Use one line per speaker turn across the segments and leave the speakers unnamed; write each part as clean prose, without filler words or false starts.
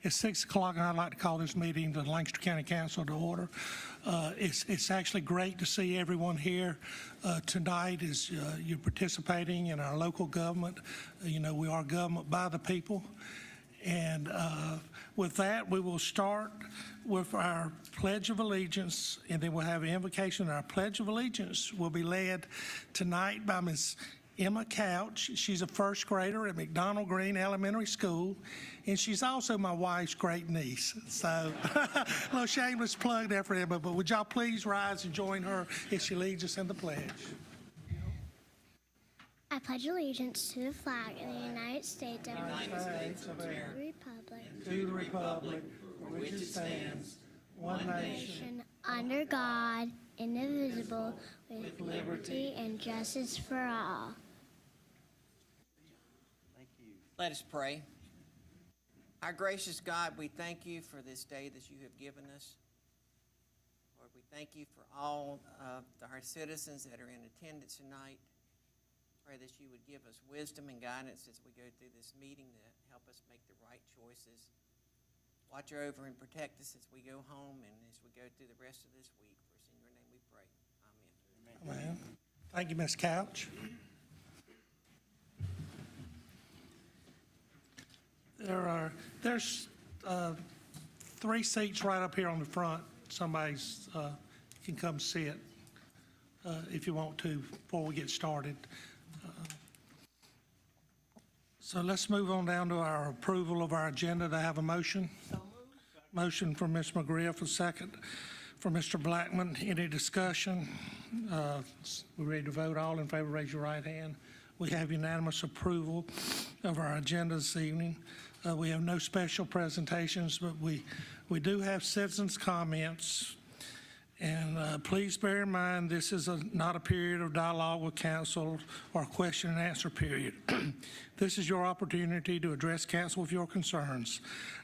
It's 6 o'clock, and I'd like to call this meeting, the Lancaster County Council, to order. It's actually great to see everyone here tonight as you're participating in our local government. You know, we are government by the people. And with that, we will start with our Pledge of Allegiance, and then we'll have an invocation. Our Pledge of Allegiance will be led tonight by Ms. Emma Couch. She's a first grader at McDonald Green Elementary School, and she's also my wife's great niece. So a little shameless plug there for Emma, but would y'all please rise and join her as she leads us in the pledge.
I pledge allegiance to the flag of the United States of America,
to the republic for which it stands, one nation,
under God, indivisible, with liberty and justice for all.
Let us pray. Our gracious God, we thank you for this day that you have given us. Lord, we thank you for all of our citizens that are in attendance tonight. Pray that you would give us wisdom and guidance as we go through this meeting to help us make the right choices. Watch over and protect us as we go home and as we go through the rest of this week. For it's in your name we pray. Amen.
Amen. Thank you, Ms. Couch. There's 3 seats right up here on the front. Somebody's can come sit if you want to before we get started. So let's move on down to our approval of our agenda. To have a motion? Motion from Ms. McGriff, a second from Mr. Blackman. Any discussion? We're ready to vote. All in favor, raise your right hand. We have unanimous approval of our agenda this evening. We have no special presentations, but we do have citizens' comments. And please bear in mind, this is not a period of dialogue with council or a question and answer period. This is your opportunity to address council with your concerns.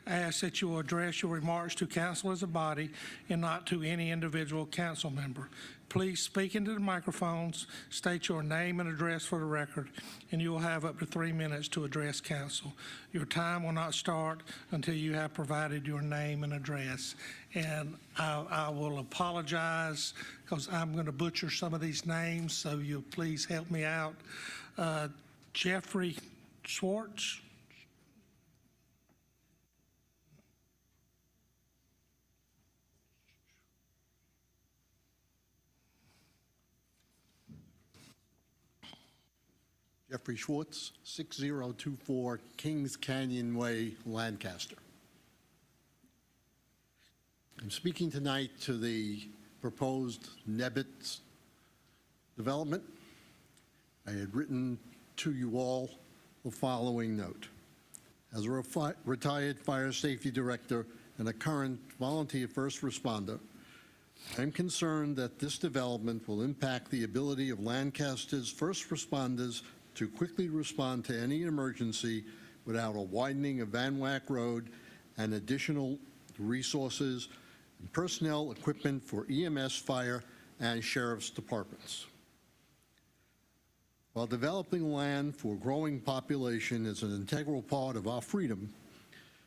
I ask that you will address your remarks to council as a body and not to any individual council member. Please speak into the microphones, state your name and address for the record, and you will have up to 3 minutes to address council. Your time will not start until you have provided your name and address. And I will apologize because I'm going to butcher some of these names, so you'll please help me out. Jeffrey Schwartz.
Jeffrey Schwartz, 6024 Kings Canyon Way, Lancaster. I'm speaking tonight to the proposed Nebbits development. I had written to you all the following note. As a retired fire safety director and a current volunteer first responder, I'm concerned that this development will impact the ability of Lancaster's first responders to quickly respond to any emergency without a widening of Van Wyck Road and additional resources and personnel equipment for EMS, fire, and sheriff's departments. While developing land for a growing population is an integral part of our freedom,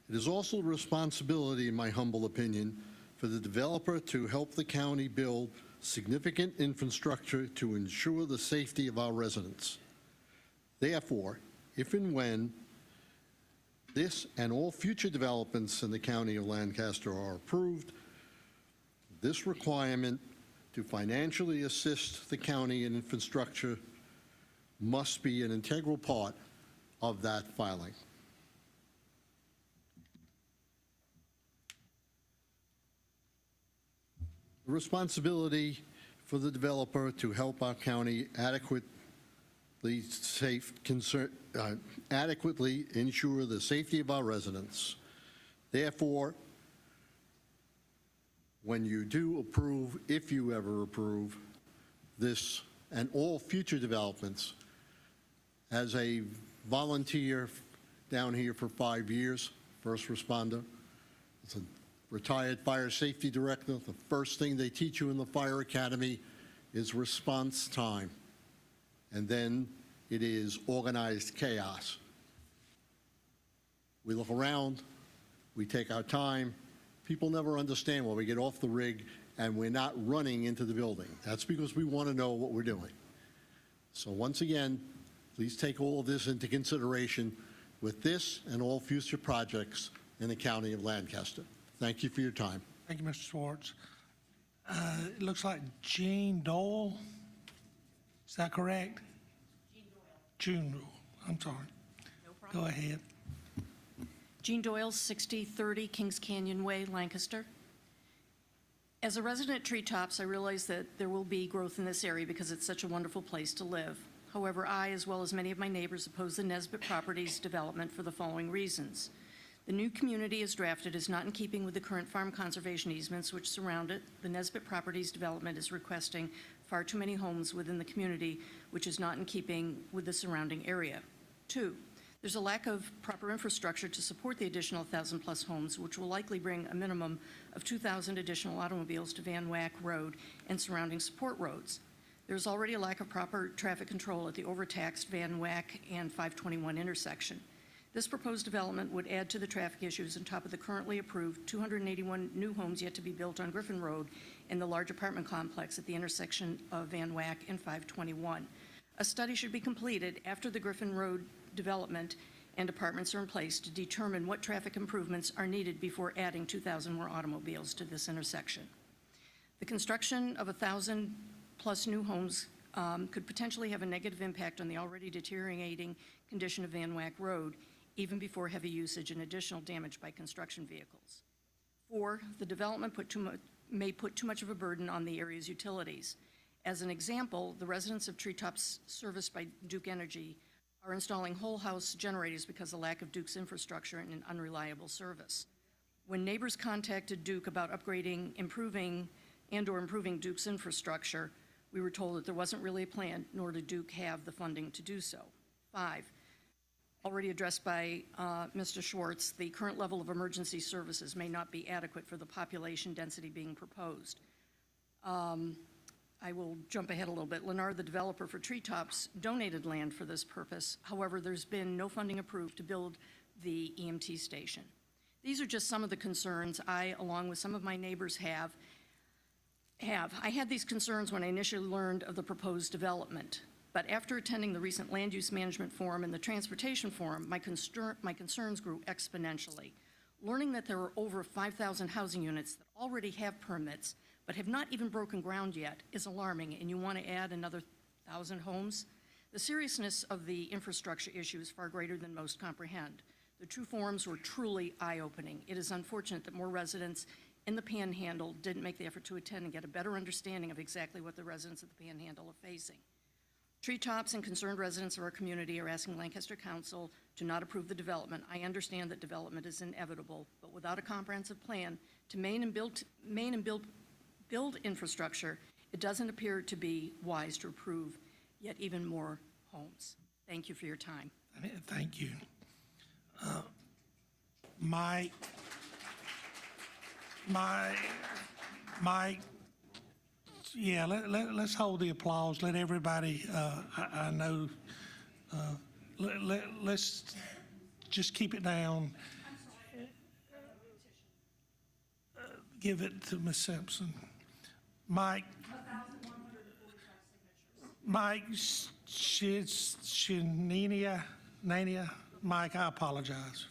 it is also a responsibility, in my humble opinion, for the developer to help the county build significant infrastructure to ensure the safety of our residents. Therefore, if and when this and all future developments in the county of Lancaster are approved, this requirement to financially assist the county in infrastructure must be an integral part of that filing. The responsibility for the developer to help our county adequately ensure the safety of our residents. Therefore, when you do approve, if you ever approve, this and all future developments, as a volunteer down here for 5 years, first responder, as a retired fire safety director, the first thing they teach you in the fire academy is response time. And then it is organized chaos. We look around, We take our time. People never understand when we get off the rig and we're not running into the building. That's because we want to know what we're doing. So once again, please take all of this into consideration with this and all future projects in the county of Lancaster. Thank you for your time.
Thank you, Mr. Schwartz. It looks like Jean Doyle. Is that correct? Jean Doyle. I'm sorry.
No problem.
Go ahead.
Jean Doyle, 6030 Kings Canyon Way, Lancaster. As a resident at Treetops, I realize that there will be growth in this area because it's such a wonderful place to live. However, I, as well as many of my neighbors, oppose the Nesbitt Properties development for the following reasons. The new community as drafted is not in keeping with the current farm conservation easements which surround it. The Nesbitt Properties development is requesting far too many homes within the community, which is not in keeping with the surrounding area. 2, there's a lack of proper infrastructure to support the additional 1,000-plus homes, which will likely bring a minimum of 2,000 additional automobiles to Van Wyck Road and surrounding support roads. There's already a lack of proper traffic control at the overtaxed Van Wyck and 521 intersection. This proposed development would add to the traffic issues on top of the currently approved 281 new homes yet to be built on Griffin Road and the large apartment complex at the intersection of Van Wyck and 521. A study should be completed after the Griffin Road development and apartments are in place to determine what traffic improvements are needed before adding 2,000 more automobiles to this intersection. The construction of 1,000-plus new homes could potentially have a negative impact on the already deteriorating condition of Van Wyck Road, even before heavy usage and additional damage by construction vehicles. 4, the development may put too much of a burden on the area's utilities. As an example, the residents of Treetops serviced by Duke Energy are installing whole house generators because of lack of Duke's infrastructure and an unreliable service. When neighbors contacted Duke about upgrading, improving Duke's infrastructure, we were told that there wasn't really a plan, nor did Duke have the funding to do so. 5, already addressed by Mr. Schwartz, the current level of emergency services may not be adequate for the population density being proposed. I will jump ahead a little bit. Lennar, the developer for Treetops, donated land for this purpose. However, there's been no funding approved to build the EMT station. These are just some of the concerns I, along with some of my neighbors, have. I had these concerns when I initially learned of the proposed development. But after attending the recent Land Use Management Forum and the Transportation Forum, my concerns grew exponentially. Learning that there are over 5,000 housing units that already have permits but have not even broken ground yet is alarming, and you want to add another 1,000 homes? The seriousness of the infrastructure issue is far greater than most comprehend. The two forums were truly eye-opening. It is unfortunate that more residents in the Panhandle didn't make the effort to attend and get a better understanding of exactly what the residents of the Panhandle are facing. Treetops and concerned residents of our community are asking Lancaster Council to not approve the development. I understand that development is inevitable, but without a comprehensive plan to build infrastructure, it doesn't appear to be wise to approve yet even more homes. Thank you for your time.
Thank you. Mike, yeah, let's hold the applause. Let everybody, I know, let's just keep it down. Give it to Ms. Simpson. Mike, Nania, Mike, I apologize.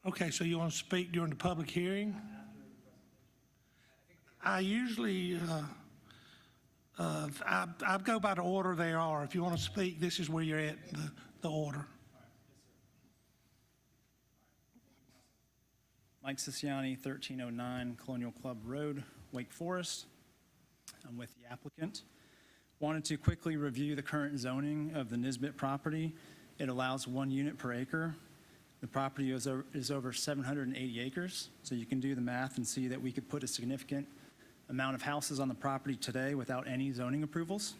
Okay, so you want to speak during the public hearing? I usually, I go by the order they are. If you want to speak, this is where you're at, the order.
Mike Sicciani, 1309 Colonial Club Road, Wake Forest. I'm with the applicant. Wanted to quickly review the current zoning of the Nisbet property. It allows 1 unit per acre. The property is over 780 acres, so you can do the math and see that we could put a significant amount of houses on the property today without any zoning approvals.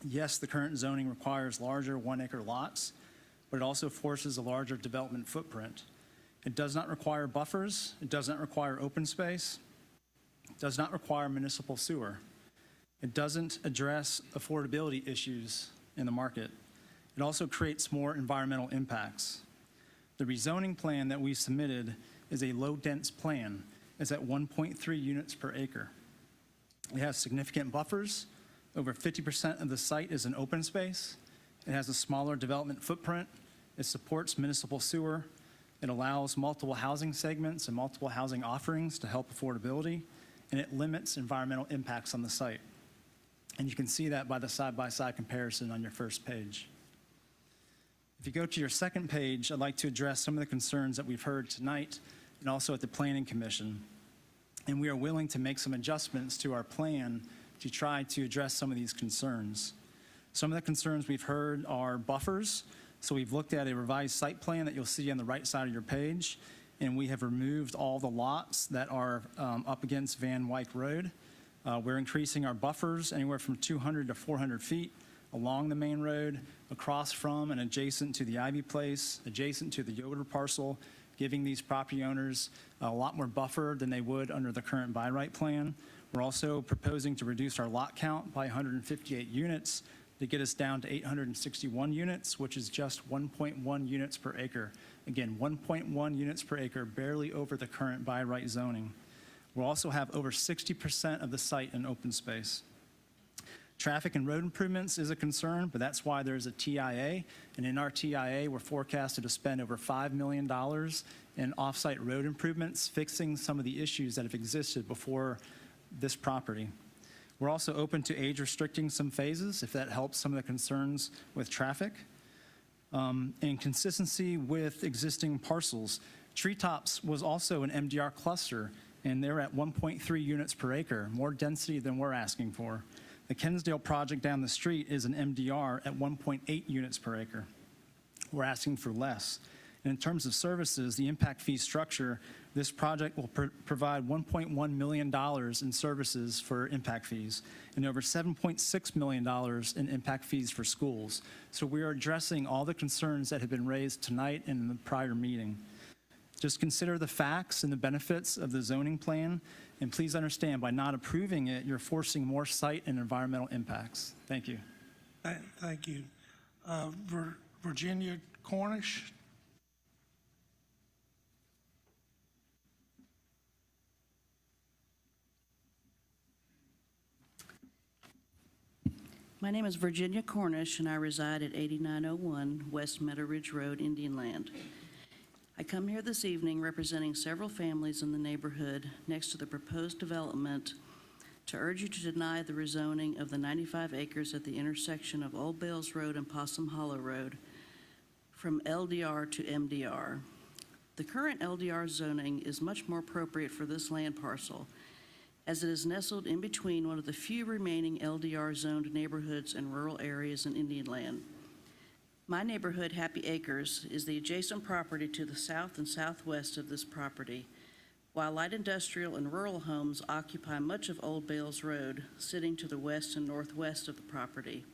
Yes, the current zoning requires larger 1-acre lots, but it also forces a larger development footprint. It does not require buffers. It does not require open space. It does not require municipal sewer. It doesn't address affordability issues in the market. It also creates more environmental impacts. The rezoning plan that we submitted is a low-dense plan. It's at 1.3 units per acre. It has significant buffers. Over 50% of the site is an open space. It has a smaller development footprint. It supports municipal sewer. It allows multiple housing segments and multiple housing offerings to help affordability, and it limits environmental impacts on the site. And you can see that by the side-by-side comparison on your first page. If you go to your second page, I'd like to address some of the concerns that we've heard tonight and also at the Planning Commission. And we are willing to make some adjustments to our plan to try to address some of these concerns. Some of the concerns we've heard are buffers. So we've looked at a revised site plan that you'll see on the right side of your page, and we have removed all the lots that are up against Van Wyck Road. We're increasing our buffers anywhere from 200 to 400 feet along the main road, across from and adjacent to the Ivy Place, adjacent to the Yoder parcel, giving these property owners a lot more buffer than they would under the current by right plan. We're also proposing to reduce our lot count by 158 units to get us down to 861 units, which is just 1.1 units per acre. Again, 1.1 units per acre, barely over the current by right zoning. We'll also have over 60% of the site in open space. Traffic and road improvements is a concern, but that's why there's a TIA. And in our TIA, we're forecasted to spend over $5 million in off-site road improvements, fixing some of the issues that have existed before this property. We're also open to age restricting some phases if that helps some of the concerns with traffic. And consistency with existing parcels. Treetops was also an MDR cluster, and they're at 1.3 units per acre, more density than we're asking for. The Kensdale project down the street is an MDR at 1.8 units per acre. We're asking for less. And in terms of services, the impact fee structure, this project will provide $1.1 million in services for impact fees and over $7.6 million in impact fees for schools. So we are addressing all the concerns that have been raised tonight and in the prior meeting. Just consider the facts and the benefits of the zoning plan, and please understand, by not approving it, you're forcing more site and environmental impacts. Thank you.
Thank you. Virginia Cornish?
My name is Virginia Cornish, and I reside at 8901 West Meadow Ridge Road, Indian Land. I come here this evening representing several families in the neighborhood next to the proposed development to urge you to deny the rezoning of the 95 acres at the intersection of Old Bales Road and Possum Hollow Road from LDR to MDR. The current LDR zoning is much more appropriate for this land parcel, as it is nestled in between one of the few remaining LDR-zoned neighborhoods and rural areas in Indian Land. My neighborhood, Happy Acres, is the adjacent property to the south and southwest of this property, while light industrial and rural homes occupy much of Old Bales Road, sitting to the west and northwest of the property.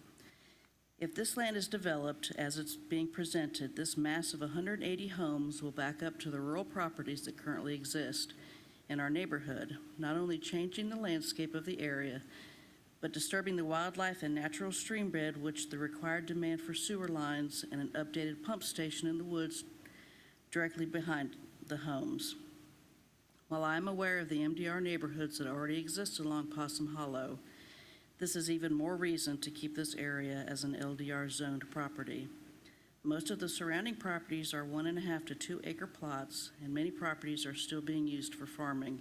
If this land is developed as it's being presented, this mass of 180 homes will back up to the rural properties that currently exist in our neighborhood, not only changing the landscape of the area, but disturbing the wildlife and natural stream bed, which the required demand for sewer lines and an updated pump station in the woods directly behind the homes. While I am aware of the MDR neighborhoods that already exist along Possum Hollow, this is even more reason to keep this area as an LDR zoned property. Most of the surrounding properties are 1.5 to 2 acre plots, and many properties are still being used for farming.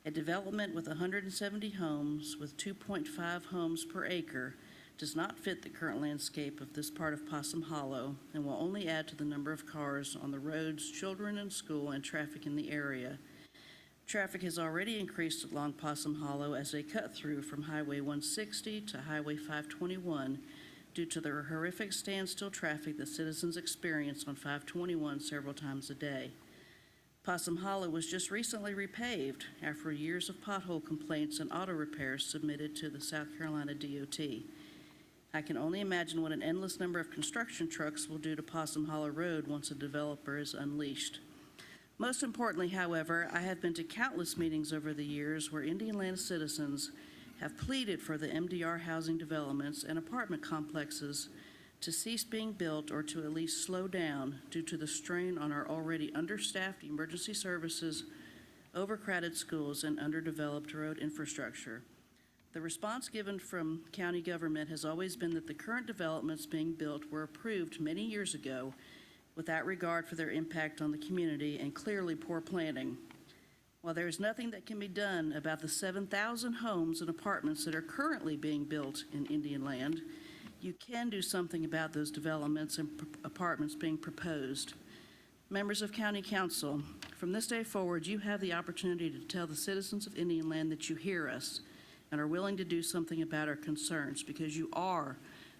A development with 170 homes with 2.5 homes per acre does not fit the current landscape of this part of Possum Hollow and will only add to the number of cars on the roads, children in school, and traffic in the area. Traffic has already increased along Possum Hollow as a cut through from Highway 160 to Highway 521 due to the horrific standstill traffic that citizens experience on 521 several times a day. Possum Hollow was just recently repaved after years of pothole complaints and auto repairs submitted to the South Carolina DOT. I can only imagine what an endless number of construction trucks will do to Possum Hollow Road once a developer is unleashed. Most importantly, however, I have been to countless meetings over the years where Indian Land citizens have pleaded for the MDR housing developments and apartment complexes to cease being built or to at least slow down due to the strain on our already understaffed emergency services, overcrowded schools, and underdeveloped road infrastructure. The response given from county government has always been that the current developments being built were approved many years ago without regard for their impact on the community and clearly poor planning. While there is nothing that can be done about the 7,000 homes and apartments that are currently being built in Indian Land, you can do something about those developments and apartments being proposed. Members of County Council, from this day forward, you have the opportunity to tell the citizens of Indian Land that you hear us and are willing to do something about our concerns, because you are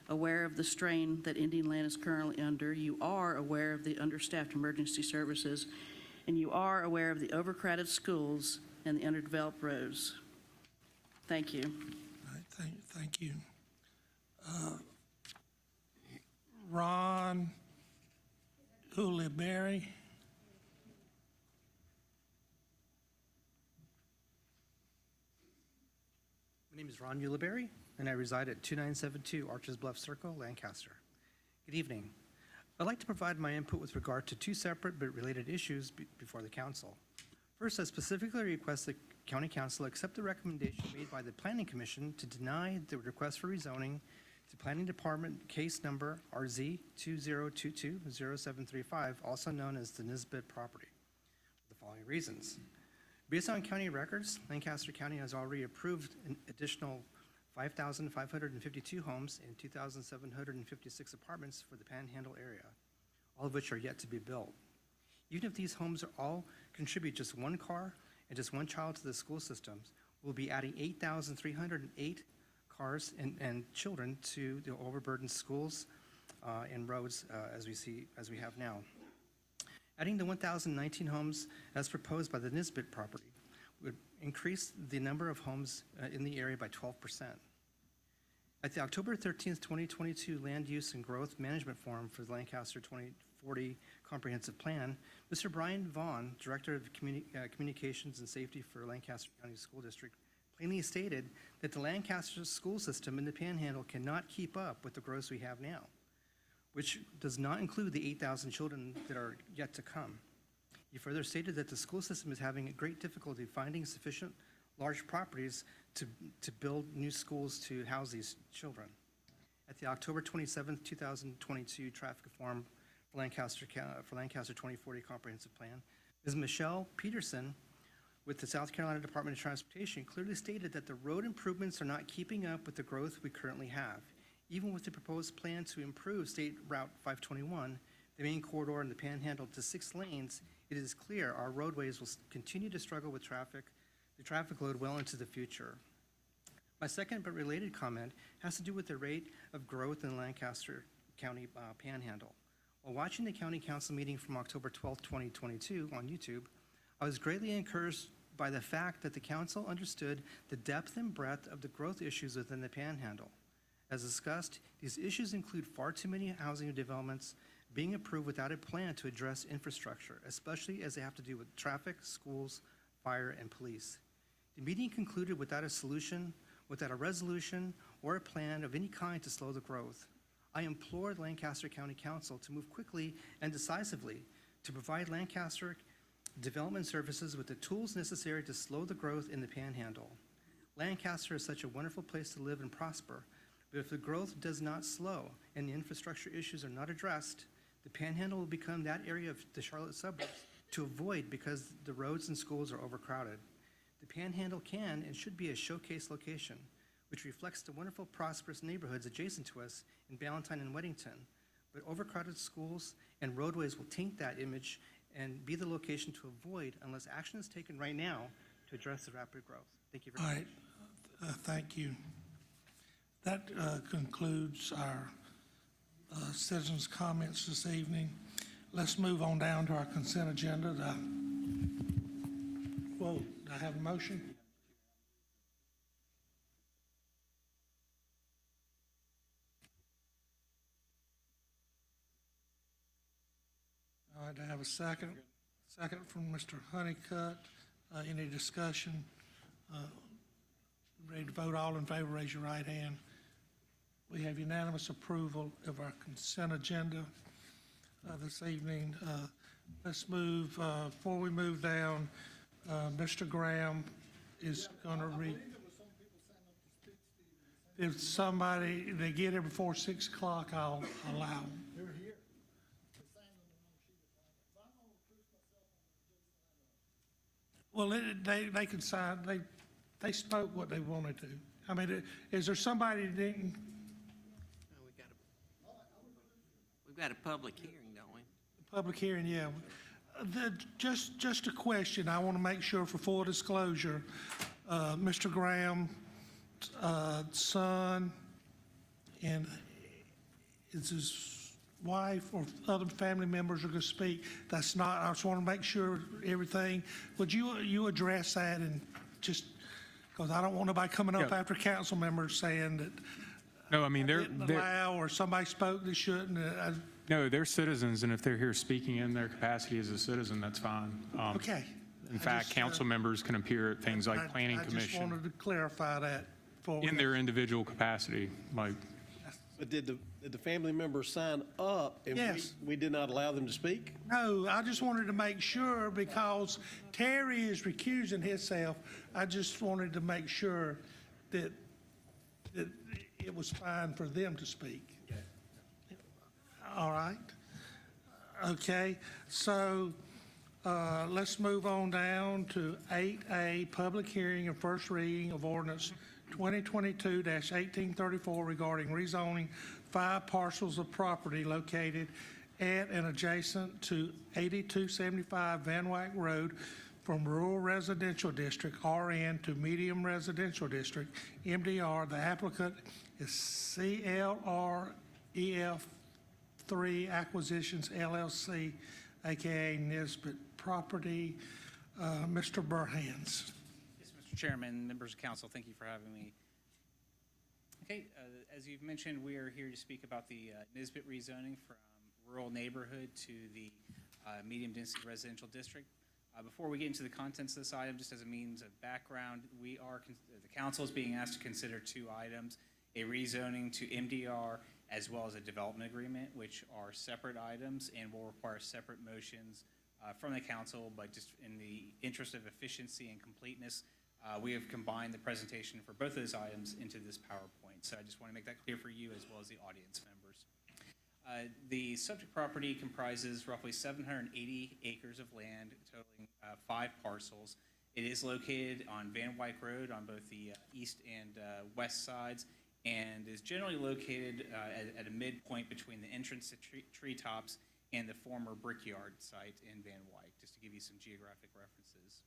aware of the strain that Indian Land is currently under, you are aware of the understaffed emergency services, and you are aware of the overcrowded schools and the underdeveloped roads. Thank you.
All right, thank you. Ron Ulibarri.
My name is Ron Ulibarri, and I reside at 2972 Arches Bluff Circle, Lancaster. Good evening. I'd like to provide my input with regard to two separate but related issues before the council. First, I specifically request the County Council accept the recommendation made by the Planning Commission to deny the request for rezoning to Planning Department case number RZ 2022-0735, also known as the Nisbet property, for the following reasons. Based on county records, Lancaster County has already approved an additional 5,552 homes and 2,756 apartments for the Panhandle area, all of which are yet to be built. Even if these homes all contribute just one car and just one child to the school systems, we'll be adding 8,308 cars and children to the overburdened schools and roads as we have now. Adding the 1,019 homes as proposed by the Nisbet property would increase the number of homes in the area by 12%. At the October 13th, 2022 Land Use and Growth Management Forum for the Lancaster 2040 Comprehensive Plan, Mr. Brian Vaughn, Director of Communications and Safety for Lancaster County School District, plainly stated that the Lancaster school system in the Panhandle cannot keep up with the growth we have now, which does not include the 8,000 children that are yet to come. He further stated that the school system is having a great difficulty finding sufficient large properties to build new schools to house these children. At the October 27, 2022 Traffic Forum for Lancaster 2040 Comprehensive Plan, Ms. Michelle Peterson with the South Carolina Department of Transportation clearly stated that the road improvements are not keeping up with the growth we currently have. Even with the proposed plan to improve State Route 521, the main corridor in the Panhandle, to 6 lanes, it is clear our roadways will continue to struggle with the traffic load well into the future. My second but related comment has to do with the rate of growth in the Lancaster County Panhandle. While watching the County Council meeting from October 12, 2022 on YouTube, I was greatly encouraged by the fact that the council understood the depth and breadth of the growth issues within the Panhandle. As discussed, these issues include far too many housing developments being approved without a plan to address infrastructure, especially as they have to do with traffic, schools, fire, and police. The meeting concluded without a solution, without a resolution, or a plan of any kind to slow the growth. I implore the Lancaster County Council to move quickly and decisively to provide Lancaster Development Services with the tools necessary to slow the growth in the Panhandle. Lancaster is such a wonderful place to live and prosper, but if the growth does not slow and the infrastructure issues are not addressed, the Panhandle will become that area of the Charlotte suburbs to avoid because the roads and schools are overcrowded. The Panhandle can and should be a showcase location, which reflects the wonderful, prosperous neighborhoods adjacent to us in Ballantyne and Weddington. But overcrowded schools and roadways will taint that image and be the location to avoid unless action is taken right now to address the rapid growth. Thank you very
All
much.
right, thank you. That concludes our citizens' comments this evening. Let's move on down to our consent agenda. Whoa, do I have a motion? All right, I have a second. Second from Mr. Honeycutt. Any discussion? Ready to vote? All in favor, raise your right hand. We have unanimous approval of our consent agenda this evening. Let's move, before we move down, Mr. Graham is going to read. If somebody, they get here before 6 o'clock, I'll allow them. Well, they can sign, they spoke what they wanted to. I mean, is there somebody that didn't?
Oh, we've got a public hearing, don't we?
Public hearing, yeah. Just a question, I want to make sure for full disclosure, Mr. Graham's son and is his wife or other family members are going to speak. That's not, I just want to make sure everything, would you address that and just, because I don't want nobody coming up
Yeah.
after council members saying that
No, I mean,
didn't allow, or somebody spoke that shouldn't.
no, they're citizens, and if they're here speaking in their capacity as a citizen, that's fine.
Okay.
In fact, council members can appear at things like planning
I just
commission
wanted to clarify that for.
in their individual capacity, like,
But did the family members sign up? And
Yes.
we did not allow them to speak?
No, I just wanted to make sure because Terry is recusing himself. I just wanted to make sure that it was fine for them to speak. All right. Okay, so let's move on down to 8A, public hearing and first reading of ordinance 2022-1834 regarding rezoning 5 parcels of property located at and adjacent to 8275 Van Wyck Road from Rural Residential District, RN, to Medium Residential District, MDR. The applicant is CLREF3 Acquisitions LLC, AKA Nisbet Property. Mr. Burhans.
Yes, Mr. Chairman, members of council, thank you for having me. Okay, as you've mentioned, we are here to speak about the Nisbet rezoning from rural neighborhood to the medium-density residential district. Before we get into the contents of this item, just as a means of background, the council is being asked to consider 2 items, a rezoning to MDR as well as a development agreement, which are separate items and will require separate motions from the council, but just in the interest of efficiency and completeness, we have combined the presentation for both of those items into this PowerPoint. So I just want to make that clear for you as well as the audience members. The subject property comprises roughly 780 acres of land, totaling 5 parcels. It is located on Van Wyck Road on both the east and west sides, and is generally located at a midpoint between the entrance to Treetops and the former Brickyard site in Van Wyck, just to give you some geographic references.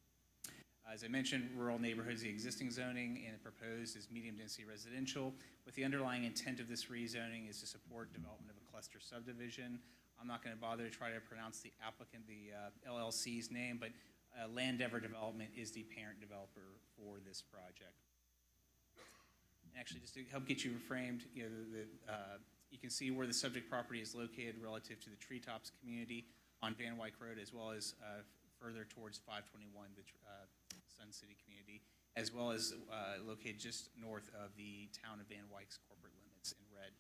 As I mentioned, rural neighborhoods, the existing zoning, and the proposed is medium-density residential, with the underlying intent of this rezoning is to support development of a cluster subdivision. I'm not going to bother to try to pronounce the applicant, the LLC's name, but Lancaster Development is the parent developer for this project. And actually, just to help get you framed, you can see where the subject property is located relative to the Treetops community on Van Wyck Road, as well as further towards 521, the Sun City community, as well as located just north of the town of Van Wyck's corporate limits in red.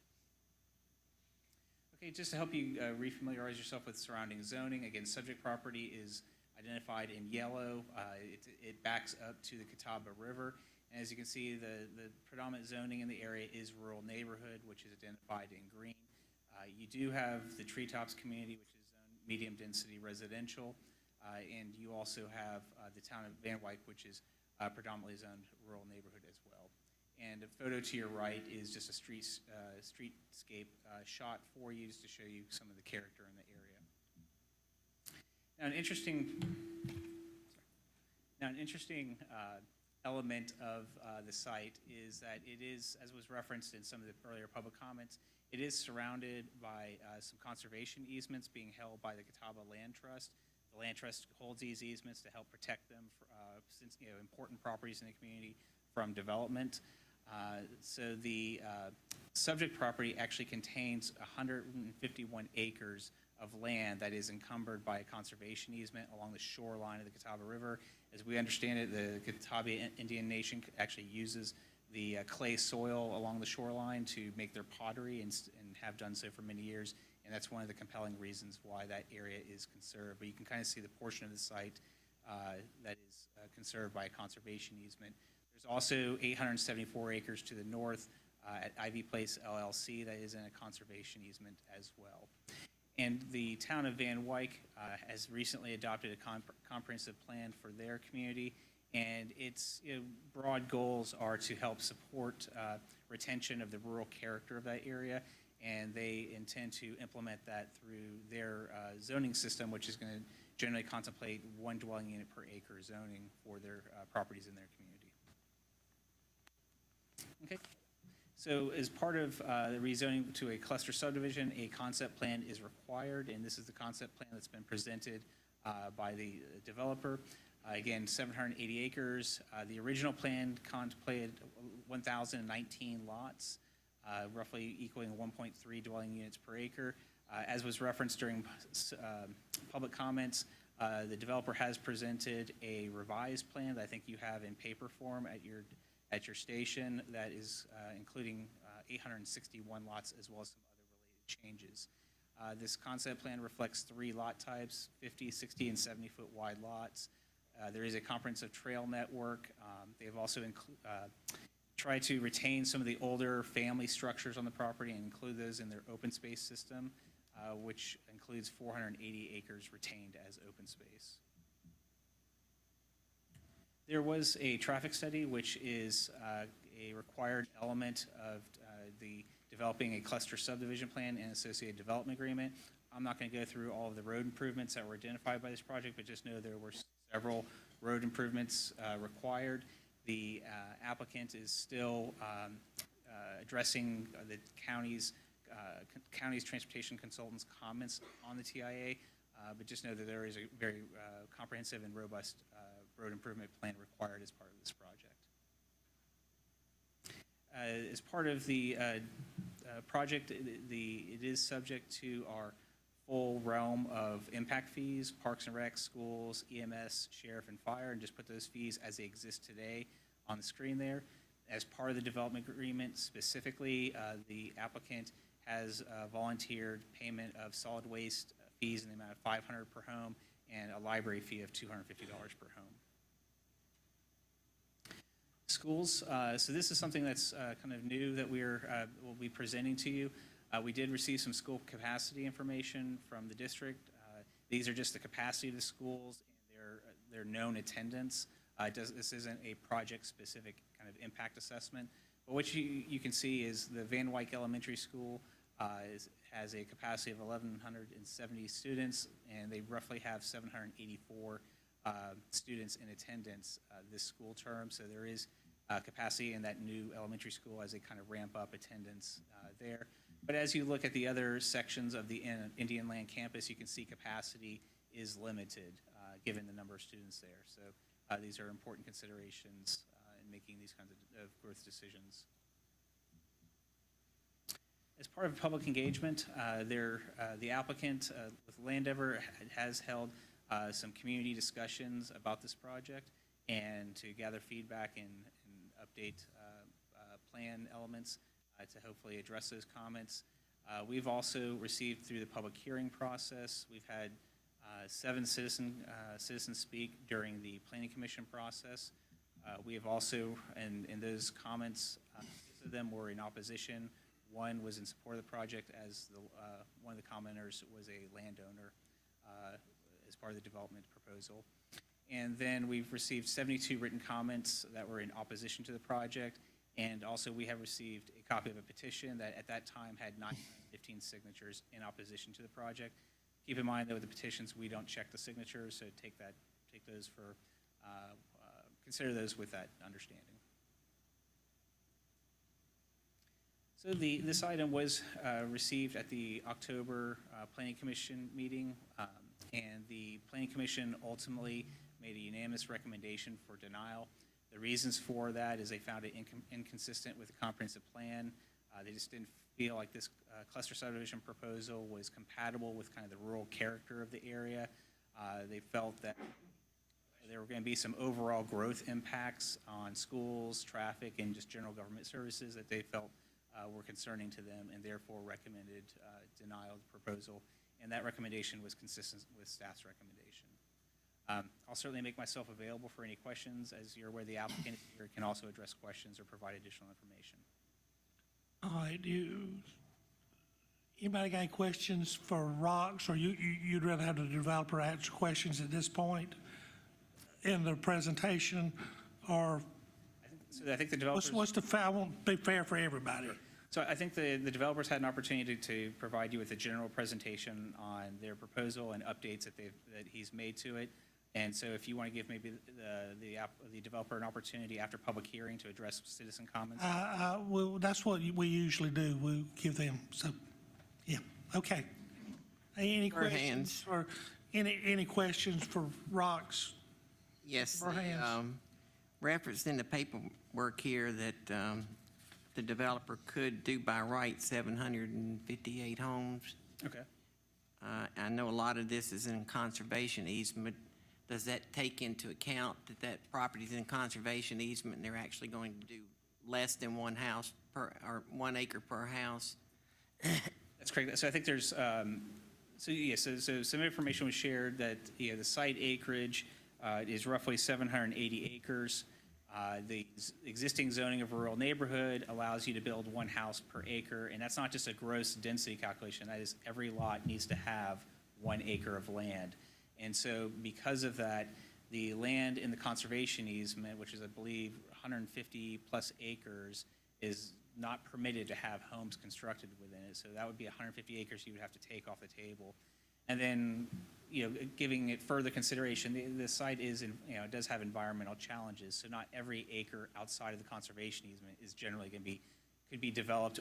Okay, just to help you refamiliarize yourself with surrounding zoning, again, subject property is identified in yellow. It backs up to the Catawba River. And as you can see, the predominant zoning in the area is rural neighborhood, which is identified in green. You do have the Treetops community, which is zoned medium-density residential. And you also have the town of Van Wyck, which is predominantly zoned rural neighborhood as well. And a photo to your right is just a streetscape shot for you, just to show you some of the character in the area. Now, an interesting element of the site is that it is, as was referenced in some of the earlier public comments, it is surrounded by some conservation easements being held by the Catawba Land Trust. The Land Trust holds these easements to help protect them, since important properties in the community, from development. So the subject property actually contains 151 acres of land that is encumbered by a conservation easement along the shoreline of the Catawba River. As we understand it, the Catawba Indian Nation actually uses the clay soil along the shoreline to make their pottery and have done so for many years. And that's one of the compelling reasons why that area is conserved. But you can kind of see the portion of the site that is conserved by a conservation easement. There's also 874 acres to the north at Ivy Place LLC that is in a conservation easement as well. And the town of Van Wyck has recently adopted a comprehensive plan for their community, and its broad goals are to help support retention of the rural character of that area, and they intend to implement that through their zoning system, which is going to generally contemplate 1 dwelling unit per acre zoning for their properties in their community. Okay. So as part of the rezoning to a cluster subdivision, a concept plan is required, and this is the concept plan that's been presented by the developer. Again, 780 acres. The original plan contemplated 1,019 lots, roughly equaling 1.3 dwelling units per acre. As was referenced during public comments, the developer has presented a revised plan that I think you have in paper form at your station that is including 861 lots as well as some other related changes. This concept plan reflects 3 lot types, 50, 60, and 70-foot wide lots. There is a comprehensive trail network. They have also tried to retain some of the older family structures on the property and include those in their open space system, which includes 480 acres retained as open space. There was a traffic study, which is a required element of the developing a cluster subdivision plan and associated development agreement. I'm not going to go through all of the road improvements that were identified by this project, but just know there were several road improvements required. The applicant is still addressing the county's transportation consultant's comments on the TIA, but just know that there is a very comprehensive and robust road improvement plan required as part of this project. As part of the project, it is subject to our full realm of impact fees, parks and rec, schools, EMS, sheriff, and fire, and just put those fees as they exist today on the screen there. As part of the development agreement, specifically, the applicant has volunteered payment of solid waste fees in the amount of $500 per home and a library fee of $250 per home. Schools, so this is something that's kind of new that we'll be presenting to you. We did receive some school capacity information from the district. These are just the capacity of the schools and their known attendance. This isn't a project-specific kind of impact assessment. But what you can see is the Van Wyck Elementary School has a capacity of 1,170 students, and they roughly have 784 students in attendance this school term. So there is capacity in that new elementary school as they kind of ramp up attendance there. But as you look at the other sections of the Indian Land campus, you can see capacity is limited given the number of students there. So these are important considerations in making these kinds of growth decisions. As part of public engagement, the applicant with Landover has held some community discussions about this project and to gather feedback and update plan elements to hopefully address those comments. We've also received through the public hearing process, we've had 7 citizens speak during the Planning Commission process. We have also, in those comments, 6 of them were in opposition. 1 was in support of the project, as one of the commenters was a landowner as part of the development proposal. And then we've received 72 written comments that were in opposition to the project. And also we have received a copy of a petition that at that time had 915 signatures in opposition to the project. Keep in mind, though, with the petitions, we don't check the signatures, so take those for, consider those with that understanding. So this item was received at the October Planning Commission meeting, and the Planning Commission ultimately made a unanimous recommendation for denial. The reasons for that is they found it inconsistent with the comprehensive plan. They just didn't feel like this cluster subdivision proposal was compatible with kind of the rural character of the area. They felt that there were going to be some overall growth impacts on schools, traffic, and just general government services that they felt were concerning to them, and therefore recommended denial of the proposal. And that recommendation was consistent with staff's recommendation. I'll certainly make myself available for any questions. As you're aware, the applicant here can also address questions or provide additional information.
All right, anybody got any questions for Rox, or you'd rather have the developer answer questions at this point in the presentation, or
So I think the developers.
what's the, I won't be fair for everybody.
So I think the developers had an opportunity to provide you with a general presentation on their proposal and updates that he's made to it. And so if you want to give maybe the developer an opportunity after public hearing to address citizen comments.
Well, that's what we usually do. We give them, so, yeah, okay. Any
Her
questions?
hands.
Or any questions for Rox?
Yes,
Her hands.
reference in the paperwork here that the developer could do by right 758 homes.
Okay.
I know a lot of this is in conservation easement. Does that take into account that that property's in conservation easement and they're actually going to do less than one house per, or 1 acre per house?
That's correct. So I think there's, so some information was shared that, the site acreage is roughly 780 acres. The existing zoning of rural neighborhood allows you to build 1 house per acre, and that's not just a gross density calculation. That is, every lot needs to have 1 acre of land. And so because of that, the land in the conservation easement, which is, I believe, 150 plus acres, is not permitted to have homes constructed within it. So that would be 150 acres you would have to take off the table. And then, giving it further consideration, the site is, it does have environmental challenges. So not every acre outside of the conservation easement is generally going to be, could be developed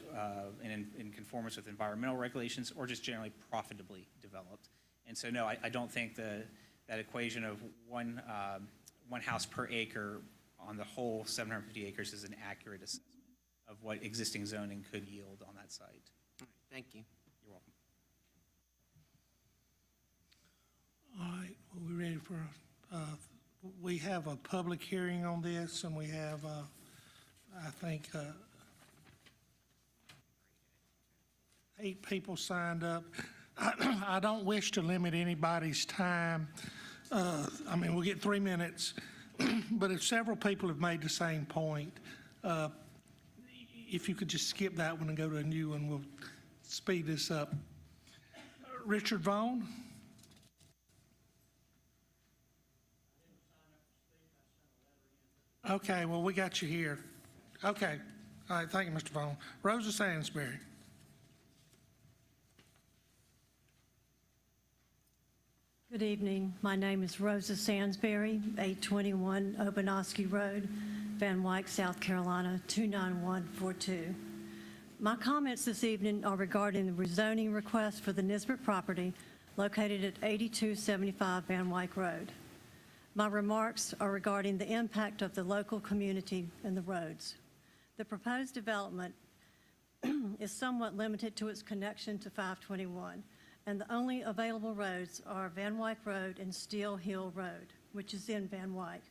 in conformance with environmental regulations, or just generally profitably developed. And so, no, I don't think that equation of one house per acre on the whole 750 acres is an accurate assessment of what existing zoning could yield on that site.
All right, thank you.
You're welcome.
All right, well, we ready for, we have a public hearing on this, and we have, I think, 8 people signed up. I don't wish to limit anybody's time. I mean, we'll get 3 minutes, but if several people have made the same point, if you could just skip that one and go to a new one, we'll speed this up. Richard Vaughn? Okay, well, we got you here. Okay, all right, thank you, Mr. Vaughn. Rosa Sansbury.
Good evening. My name is Rosa Sansbury, 821 Obanowski Road, Van Wyck, South Carolina, 29142. My comments this evening are regarding the rezoning request for the Nisbet property located at 8275 Van Wyck Road. My remarks are regarding the impact of the local community and the roads. The proposed development is somewhat limited to its connection to 521. And the only available roads are Van Wyck Road and Steel Hill Road, which is in Van Wyck.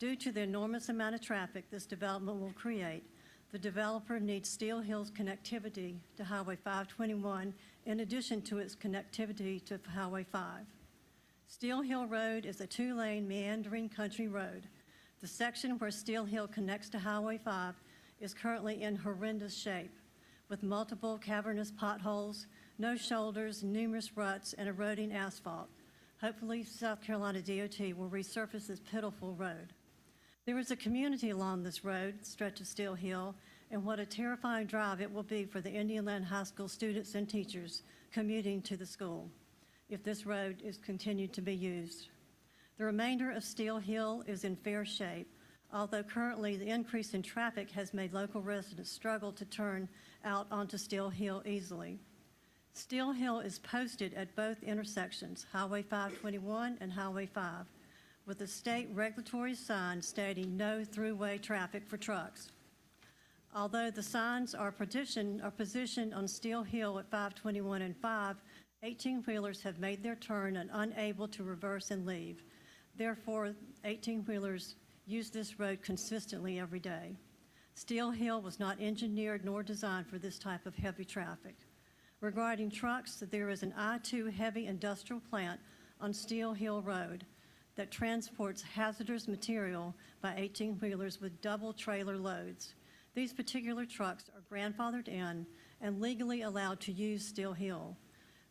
Due to the enormous amount of traffic this development will create, the developer needs Steel Hill's connectivity to Highway 521 in addition to its connectivity to Highway 5. Steel Hill Road is a 2-lane meandering country road. The section where Steel Hill connects to Highway 5 is currently in horrendous shape, with multiple cavernous potholes, no shoulders, numerous ruts, and eroding asphalt. Hopefully, South Carolina DOT will resurface this pitiful road. There is a community along this road, stretch of Steel Hill, and what a terrifying drive it will be for the Indian Land High School students and teachers commuting to the school if this road is continued to be used. The remainder of Steel Hill is in fair shape, although currently the increase in traffic has made local residents struggle to turn out onto Steel Hill easily. Steel Hill is posted at both intersections, Highway 521 and Highway 5, with a state regulatory sign stating no throughway traffic for trucks. Although the signs are positioned on Steel Hill at 521 and 5, 18-wheelers have made their turn and unable to reverse and leave. Therefore, 18-wheelers use this road consistently every day. Steel Hill was not engineered nor designed for this type of heavy traffic. Regarding trucks, there is an I-2 heavy industrial plant on Steel Hill Road that transports hazardous material by 18-wheelers with double trailer loads. These particular trucks are grandfathered in and legally allowed to use Steel Hill.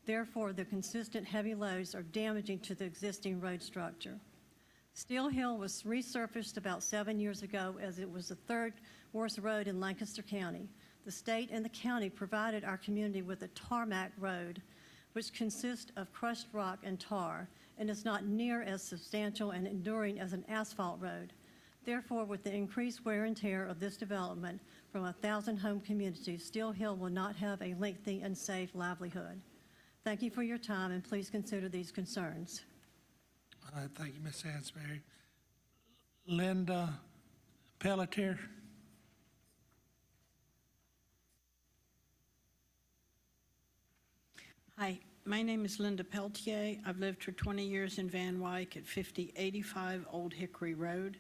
Therefore, the consistent heavy loads are damaging to the existing road structure. Steel Hill was resurfaced about 7 years ago as it was the third worst road in Lancaster County. The state and the county provided our community with a tarmac road, which consists of crushed rock and tar, and is not near as substantial and enduring as an asphalt road. Therefore, with the increased wear and tear of this development from a 1,000-home community, Steel Hill will not have a lengthy and safe livelihood. Thank you for your time, and please consider these concerns.
All right, thank you, Ms. Hansberry. Linda Pelletier.
Hi, my name is Linda Peltier. I've lived for 20 years in Van Wyck at 5085 Old Hickory Road.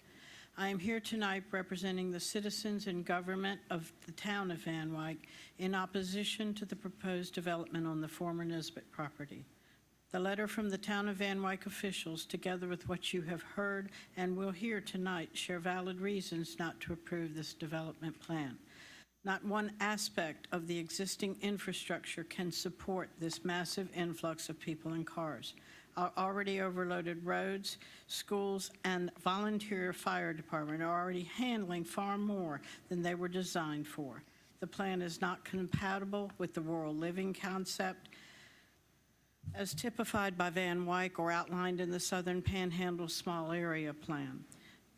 I am here tonight representing the citizens and government of the town of Van Wyck in opposition to the proposed development on the former Nisbet property. The letter from the town of Van Wyck officials, together with what you have heard and will hear tonight, share valid reasons not to approve this development plan. Not one aspect of the existing infrastructure can support this massive influx of people and cars. Our already overloaded roads, schools, and volunteer fire department are already handling far more than they were designed for. The plan is not compatible with the rural living concept as typified by Van Wyck or outlined in the Southern Panhandle Small Area Plan.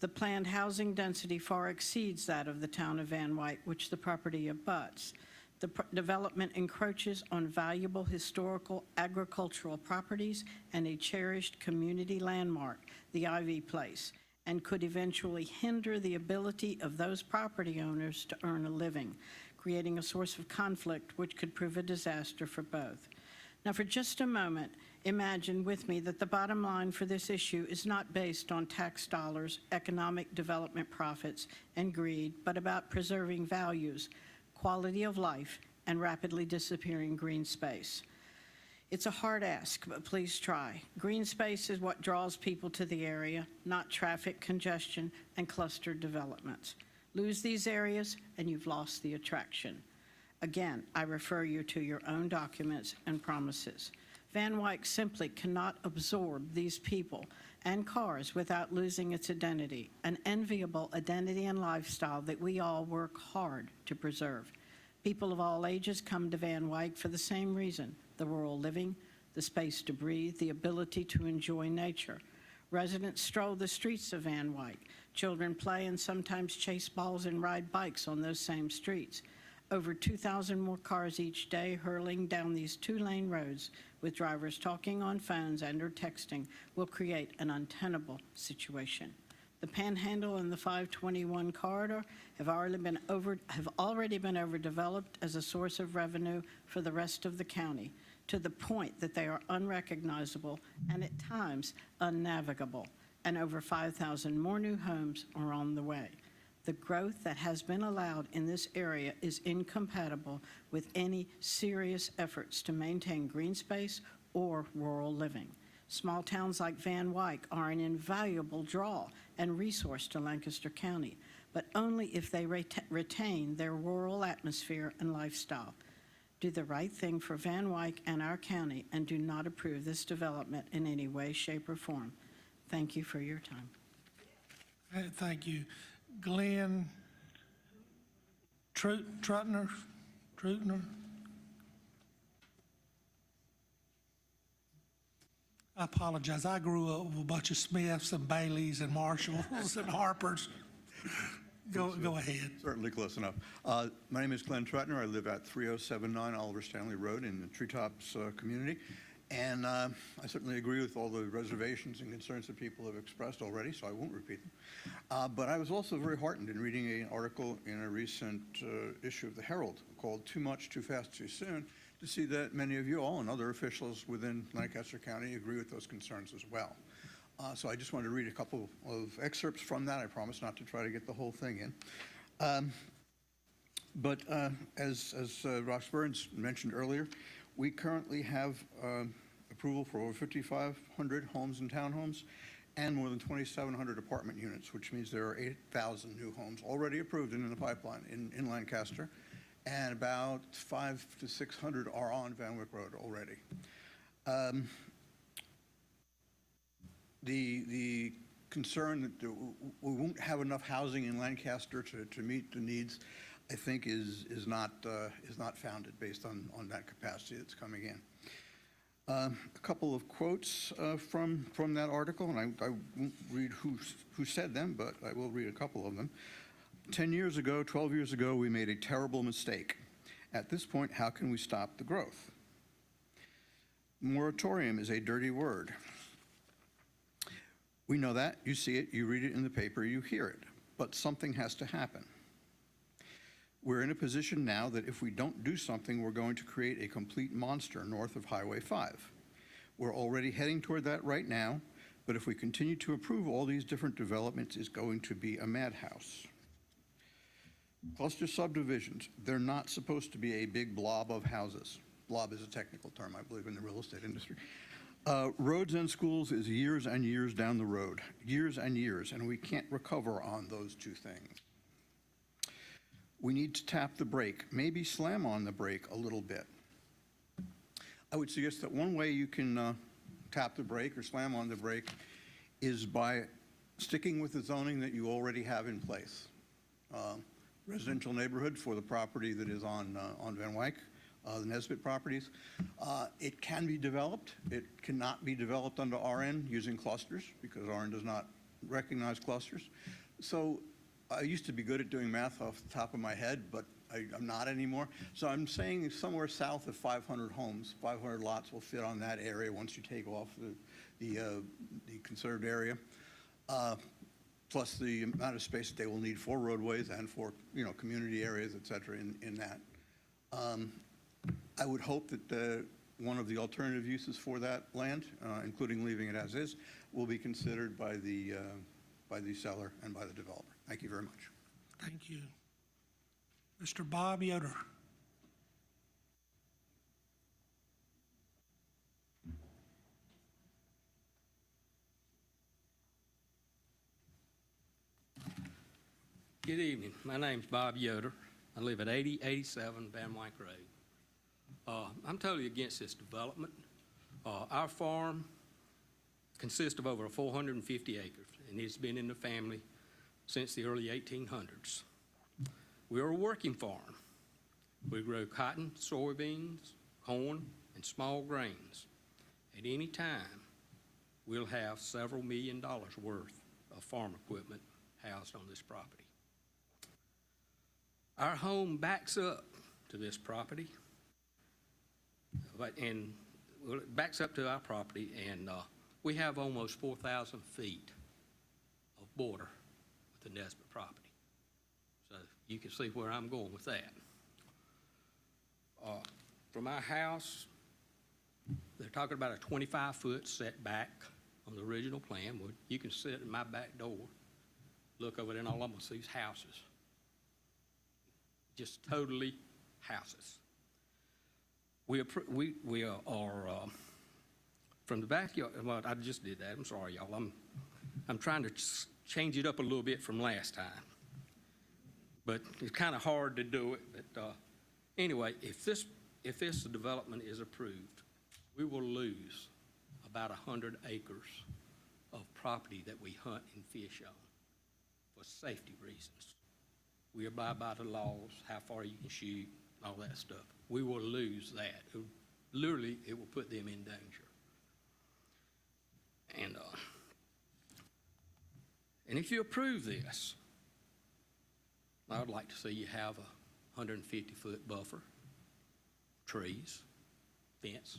The planned housing density far exceeds that of the town of Van Wyck, which the property abuts. The development encroaches on valuable historical agricultural properties and a cherished community landmark, the Ivy Place, and could eventually hinder the ability of those property owners to earn a living, creating a source of conflict which could prove a disaster for both. Now, for just a moment, imagine with me that the bottom line for this issue is not based on tax dollars, economic development profits, and greed, but about preserving values, quality of life, and rapidly disappearing green space. It's a hard ask, but please try. Green space is what draws people to the area, not traffic congestion and clustered developments. Lose these areas, and you've lost the attraction. Again, I refer you to your own documents and promises. Van Wyck simply cannot absorb these people and cars without losing its identity, an enviable identity and lifestyle that we all work hard to preserve. People of all ages come to Van Wyck for the same reason: the rural living, the space to breathe, the ability to enjoy nature. Residents stroll the streets of Van Wyck. Children play and sometimes chase balls and ride bikes on those same streets. Over 2,000 more cars each day hurling down these two-lane roads with drivers talking on phones and or texting will create an untenable situation. The Panhandle and the 521 corridor have already been overdeveloped as a source of revenue for the rest of the county, to the point that they are unrecognizable and at times unnavigable, and over 5,000 more new homes are on the way. The growth that has been allowed in this area is incompatible with any serious efforts to maintain green space or rural living. Small towns like Van Wyck are an invaluable draw and resource to Lancaster County, but only if they retain their rural atmosphere and lifestyle. Do the right thing for Van Wyck and our county and do not approve this development in any way, shape, or form. Thank you for your time.
Thank you. Glenn Trutner. I apologize. I grew up with a bunch of Smiths and Baileys and Marshalls and Harpers. Go ahead.
Certainly close enough. My name is Glenn Trutner. I live at 3079 Oliver Stanley Road in the Treetops community. And I certainly agree with all the reservations and concerns that people have expressed already, so I won't repeat them. But I was also very heartened in reading an article in a recent issue of the Herald called Too Much, Too Fast, Too Soon, to see that many of you all and other officials within Lancaster County agree with those concerns as well. So I just wanted to read a couple of excerpts from that. I promise not to try to get the whole thing in. But as Ross Burns mentioned earlier, we currently have approval for over 5,500 homes and townhomes and more than 2,700 apartment units, which means there are 8,000 new homes already approved and in the pipeline in Lancaster, and about 500 to 600 are on Van Wyck Road already. The concern that we won't have enough housing in Lancaster to meet the needs, I think is not founded based on that capacity that's coming in. A couple of quotes from that article, and I won't read who said them, but I will read a couple of them. 10 years ago, 12 years ago, we made a terrible mistake. At this point, how can we stop the growth? Moratorium is a dirty word. We know that. You see it, you read it in the paper, you hear it. But something has to happen. We're in a position now that if we don't do something, we're going to create a complete monster north of Highway 5. We're already heading toward that right now, but if we continue to approve all these different developments, it's going to be a madhouse. Cluster subdivisions, they're not supposed to be a big blob of houses. Blob is a technical term, I believe, in the real estate industry. Roads and schools is years and years down the road, years and years, and we can't recover on those two things. We need to tap the brake, maybe slam on the brake a little bit. I would suggest that one way you can tap the brake or slam on the brake is by sticking with the zoning that you already have in place. Residential neighborhood for the property that is on Van Wyck, the Nesbitt properties. It can be developed. It cannot be developed under RN using clusters because RN does not recognize clusters. So I used to be good at doing math off the top of my head, but I'm not anymore. So I'm saying somewhere south of 500 homes, 500 lots will fit on that area once you take off the conserved area, plus the amount of space that they will need for roadways and for community areas, et cetera, in that. I would hope that one of the alternative uses for that land, including leaving it as is, will be considered by the seller and by the developer. Thank you very much.
Thank you. Mr. Bob Yoder.
Good evening. My name's Bob Yoder. I live at 8087 Van Wyck Road. I'm totally against this development. Our farm consists of over 450 acres, and it's been in the family since the early 1800s. We are a working farm. We grow cotton, soybeans, corn, and small grains. At any time, we'll have several $1 million worth of farm equipment housed on this property. Our home backs up to this property, and it backs up to our property, and we have almost 4,000 feet of border with the Nesbitt property. So you can see where I'm going with that. From our house, they're talking about a 25-foot setback on the original plan. Well, you can sit in my back door, look over there, and all I'm gonna see is houses. Just totally houses. We are from the backyard. Well, I just did that. I'm sorry, y'all. I'm trying to change it up a little bit from last time, but it's kind of hard to do it. But anyway, if this development is approved, we will lose about 100 acres of property that we hunt and fish on for safety reasons. We abide by the laws, how far you can shoot, all that stuff. We will lose that. Literally, it will put them in danger. And if you approve this, I would like to see you have a 150-foot buffer, trees, fence,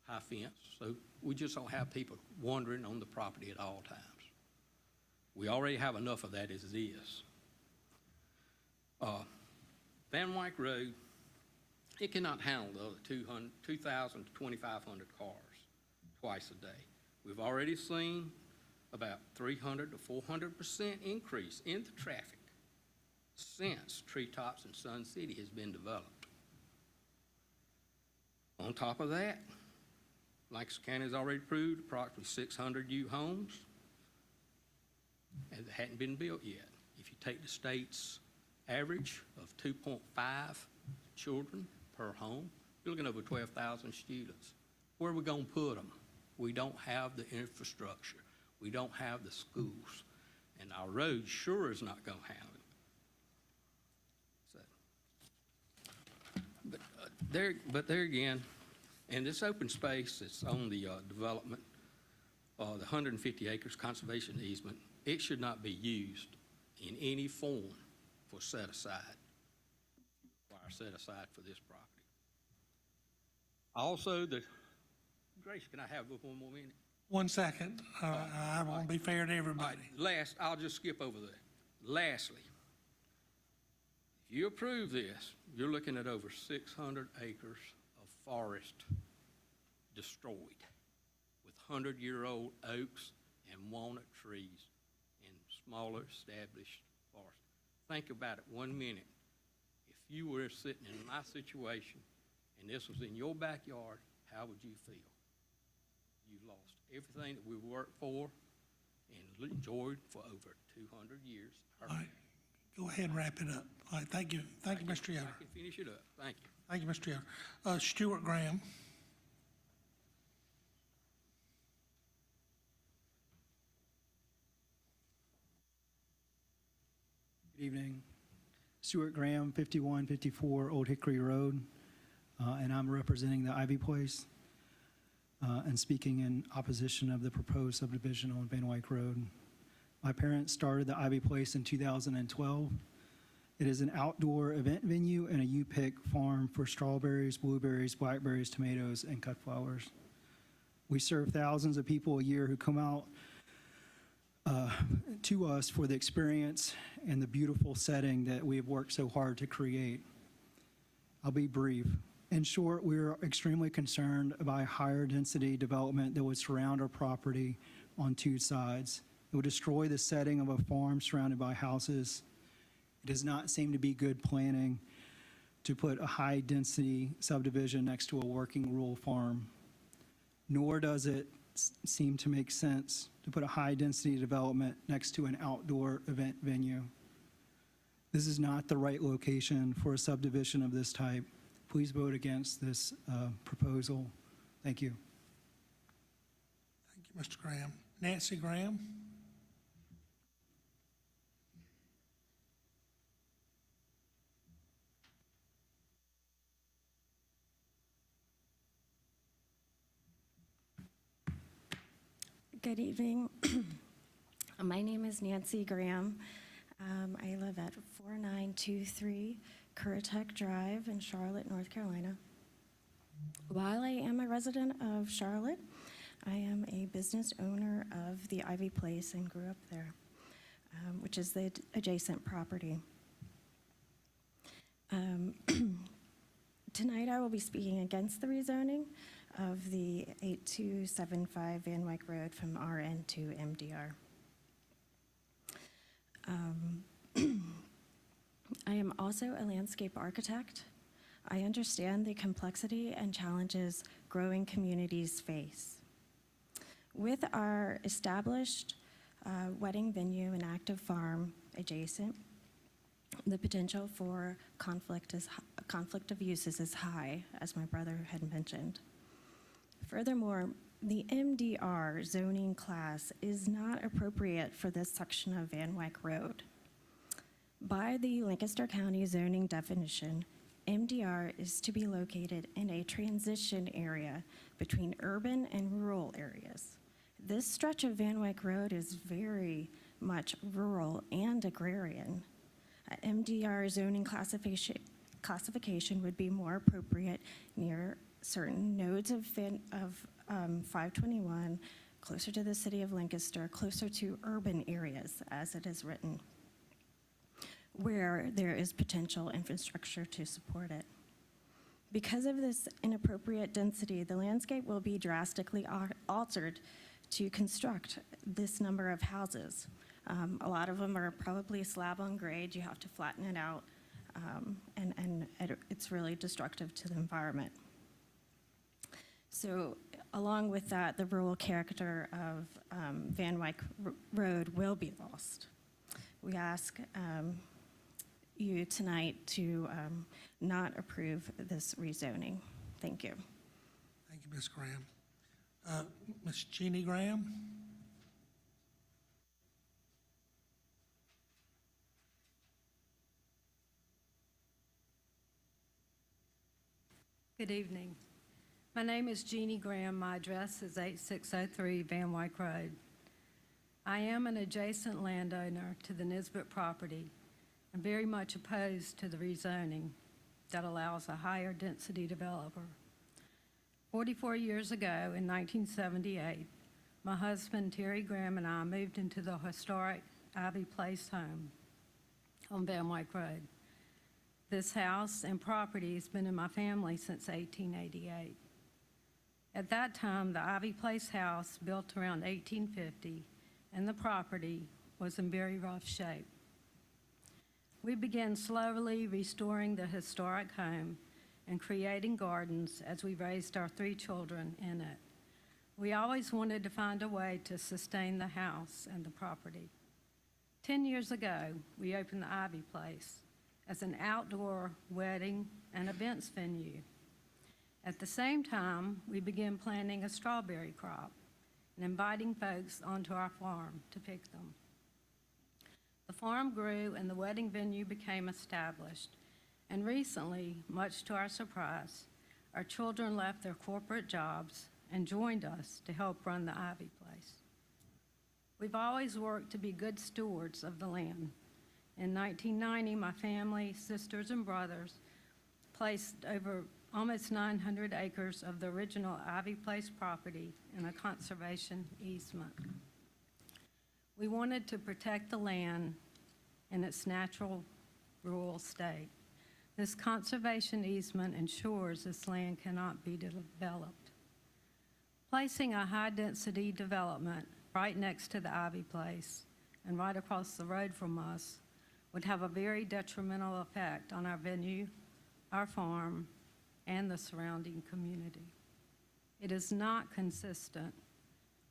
high fence, so we just don't have people wandering on the property at all times. We already have enough of that as it is. Van Wyck Road, it cannot handle the other 2,000 to 2,500 cars twice a day. We've already seen about 300 to 400% increase in the traffic since Treetops and Sun City has been developed. On top of that, Lancaster County has already approved approximately 600 new homes, and they hadn't been built yet. If you take the state's average of 2.5 children per home, you're looking at over 12,000 students. Where are we going to put them? We don't have the infrastructure. We don't have the schools. And our road sure is not going to have it. So, but there again, and this open space that's on the development, the 150 acres conservation easement, it should not be used in any form for set aside. Require set aside for this property. Also, Grace, can I have one more minute?
1 second. I want to be fair to everybody.
All right, I'll just skip over that. Lastly, if you approve this, you're looking at over 600 acres of forest destroyed with 100-year-old oaks and walnut trees and smaller established forests. Think about it 1 minute. If you were sitting in my situation and this was in your backyard, how would you feel? You lost everything that we worked for and enjoyed for over 200 years.
All right. Go ahead and wrap it up. All right. Thank you. Thank you, Mr. Yoder.
I can finish it up. Thank you.
Thank you, Mr. Yoder. Stuart Graham.
Good evening. Stuart Graham, 5154 Old Hickory Road, and I'm representing the Ivy Place and speaking in opposition of the proposed subdivision on Van Wyck Road. My parents started the Ivy Place in 2012. It is an outdoor event venue and a U-pick farm for strawberries, blueberries, blackberries, tomatoes, and cut flowers. We serve thousands of people a year who come out to us for the experience and the beautiful setting that we have worked so hard to create. I'll be brief. In short, we're extremely concerned about higher density development that would surround our property on two sides. It would destroy the setting of a farm surrounded by houses. It does not seem to be good planning to put a high density subdivision next to a working rural farm, nor does it seem to make sense to put a high density development next to an outdoor event venue. This is not the right location for a subdivision of this type. Please vote against this proposal. Thank you.
Thank you, Mr. Graham. Nancy Graham.
Good evening. My name is Nancy Graham. I live at 4923 Currituck Drive in Charlotte, North Carolina. While I am a resident of Charlotte, I am a business owner of the Ivy Place and grew up there, which is the adjacent property. Tonight I will be speaking against the rezoning of the 8275 Van Wyck Road from RN to MDR. I am also a landscape architect. I understand the complexity and challenges growing communities face. With our established wedding venue and active farm adjacent, the potential for conflict of uses is high, as my brother had mentioned. Furthermore, the MDR zoning class is not appropriate for this section of Van Wyck Road. By the Lancaster County zoning definition, MDR is to be located in a transition area between urban and rural areas. This stretch of Van Wyck Road is very much rural and agrarian. MDR zoning classification would be more appropriate near certain nodes of 521 closer to the city of Lancaster, closer to urban areas, as it is written, where there is potential infrastructure to support it. Because of this inappropriate density, the landscape will be drastically altered to construct this number of houses. A lot of them are probably slab on grade. You have to flatten it out, and it's really destructive to the environment. So along with that, the rural character of Van Wyck Road will be lost. We ask you tonight to not approve this rezoning. Thank you.
Thank you, Ms. Graham. Ms. Jeannie Graham?
Good evening. My name is Jeannie Graham. My address is 8603 Van Wyck Road. I am an adjacent landowner to the Nisbet property and very much opposed to the rezoning that allows a higher density developer. 44 years ago, in 1978, my husband Terry Graham and I moved into the historic Ivy Place home on Van Wyck Road. This house and property has been in my family since 1888. At that time, the Ivy Place house, built around 1850, and the property was in very rough shape. We began slowly restoring the historic home and creating gardens as we raised our 3 children in it. We always wanted to find a way to sustain the house and the property. 10 years ago, we opened the Ivy Place as an outdoor wedding and events venue. At the same time, we began planting a strawberry crop and inviting folks onto our farm to pick them. The farm grew and the wedding venue became established. And recently, much to our surprise, our children left their corporate jobs and joined us to help run the Ivy Place. We've always worked to be good stewards of the land. In 1990, my family, sisters, and brothers placed over almost 900 acres of the original Ivy Place property in a conservation easement. We wanted to protect the land in its natural rural state. This conservation easement ensures this land cannot be developed. Placing a high-density development right next to the Ivy Place and right across the road from us would have a very detrimental effect on our venue, our farm, and the surrounding community. It is not consistent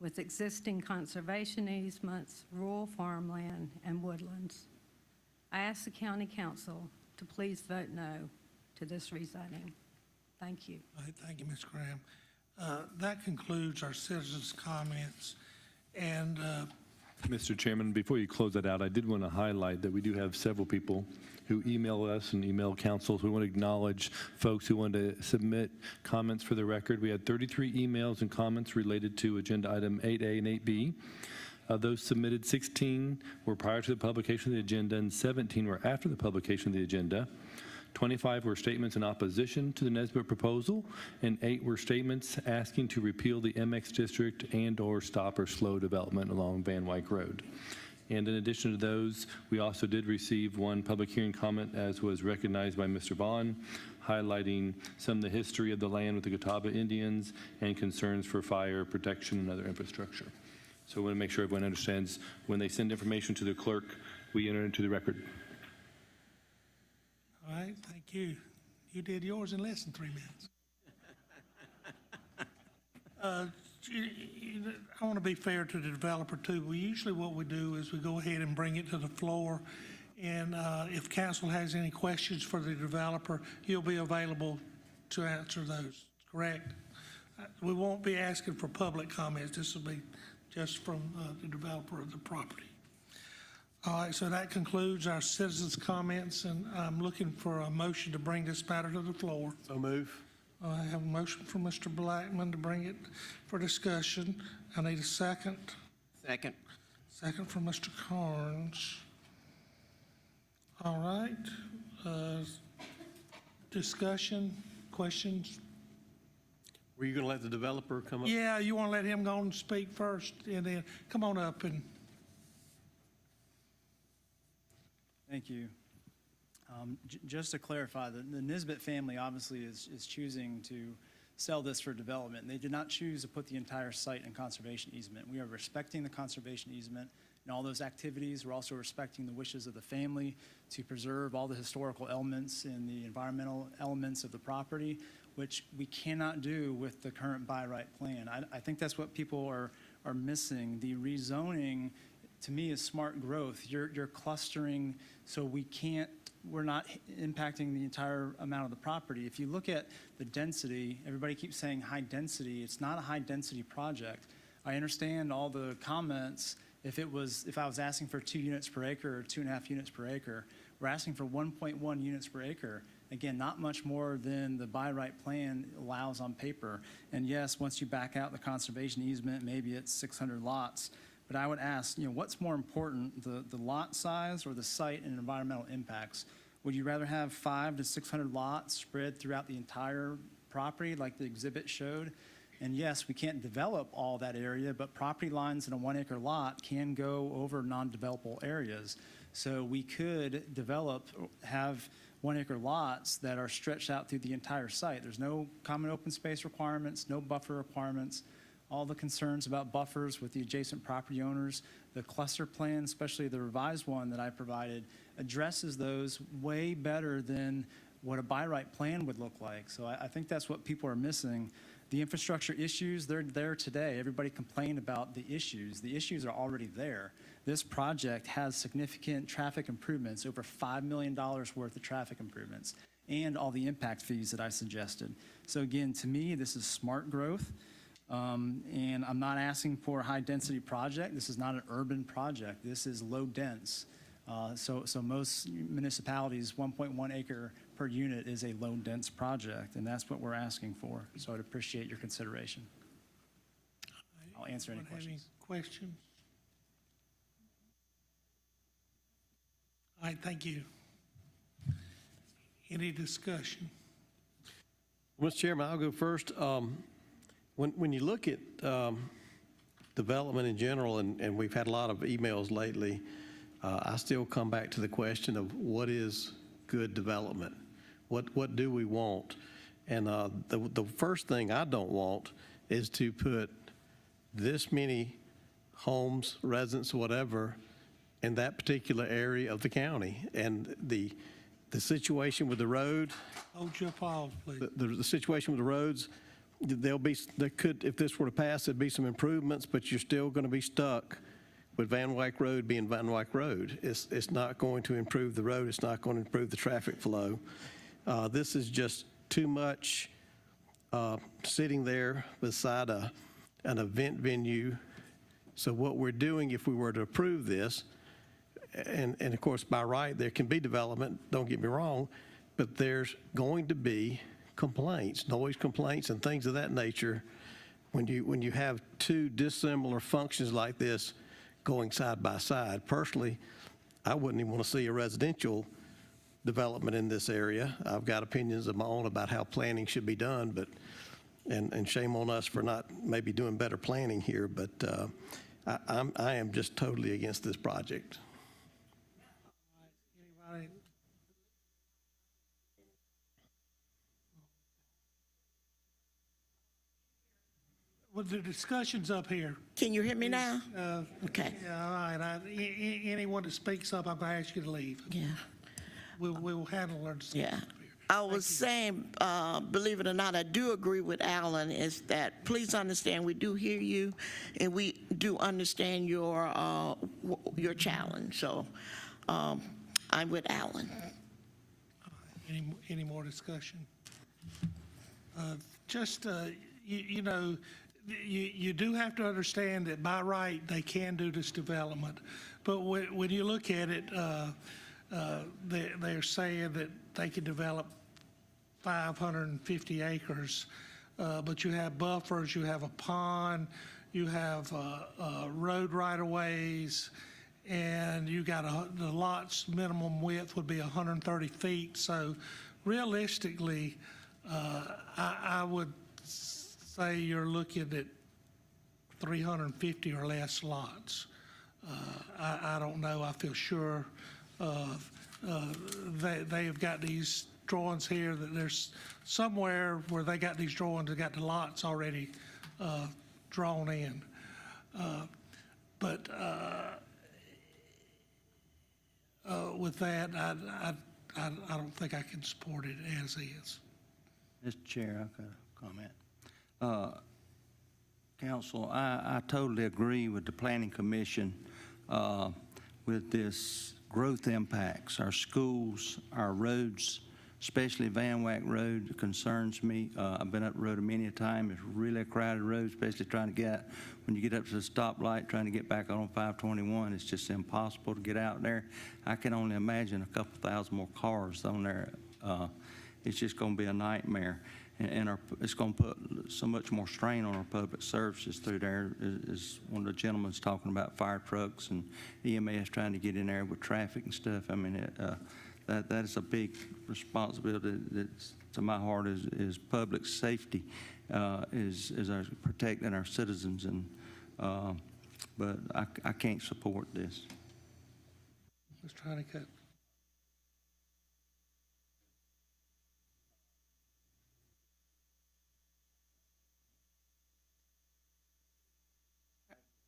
with existing conservation easements, rural farmland, and woodlands. I ask the County Council to please vote no to this rezoning. Thank you.
All right, thank you, Ms. Graham. That concludes our citizens' comments. And
Mr. Chairman, before you close that out, I did want to highlight that we do have several people who email us and email council. So we want to acknowledge folks who wanted to submit comments for the record. We had 33 emails and comments related to agenda item 8A and 8B. Of those submitted, 16 were prior to the publication of the agenda and 17 were after the publication of the agenda. 25 were statements in opposition to the Nesbitt proposal, and 8 were statements asking to repeal the MX district and/or stop or slow development along Van Wyck Road. And in addition to those, we also did receive one public hearing comment, as was recognized by Mr. Vaughn, highlighting some of the history of the land with the Catawba Indians and concerns for fire protection and other infrastructure. So we want to make sure everyone understands when they send information to the clerk, we enter into the record.
all right, thank you. You did yours in less than 3 minutes. I want to be fair to the developer too. Usually what we do is we go ahead and bring it to the floor, and if council has any questions for the developer, you'll be available to answer those, correct? We won't be asking for public comments. This will be just from the developer of the property. All right, so that concludes our citizens' comments, and I'm looking for a motion to bring this matter to the floor.
So move.
I have a motion from Mr. Blackman to bring it for discussion. I need a second.
Second.
Second from Mr. Carnes. All right. Discussion, questions?
Were you going to let the developer come up?
Yeah, you want to let him go and speak first, and then come on up and.
Thank you. Just to clarify, the Nisbet family obviously is choosing to sell this for development. They did not choose to put the entire site in conservation easement. We are respecting the conservation easement and all those activities. We're also respecting the wishes of the family to preserve all the historical elements and the environmental elements of the property, which we cannot do with the current by right plan. I think that's what people are missing. The rezoning, to me, is smart growth. You're clustering, so we're not impacting the entire amount of the property. If you look at the density, everybody keeps saying high density. It's not a high density project. I understand all the comments. If I was asking for 2 units per acre or 2.5 units per acre, we're asking for 1.1 units per acre. Again, not much more than the by right plan allows on paper. And yes, once you back out the conservation easement, maybe it's 600 lots. But I would ask, what's more important, the lot size or the site and environmental impacts? Would you rather have 500 to 600 lots spread throughout the entire property like the exhibit showed? And yes, we can't develop all that area, but property lines in a 1 acre lot can go over non-developable areas. So we could have 1 acre lots that are stretched out through the entire site. There's no common open space requirements, no buffer requirements. All the concerns about buffers with the adjacent property owners. The cluster plan, especially the revised one that I provided, addresses those way better than what a by right plan would look like. So I think that's what people are missing. The infrastructure issues, they're there today. Everybody complained about the issues. The issues are already there. This project has significant traffic improvements, over $5 million worth of traffic improvements, and all the impact fees that I suggested. So again, to me, this is smart growth. And I'm not asking for a high-density project. This is not an urban project. This is low-dense. So most municipalities, 1.1 acre per unit is a low-dense project, and that's what we're asking for. So I'd appreciate your consideration. I'll answer any questions.
Questions? All right, thank you. Any discussion?
Mr. Chairman, I'll go first. When you look at development in general, and we've had a lot of emails lately, I still come back to the question of what is good development? What do we want? And the first thing I don't want is to put this many homes, residents, whatever, in that particular area of the county. And the situation with the road.
Hold your pause, please.
The situation with the roads, there could, if this were to pass, there'd be some improvements, but you're still going to be stuck with Van Wyck Road being Van Wyck Road. It's not going to improve the road. It's not going to improve the traffic flow. This is just too much sitting there beside an event venue. So what we're doing, if we were to approve this, and of course by right there can be development, don't get me wrong, but there's going to be complaints, noise complaints and things of that nature when you have two dissimilar functions like this going side by side. Personally, I wouldn't even want to see a residential development in this area. I've got opinions of my own about how planning should be done, but and shame on us for not maybe doing better planning here, but I am just totally against this project.
Anybody? Well, the discussion's up here.
Can you hear me now? Okay.
Yeah, all right. Anyone that speaks up, I'm going to ask you to leave.
Yeah.
We'll handle our discussion.
Yeah. I was saying, believe it or not, I do agree with Alan, is that please understand we do hear you and we do understand your challenge. So I'm with Alan.
Any more discussion? You do have to understand that by right, they can do this development. But when you look at it, they're saying that they can develop 550 acres, but you have buffers, you have a pond, you have road right-of-ways, and you got the lot's minimum width would be 130 feet. So realistically, I would say you're looking at 350 or less lots. I don't know, I feel sure they have got these drawings here, that there's somewhere where they got these drawings, they got the lots already drawn in. But with that, I don't think I can support it as is.
Mr. Chair, I've got a comment. Council, I totally agree with the Planning Commission with this growth impacts. Our schools, our roads, especially Van Wyck Road, concerns me. I've been up the road many a time. It's really a crowded road, especially trying to get, when you get up to the stoplight, trying to get back on 521, it's just impossible to get out there. I can only imagine a couple thousand more cars on there. It's just going to be a nightmare. And it's going to put so much more strain on our public services through there. Is one of the gentlemen's talking about fire trucks and EMS trying to get in there with traffic and stuff. I mean, that is a big responsibility that's to my heart is public safety, is our protecting our citizens. And but I can't support this.
Let's try to cut.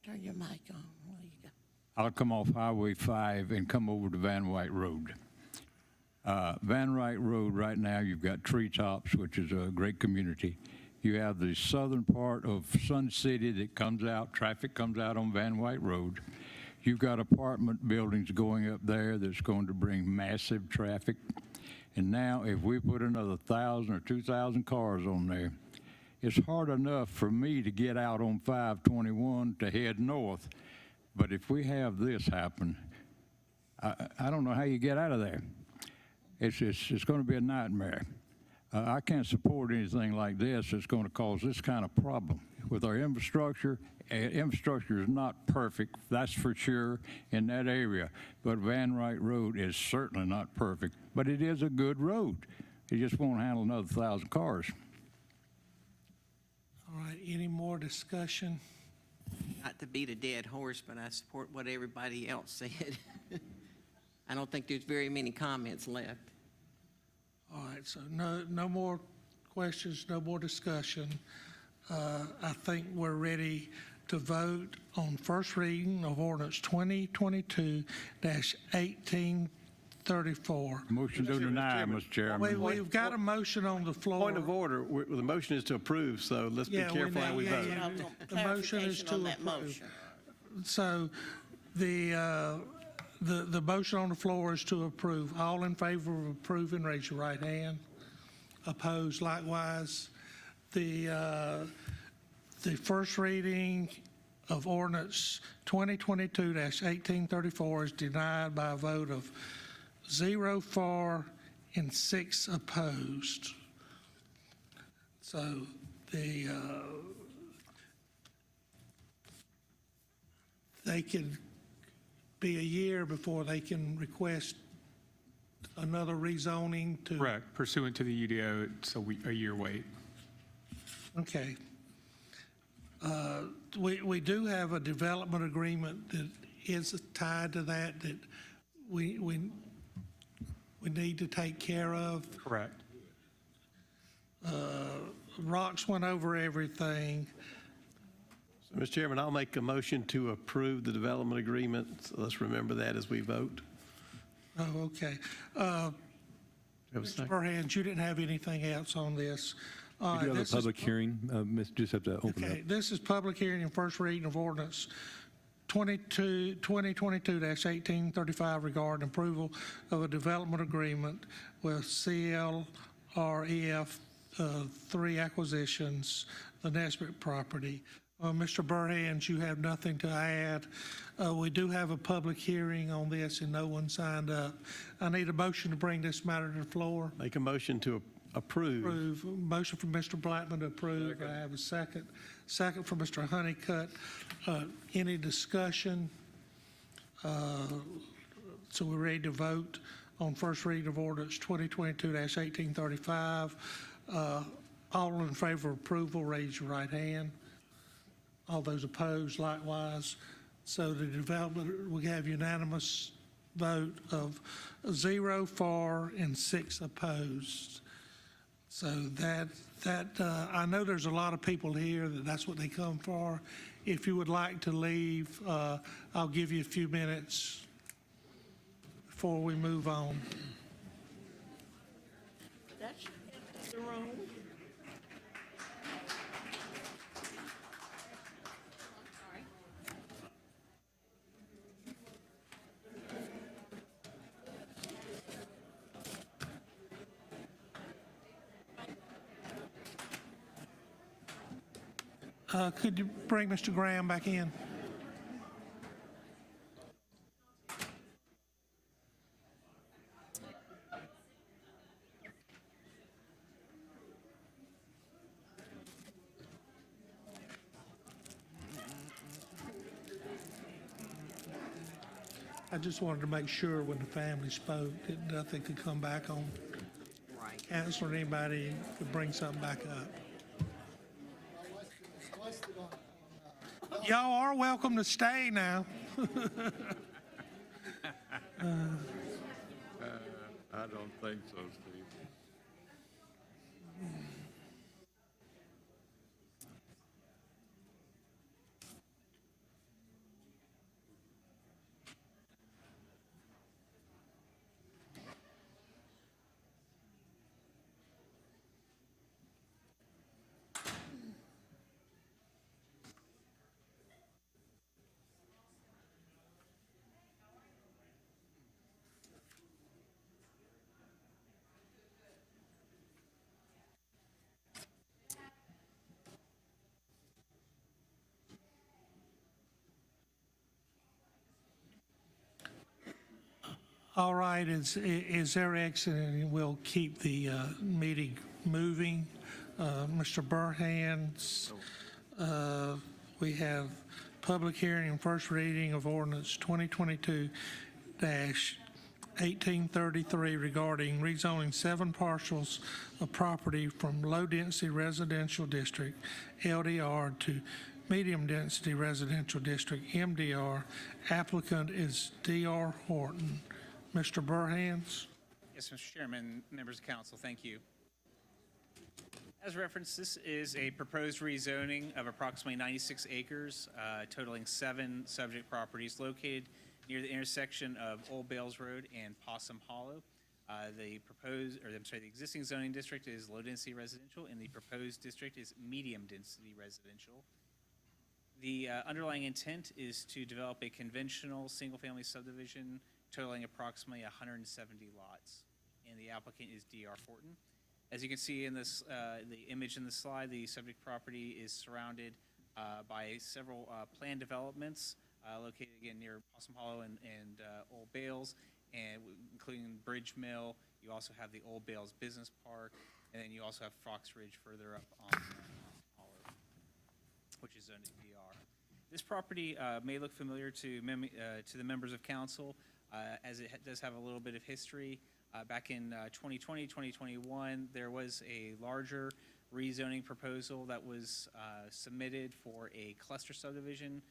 Turn your mic on. There you go.
I'll come off Highway 5 and come over to Van Wyck Road. Van Wyck Road, right now, you've got Treetops, which is a great community. You have the southern part of Sun City that comes out, traffic comes out on Van Wyck Road. You've got apartment buildings going up there that's going to bring massive traffic. And now, if we put another 1,000 or 2,000 cars on there, it's hard enough for me to get out on 521 to head north, but if we have this happen, I don't know how you get out of there. It's going to be a nightmare. I can't support anything like this that's going to cause this kind of problem with our infrastructure. Infrastructure is not perfect, that's for sure, in that area, but Van Wyck Road is certainly not perfect, but it is a good road. It just won't handle another 1,000 cars.
All right, any more discussion?
Not to beat a dead horse, but I support what everybody else said. I don't think there's very many comments left.
All right, so no more questions, no more discussion. I think we're ready to vote on first reading of ordinance 2022-1834.
Motion to deny, Mr. Chairman.
We've got a motion on the floor.
Point of order, the motion is to approve, so let's be careful how we vote.
The motion is to approve. So the motion on the floor is to approve. All in favor of approving, raise your right hand. Opposed likewise. The first reading of ordinance 2022-1834 is denied by a vote of 0 for and 6 opposed. So they can be a year before they can request another rezoning to.
Correct. Pursuant to the UDO, it's a year wait.
Okay. We do have a development agreement that is tied to that we need to take care of.
Correct.
Rox went over everything.
So, Mr. Chairman, I'll make a motion to approve the development agreement. So let's remember that as we vote.
Oh, okay. Mr. Burhans, you didn't have anything else on this.
We do have a public hearing. Just have to open it up.
Okay, this is public hearing and first reading of ordinance 2022-1835 regarding approval of a development agreement with CLREF 3 acquisitions, the Nesbitt property. Mr. Burhans, you have nothing to add. We do have a public hearing on this and no one signed up. I need a motion to bring this matter to the floor.
Make a motion to approve.
Motion from Mr. Blackman to approve. I have a second. Second from Mr. Honeycutt. Any discussion? So we're ready to vote on first reading of ordinance 2022-1835. All in favor of approval, raise your right hand. All those opposed likewise. So the development, we have unanimous vote of 0 for and 6 opposed. So I know there's a lot of people here that's what they come for. If you would like to leave, I'll give you a few minutes before we move on.
That's the room.
Could you bring Mr. Graham back in? I just wanted to make sure when the family spoke that nothing could come back on
Right.
council or anybody could bring something back up. Y'all are welcome to stay now.
I don't think so, Steve.
All right, is there excellent? We'll keep the meeting moving. Mr. Burhands, we have public hearing and first reading of ordinance 2022-1833 regarding rezoning 7 parcels of property from low-density residential district, LDR, to medium-density residential district, MDR. Applicant is D.R. Horton. Mr. Burhands?
Yes, Mr. Chairman, members of council, thank you. As referenced, this is a proposed rezoning of approximately 96 acres, totaling 7 subject properties located near the intersection of Old Bales Road and Possum Hollow. The existing zoning district is low-density residential, and the proposed district is medium-density residential. The underlying intent is to develop a conventional single-family subdivision totaling approximately 170 lots, and the applicant is D.R. Horton. As you can see in this, the image in the slide, the subject property is surrounded by several planned developments located again near Possum Hollow and Old Bales, and including Bridge Mill. You also have the Old Bales Business Park, and then you also have Fox Ridge further up on Possum Hollow, which is zoned as DR. This property may look familiar to the members of council, as it does have a little bit of history. Back in 2020, 2021, there was a larger rezoning proposal that was submitted for a cluster subdivision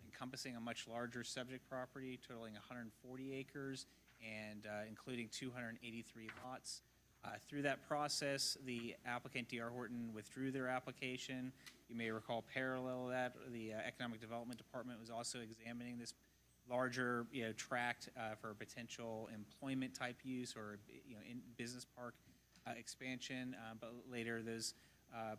encompassing a much larger subject property totaling 140 acres and including 283 lots. Through that process, the applicant, D.R. Horton, withdrew their application. You may recall parallel to that, the Economic Development Department was also examining this larger, tract for potential employment type use or, in business park expansion, but later those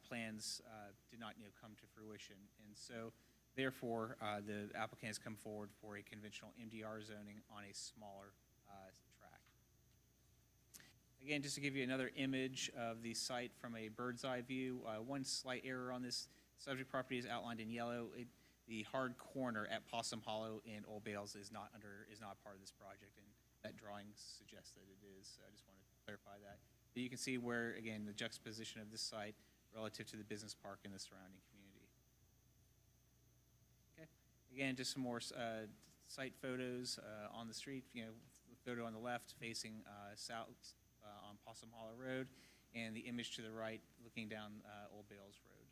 plans did not, come to fruition. And so, therefore, the applicant has come forward for a conventional MDR zoning on a smaller tract. Again, just to give you another image of the site from a bird's eye view, one slight error on this subject property is outlined in yellow. The hard corner at Possum Hollow in Old Bales is not part of this project, and that drawing suggests that it is. So I just wanted to clarify that. But you can see where, again, the juxtaposition of this site relative to the business park and the surrounding community. Okay. Again, just some more site photos on the street. The photo on the left facing south on Possum Hollow Road, and the image to the right looking down Old Bales Road.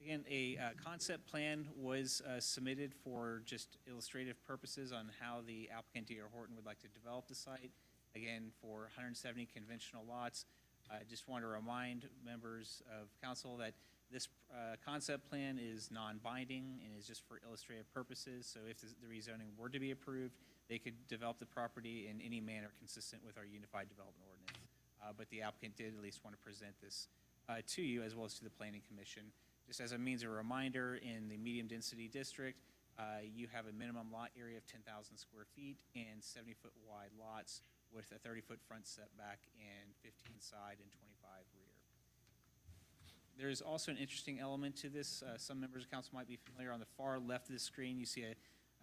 Again, a concept plan was submitted for just illustrative purposes on how the applicant D.R. Horton would like to develop the site. Again, for 170 conventional lots. I just want to remind members of council that this concept plan is non-binding and is just for illustrative purposes. So if the rezoning were to be approved, they could develop the property in any manner consistent with our Unified Development Ordinance. But the applicant did at least want to present this to you as well as to the Planning Commission. Just as a means of reminder, in the medium density district, you have a minimum lot area of 10,000 square feet and 70-foot wide lots with a 30-foot front setback and 15 side and 25 rear. There's also an interesting element to this. Some members of council might be familiar. On the far left of the screen, you see a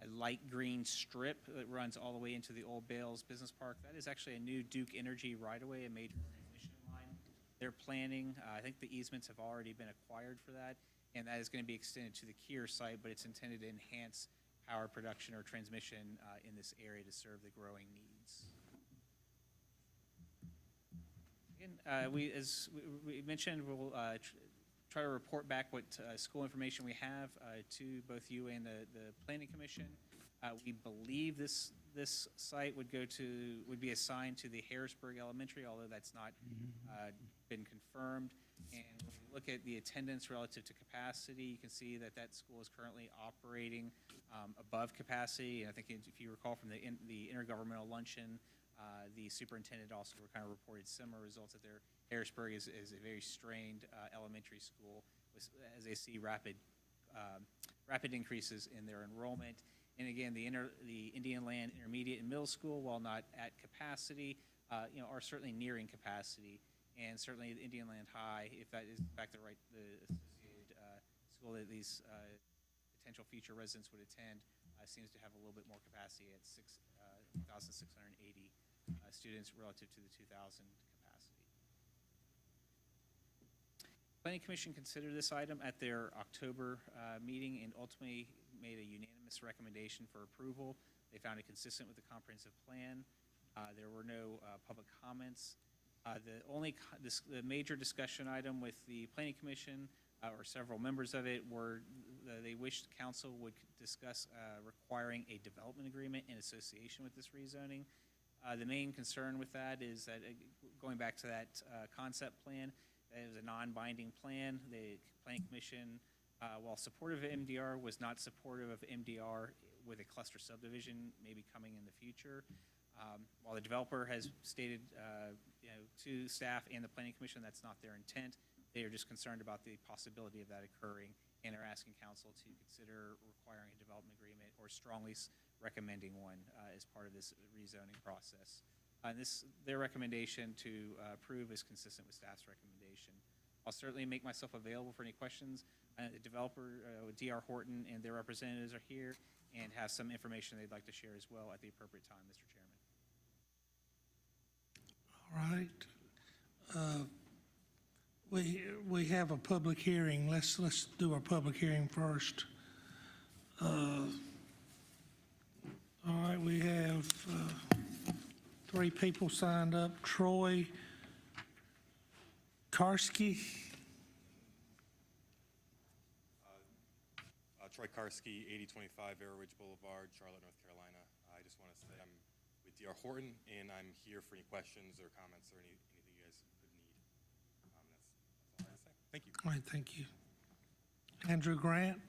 light green strip that runs all the way into the Old Bales Business Park. That is actually a new Duke Energy right-of-way, a major transmission line. They're planning, I think the easements have already been acquired for that, and that is going to be extended to the Kier site, but it's intended to enhance power production or transmission in this area to serve the growing needs. Again, as we mentioned, we'll try to report back what school information we have to both you and the Planning Commission. We believe this site would be assigned to the Harrisburg Elementary, although that's not been confirmed. And when we look at the attendance relative to capacity, you can see that that school is currently operating above capacity. And I think if you recall from the intergovernmental luncheon, the superintendent also kind of reported similar results that Harrisburg is a very strained elementary school as they see rapid increases in their enrollment. And again, the Indian Land Intermediate and Middle School, while not at capacity, are certainly nearing capacity. And certainly the Indian Land High, if that is in fact the associated school that these potential future residents would attend, seems to have a little bit more capacity at 1,680 students relative to the 2,000 capacity. Planning Commission considered this item at their October meeting and ultimately made a unanimous recommendation for approval. They found it consistent with the comprehensive plan. There were no public comments. The major discussion item with the Planning Commission, or several members of it, were they wished council would discuss requiring a development agreement in association with this rezoning. The main concern with that is that, going back to that concept plan, that it was a non-binding plan. The Planning Commission, while supportive of MDR, was not supportive of MDR with a cluster subdivision maybe coming in the future. While the developer has stated to staff and the Planning Commission that's not their intent, they are just concerned about the possibility of that occurring and are asking council to consider requiring a development agreement or strongly recommending one as part of this rezoning process. Their recommendation to approve is consistent with staff's recommendation. I'll certainly make myself available for any questions. The developer, D.R. Horton, and their representatives are here and have some information they'd like to share as well at the appropriate time, Mr. Chairman.
All right. We have a public hearing. Let's do our public hearing first. All right, we have 3 people signed up. Troy Karski.
Troy Karski, 8025 Arrow Ridge Boulevard, Charlotte, North Carolina. I just want to say I'm with D.R. Horton, and I'm here for any questions or comments or anything you guys would need. That's all I have to say. Thank you.
All right, thank you. Andrew Grant.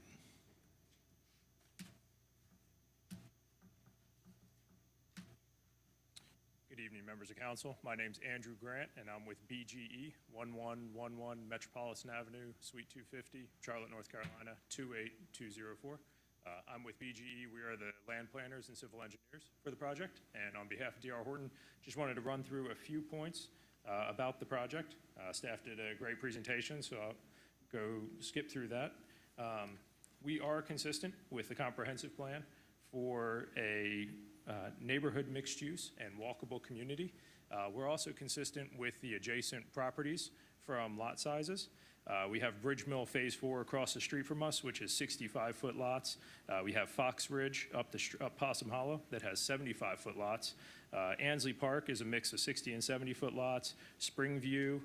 Good evening, members of council. My name's Andrew Grant, and I'm with BGE, 1111 Metropolitan Avenue, Suite 250, Charlotte, North Carolina, 28204. I'm with BGE. We are the land planners and civil engineers for the project, and on behalf of D.R. Horton, just wanted to run through a few points about the project. Staff did a great presentation, so I'll go skip through that. We are consistent with the comprehensive plan for a neighborhood mixed use and walkable community. We're also consistent with the adjacent properties from lot sizes. We have Bridge Mill Phase 4 across the street from us, which is 65-foot lots. We have Fox Ridge up Possum Hollow that has 75-foot lots. Ansley Park is a mix of 60 and 70-foot lots. Springview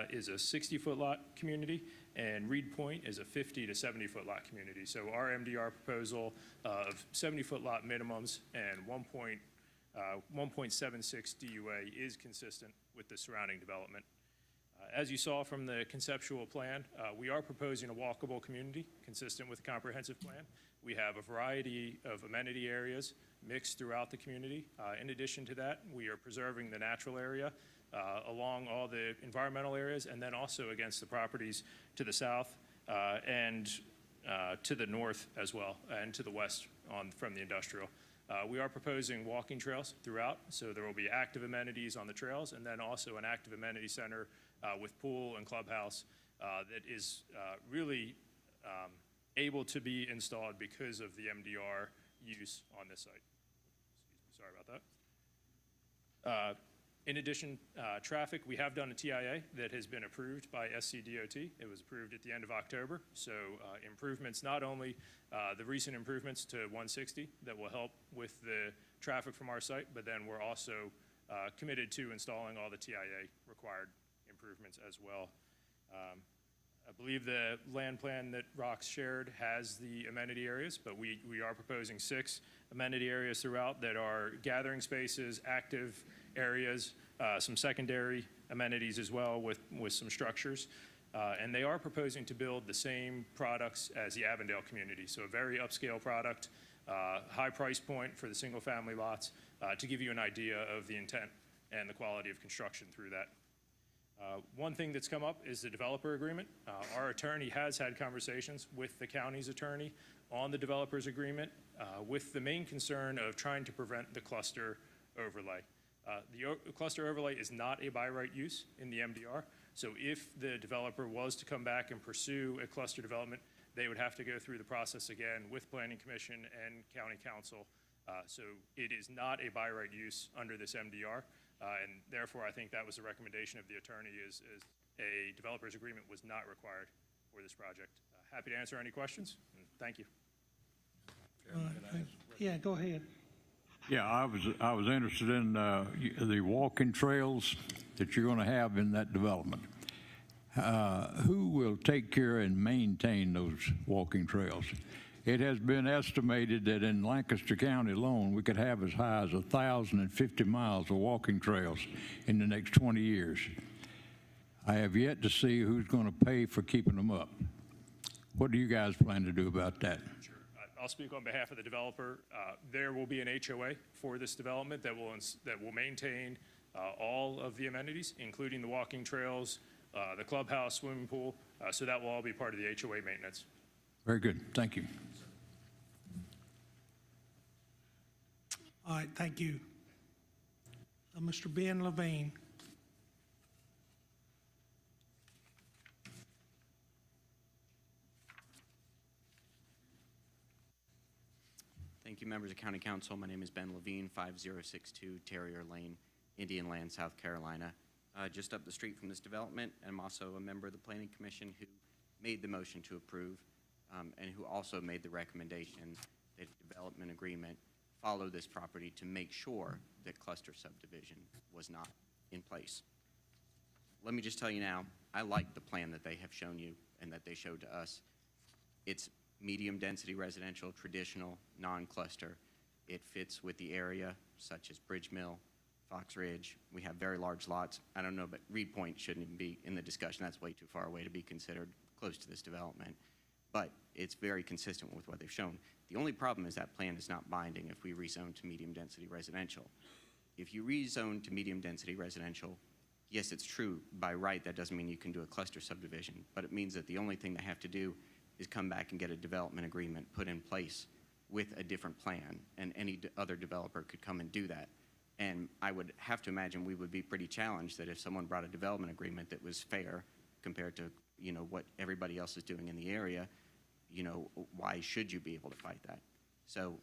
is a 60-foot lot community, and Reed Point is a 50 to 70-foot lot community. So our MDR proposal of 70-foot lot minimums and 1.76 DUA is consistent with the surrounding development. As you saw from the conceptual plan, we are proposing a walkable community consistent with the comprehensive plan. We have a variety of amenity areas mixed throughout the community. In addition to that, we are preserving the natural area along all the environmental areas, and then also against the properties to the south and to the north as well, and to the west from the industrial. We are proposing walking trails throughout, so there will be active amenities on the trails, and then also an active amenity center with pool and clubhouse that is really able to be installed because of the MDR use on this site. Excuse me, sorry about that. In addition, traffic, we have done a TIA that has been approved by SCDOT. It was approved at the end of October. So improvements, not only the recent improvements to 160 that will help with the traffic from our site, but then we're also committed to installing all the TIA required improvements as well. I believe the land plan that Rox shared has the amenity areas, but we are proposing 6 amenity areas throughout that are gathering spaces, active areas, some secondary amenities as well with some structures. And they are proposing to build the same products as the Avondale community. So a very upscale product, high price point for the single family lots, to give you an idea of the intent and the quality of construction through that. One thing that's come up is the developer agreement. Our attorney has had conversations with the county's attorney on the developer's agreement with the main concern of trying to prevent the cluster overlay. The cluster overlay is not a by right use in the MDR. So if the developer was to come back and pursue a cluster development, they would have to go through the process again with Planning Commission and County Council. So it is not a by right use under this MDR. And therefore, I think that was the recommendation of the attorney is a developer's agreement was not required for this project. Happy to answer any questions, and thank you.
Yeah, go ahead.
Yeah, I was interested in the walking trails that you're going to have in that development. Who will take care and maintain those walking trails? It has been estimated that in Lancaster County alone, we could have as high as 1,050 miles of walking trails in the next 20 years. I have yet to see who's going to pay for keeping them up. What do you guys plan to do about that?
Sure. I'll speak on behalf of the developer. There will be an HOA for this development that will maintain all of the amenities, including the walking trails, the clubhouse, swimming pool. So that will all be part of the HOA maintenance.
Very good. Thank you.
All right, thank you. Mr. Ben Levine.
Thank you, members of County Council. My name is Ben Levine, 5062 Terrier Lane, Indian Land, South Carolina. Just up the street from this development, and I'm also a member of the Planning Commission who made the motion to approve and who also made the recommendation that a development agreement follow this property to make sure that cluster subdivision was not in place. Let me just tell you now, I like the plan that they have shown you and that they showed to us. It's medium density residential, traditional, non-cluster. It fits with the area, such as Bridge Mill, Fox Ridge. We have very large lots. I don't know, but Reed Point shouldn't even be in the discussion. That's way too far away to be considered close to this development. But it's very consistent with what they've shown. The only problem is that plan is not binding if we rezone to medium density residential. If you rezone to medium density residential, yes, it's true, by right, that doesn't mean you can do a cluster subdivision, but it means that the only thing they have to do is come back and get a development agreement put in place with a different plan, and any other developer could come and do that. And I would have to imagine we would be pretty challenged that if someone brought a development agreement that was fair compared to, you know, what everybody else is doing in the area, you know, why should you be able to fight that? So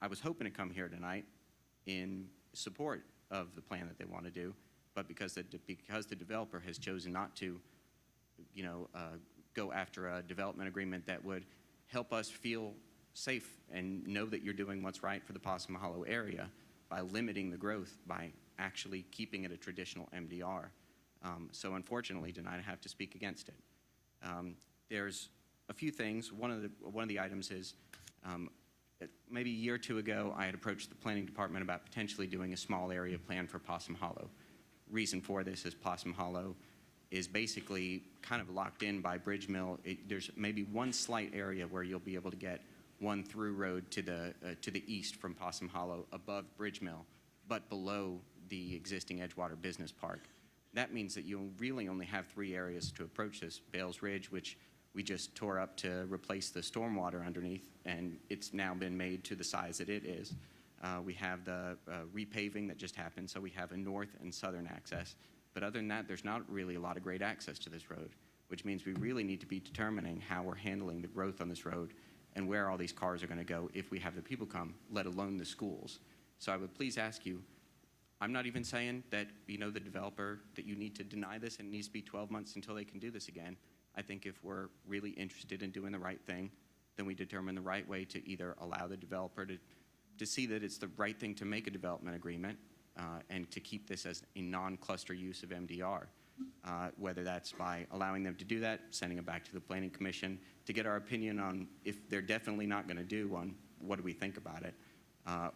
I was hoping to come here tonight in support of the plan that they want to do, but because the developer has chosen not to, go after a development agreement that would help us feel safe and know that you're doing what's right for the Possum Hollow area by limiting the growth, by actually keeping it a traditional MDR. So unfortunately, tonight I have to speak against it. There's a few things. One of the items is maybe a year or two ago, I had approached the planning department about potentially doing a small area plan for Possum Hollow. Reason for this is Possum Hollow is basically kind of locked in by Bridge Mill. There's maybe one slight area where you'll be able to get one through road to the east from Possum Hollow above Bridge Mill, but below the existing Edgewater Business Park. That means that you'll really only have 3 areas to approach this. Bales Ridge, which we just tore up to replace the stormwater underneath, and it's now been made to the size that it is. We have the repaving that just happened, so we have a north and southern access. But other than that, there's not really a lot of great access to this road, which means we really need to be determining how we're handling the growth on this road and where all these cars are going to go if we have the people come, let alone the schools. So I would please ask you, I'm not even saying that, the developer, that you need to deny this and it needs to be 12 months until they can do this again. I think if we're really interested in doing the right thing, then we determine the right way to either allow the developer to see that it's the right thing to make a development agreement and to keep this as a non-cluster use of MDR, whether that's by allowing them to do that, sending it back to the Planning Commission to get our opinion on if they're definitely not going to do one, what do we think about it,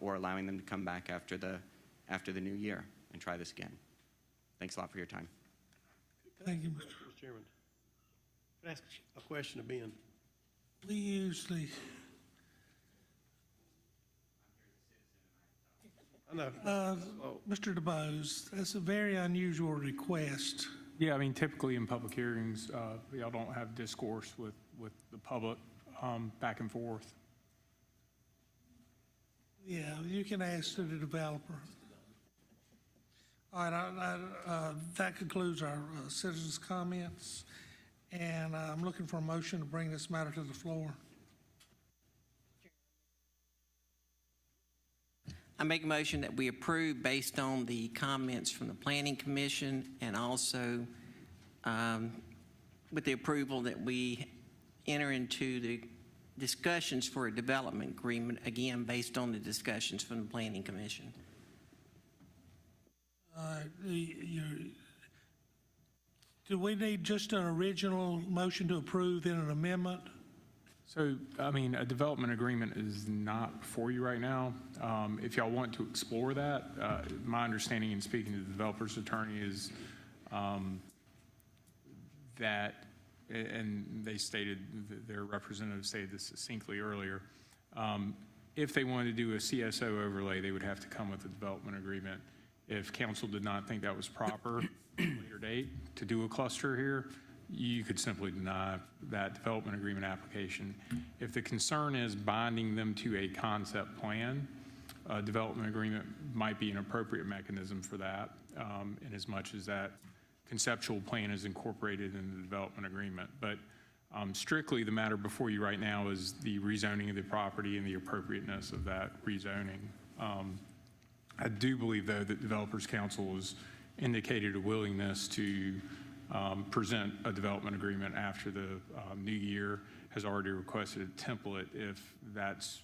or allowing them to come back after the new year and try this again. Thanks a lot for your time.
Thank you,
Mr. Chairman. Can I ask a question of Ben?
We usually,
I know.
Mr. DeBose, that's a very unusual request.
Yeah, I mean, typically in public hearings, y'all don't have discourse with the public back and forth.
Yeah, you can ask to the developer. All right, that concludes our citizens' comments, and I'm looking for a motion to bring this matter to the floor.
I make a motion that we approve based on the comments from the Planning Commission and also with the approval that we enter into the discussions for a development agreement, again, based on the discussions from the Planning Commission.
Do we need just an original motion to approve, then an amendment?
So, I mean, a development agreement is not before you right now. If y'all want to explore that, my understanding in speaking to the developer's attorney is that, and they stated, their representative stated this succinctly earlier, if they wanted to do a CSO overlay, they would have to come with a development agreement. If council did not think that was proper at a later date to do a cluster here, you could simply deny that development agreement application. If the concern is binding them to a concept plan, a development agreement might be an appropriate mechanism for that, in as much as that conceptual plan is incorporated in the development agreement. But strictly the matter before you right now is the rezoning of the property and the appropriateness of that rezoning. I do believe, though, that Developers Council has indicated a willingness to present a development agreement after the new year, has already requested a template if that's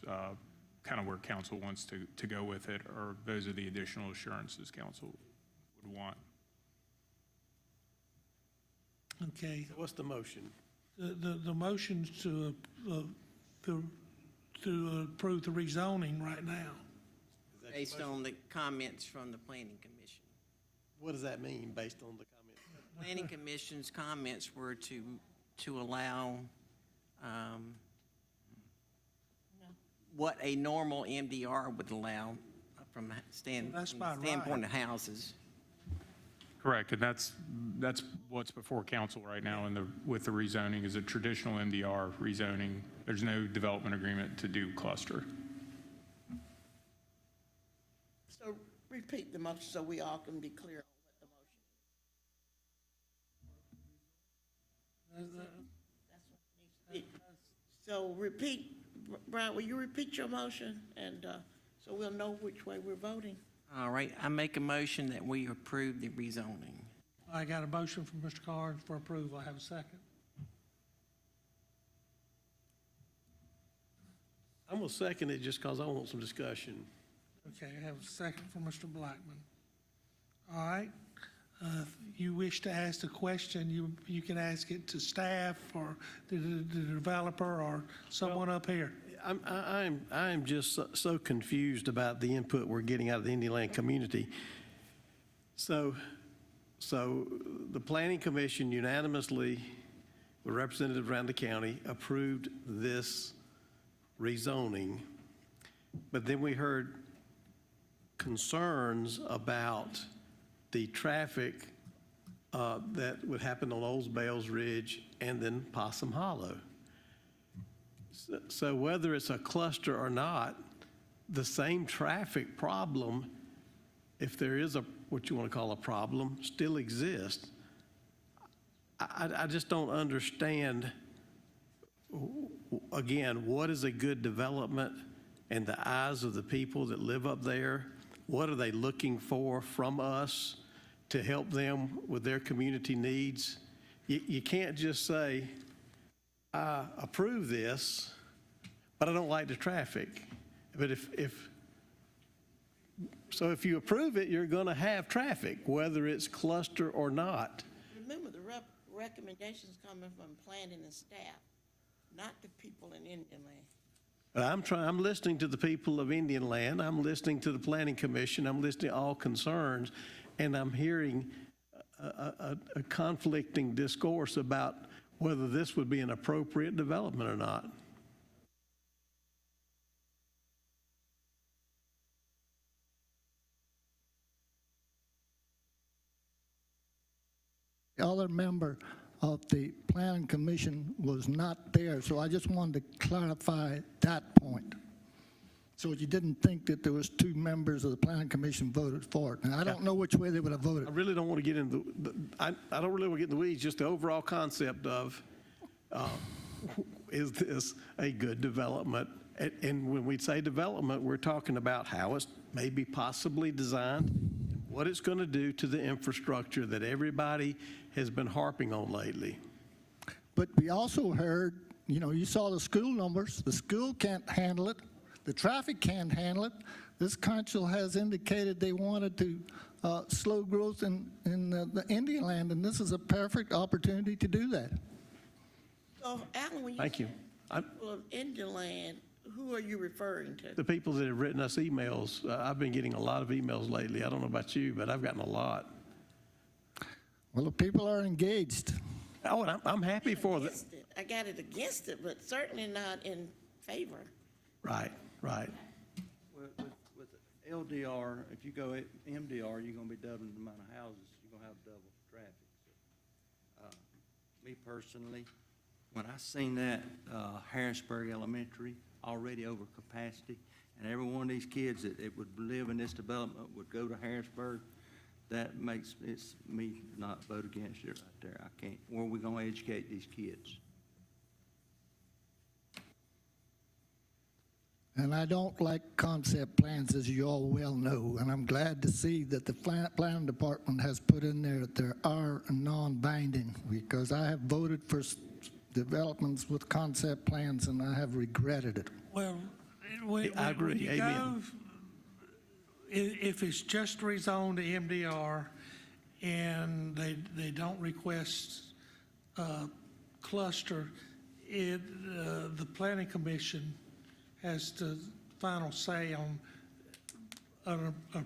kind of where council wants to go with it, or those are the additional assurances council would want.
Okay.
So what's the motion?
The motion's to approve the rezoning right now.
Based on the comments from the Planning Commission.
What does that mean, based on the comments?
Planning Commission's comments were to allow what a normal MDR would allow from the standpoint of houses.
Correct, and that's what's before council right now with the rezoning is a traditional MDR rezoning. There's no development agreement to do cluster.
So repeat the motion so we all can be clear on what the motion is. So repeat, Brian, will you repeat your motion? And so we'll know which way we're voting.
All right, I make a motion that we approve the rezoning.
I got a motion from Mr. Carnes for approval. I have a second.
I'm going to second it just because I want some discussion.
Okay, I have a second from Mr. Blackman. All right. If you wish to ask a question, you can ask it to staff or the developer or someone up here.
I'm just so confused about the input we're getting out of the Indian Land community. So the Planning Commission unanimously, with representatives around the county, approved this rezoning, but then we heard concerns about the traffic that would happen on Old Bales Ridge and then Possum Hollow. So whether it's a cluster or not, the same traffic problem, if there is what you want to call a problem, still exists. I just don't understand, again, what is a good development in the eyes of the people that live up there? What are they looking for from us to help them with their community needs? You can't just say, I approve this, but I don't like the traffic. But if you approve it, you're going to have traffic, whether it's cluster or not.
Remember, the recommendations coming from planning and staff, not the people in Indian Land.
I'm listening to the people of Indian Land. I'm listening to the Planning Commission. I'm listening to all concerns, and I'm hearing a conflicting discourse about whether this would be an appropriate development or not.
The other member of the Planning Commission was not there, so I just wanted to clarify that point. So you didn't think that there was two members of the Planning Commission voted for it. Now, I don't know which way they would have voted.
I really don't want to get into I don't really want to get in the weeds, just the overall concept of is this a good development? And when we say development, we're talking about how it's maybe possibly designed, what it's going to do to the infrastructure that everybody has been harping on lately.
But we also heard, you saw the school numbers. The school can't handle it. The traffic can't handle it. This council has indicated they wanted to slow growth in the Indian Land, and this is a perfect opportunity to do that.
So, Alan, when you
Thank you.
say people of Indian Land, who are you referring to?
The people that have written us emails, I've been getting a lot of emails lately. I don't know about you, but I've gotten a lot.
Well, the people are engaged.
Oh, and I'm happy for that.
I got it against it, but certainly not in favor.
Right.
With LDR, if you go MDR, you're going to be doubling the amount of houses. You're going to have double traffic. So, me personally, when I seen that Harrisburg Elementary already over capacity, and every one of these kids that would live in this development would go to Harrisburg, that makes me not vote against it right there. I can't. Where are we going to educate these kids?
And I don't like concept plans, as you all well know, and I'm glad to see that the planning department has put in there that there are non-binding, because I have voted for developments with concept plans, and I have regretted it.
Well,
I agree.
when you
Amen.
go, if it's just rezoned to MDR and they don't request cluster, the Planning Commission has the final say on a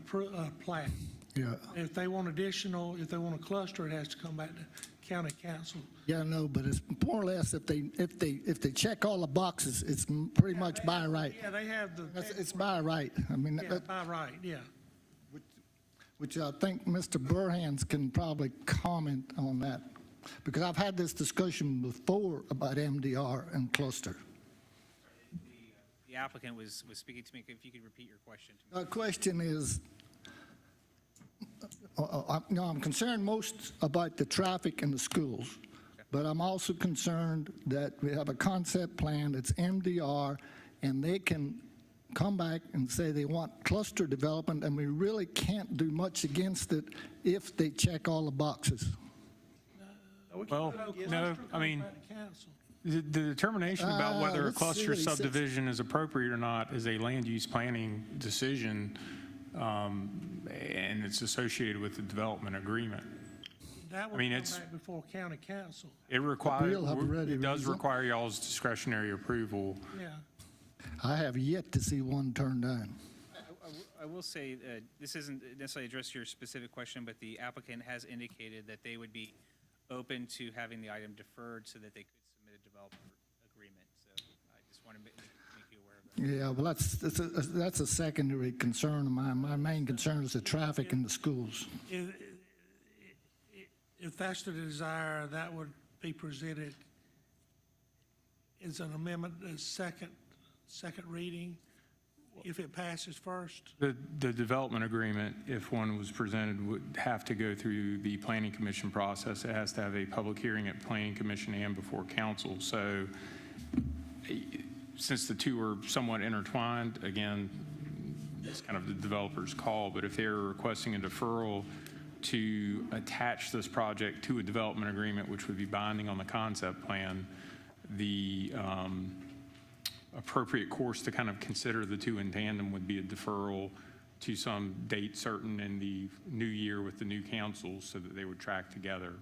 plat.
Yeah.
If they want if they want a cluster, it has to come back to county council.
Yeah, no, but it's more or less if they check all the boxes, it's pretty much by right.
Yeah, they have the.
It's by right. I mean,
Yeah, by right, yeah.
which I think Mr. Burhans can probably comment on that, because I've had this discussion before about MDR and cluster.
The applicant was speaking to me. If you could repeat your question to me.
The question is, I'm concerned most about the traffic in the schools, but I'm also concerned that we have a concept plan that's MDR, and they can come back and say they want cluster development, and we really can't do much against it if they check all the boxes.
Well, no, I mean, the determination about whether a
let's see
cluster
what he says.
subdivision is appropriate or not is a land use planning decision, and it's associated with the development agreement.
That would
I mean,
come
it's-
back before county council.
It
We'll have ready
it does
reason.
require y'all's discretionary approval.
Yeah.
I have yet to see one turned down.
I will say, this isn't necessarily address your specific question, but the applicant has indicated that they would be open to having the item deferred so that they could submit a developer agreement. So I just want to make you aware of that.
Yeah, well, that's a secondary concern of mine. My main concern is the traffic in the schools.
If that's the desire, that would be presented as an amendment, as second reading, if it passes first.
The development agreement, if one was presented, would have to go through the planning commission process. It has to have a public hearing at planning commission and before council. So since the two are somewhat intertwined, again, it's kind of the developer's call, but if they're requesting a deferral to attach this project to a development agreement, which would be binding on the concept plan, the appropriate course to kind of consider the two in tandem would be a deferral to some date certain in the new year with the new council so that they would track together.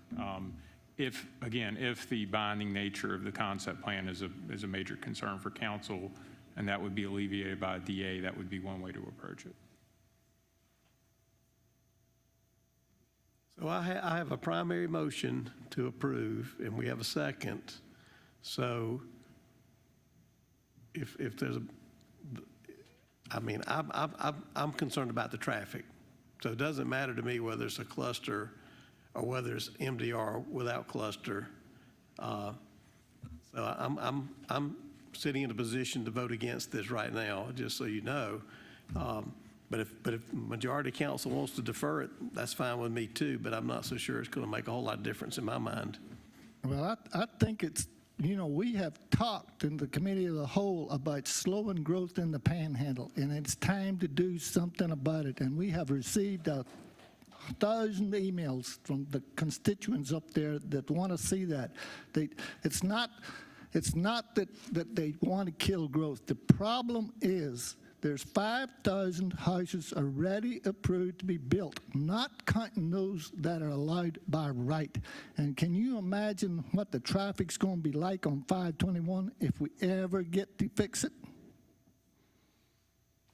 If the binding nature of the concept plan is a major concern for council, and that would be alleviated by a DA, that would be one way to approach it.
So I have a primary motion to approve, and we have a second. So if there's I'm concerned about the traffic. So it doesn't matter to me whether it's a cluster or whether it's MDR without cluster. So I'm sitting in a position to vote against this right now, just so you know. But if majority council wants to defer it, that's fine with me too, but I'm not so sure it's going to make a whole lot of difference in my mind.
Well, I think it's, we have talked in the committee of the whole about slowing growth in the panhandle, and it's time to do something about it. And we have received 1,000 emails from the constituents up there that want to see that. It's not that they want to kill growth. The problem is there's 5,000 houses already approved to be built, not counting those that are allowed by right. And can you imagine what the traffic's going to be like on 521 if we ever get to fix it?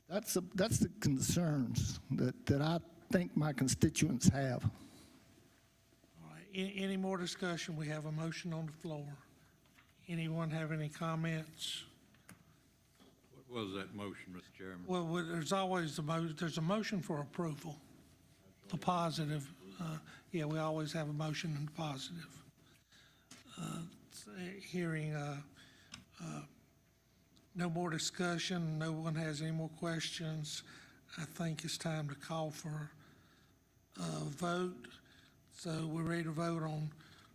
That's the concerns that I think my constituents have.
All right, any more discussion? We have a motion on the floor. Anyone have any comments?
What was that motion, Mr. Chairman?
Well, there's always there's a motion for approval, a positive. Yeah, we always have a motion and positive. Hearing no more discussion, no one has any more questions, I think it's time to call for a vote. So we're ready to vote on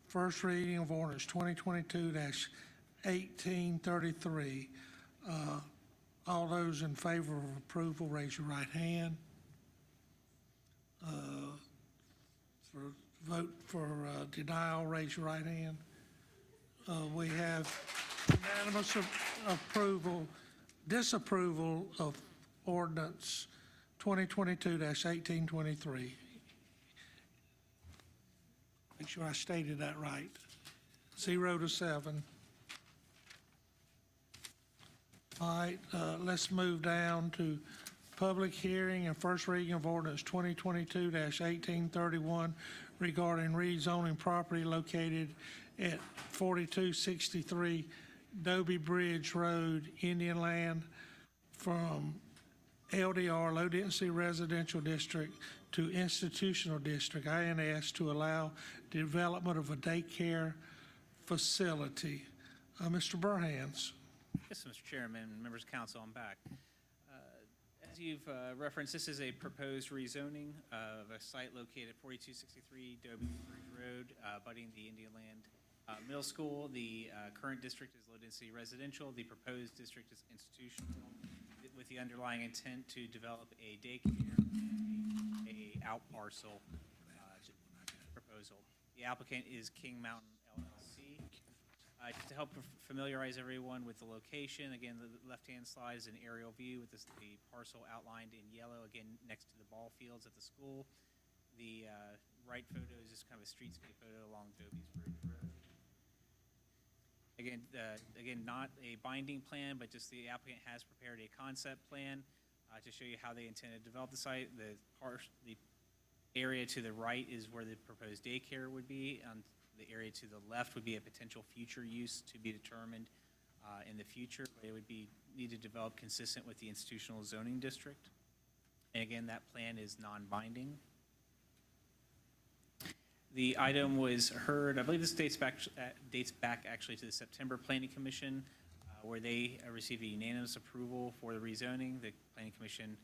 first reading of ordinance 2022-1833. All those in favor of approval, raise your right hand. Vote for denial, raise your right hand. We have unanimous disapproval of ordinance 2022-1823. Make sure I stated that right. 0 to 7. All right, let's move down to public hearing and first reading of ordinance 2022-1831 regarding rezoning property located at 4263 Dobie Bridge Road, Indian Land, from LDR, Low Density Residential District, to Institutional District, INS, to allow development of a daycare facility. Mr. Burhans.
Yes, Mr. Chairman, members of council, I'm back. As you've referenced, this is a proposed rezoning of a site located at 4263 Dobie Bridge Road, abutting the Indian Land Middle School. The current district is low-density residential. The proposed district is institutional. with the underlying intent to develop a daycare, a out parcel proposal. The applicant is King Mountain LLC. To help familiarize everyone with the location, again, the left-hand slide is an aerial view with the parcel outlined in yellow, again, next to the ball fields at the school. The right photo is just kind of a streetscape photo along Dobie's Bridge Road. Again, not a binding plan, but just the applicant has prepared a concept plan to show you how they intend to develop the site. The area to the right is where the proposed daycare would be. The area to the left would be a potential future use to be determined in the future, but it would be need to develop consistent with the institutional zoning district. And again, that plan is non-binding. The item was heard, I believe this dates back actually to the September Planning Commission, where they received a unanimous approval for the rezoning. The Planning Commission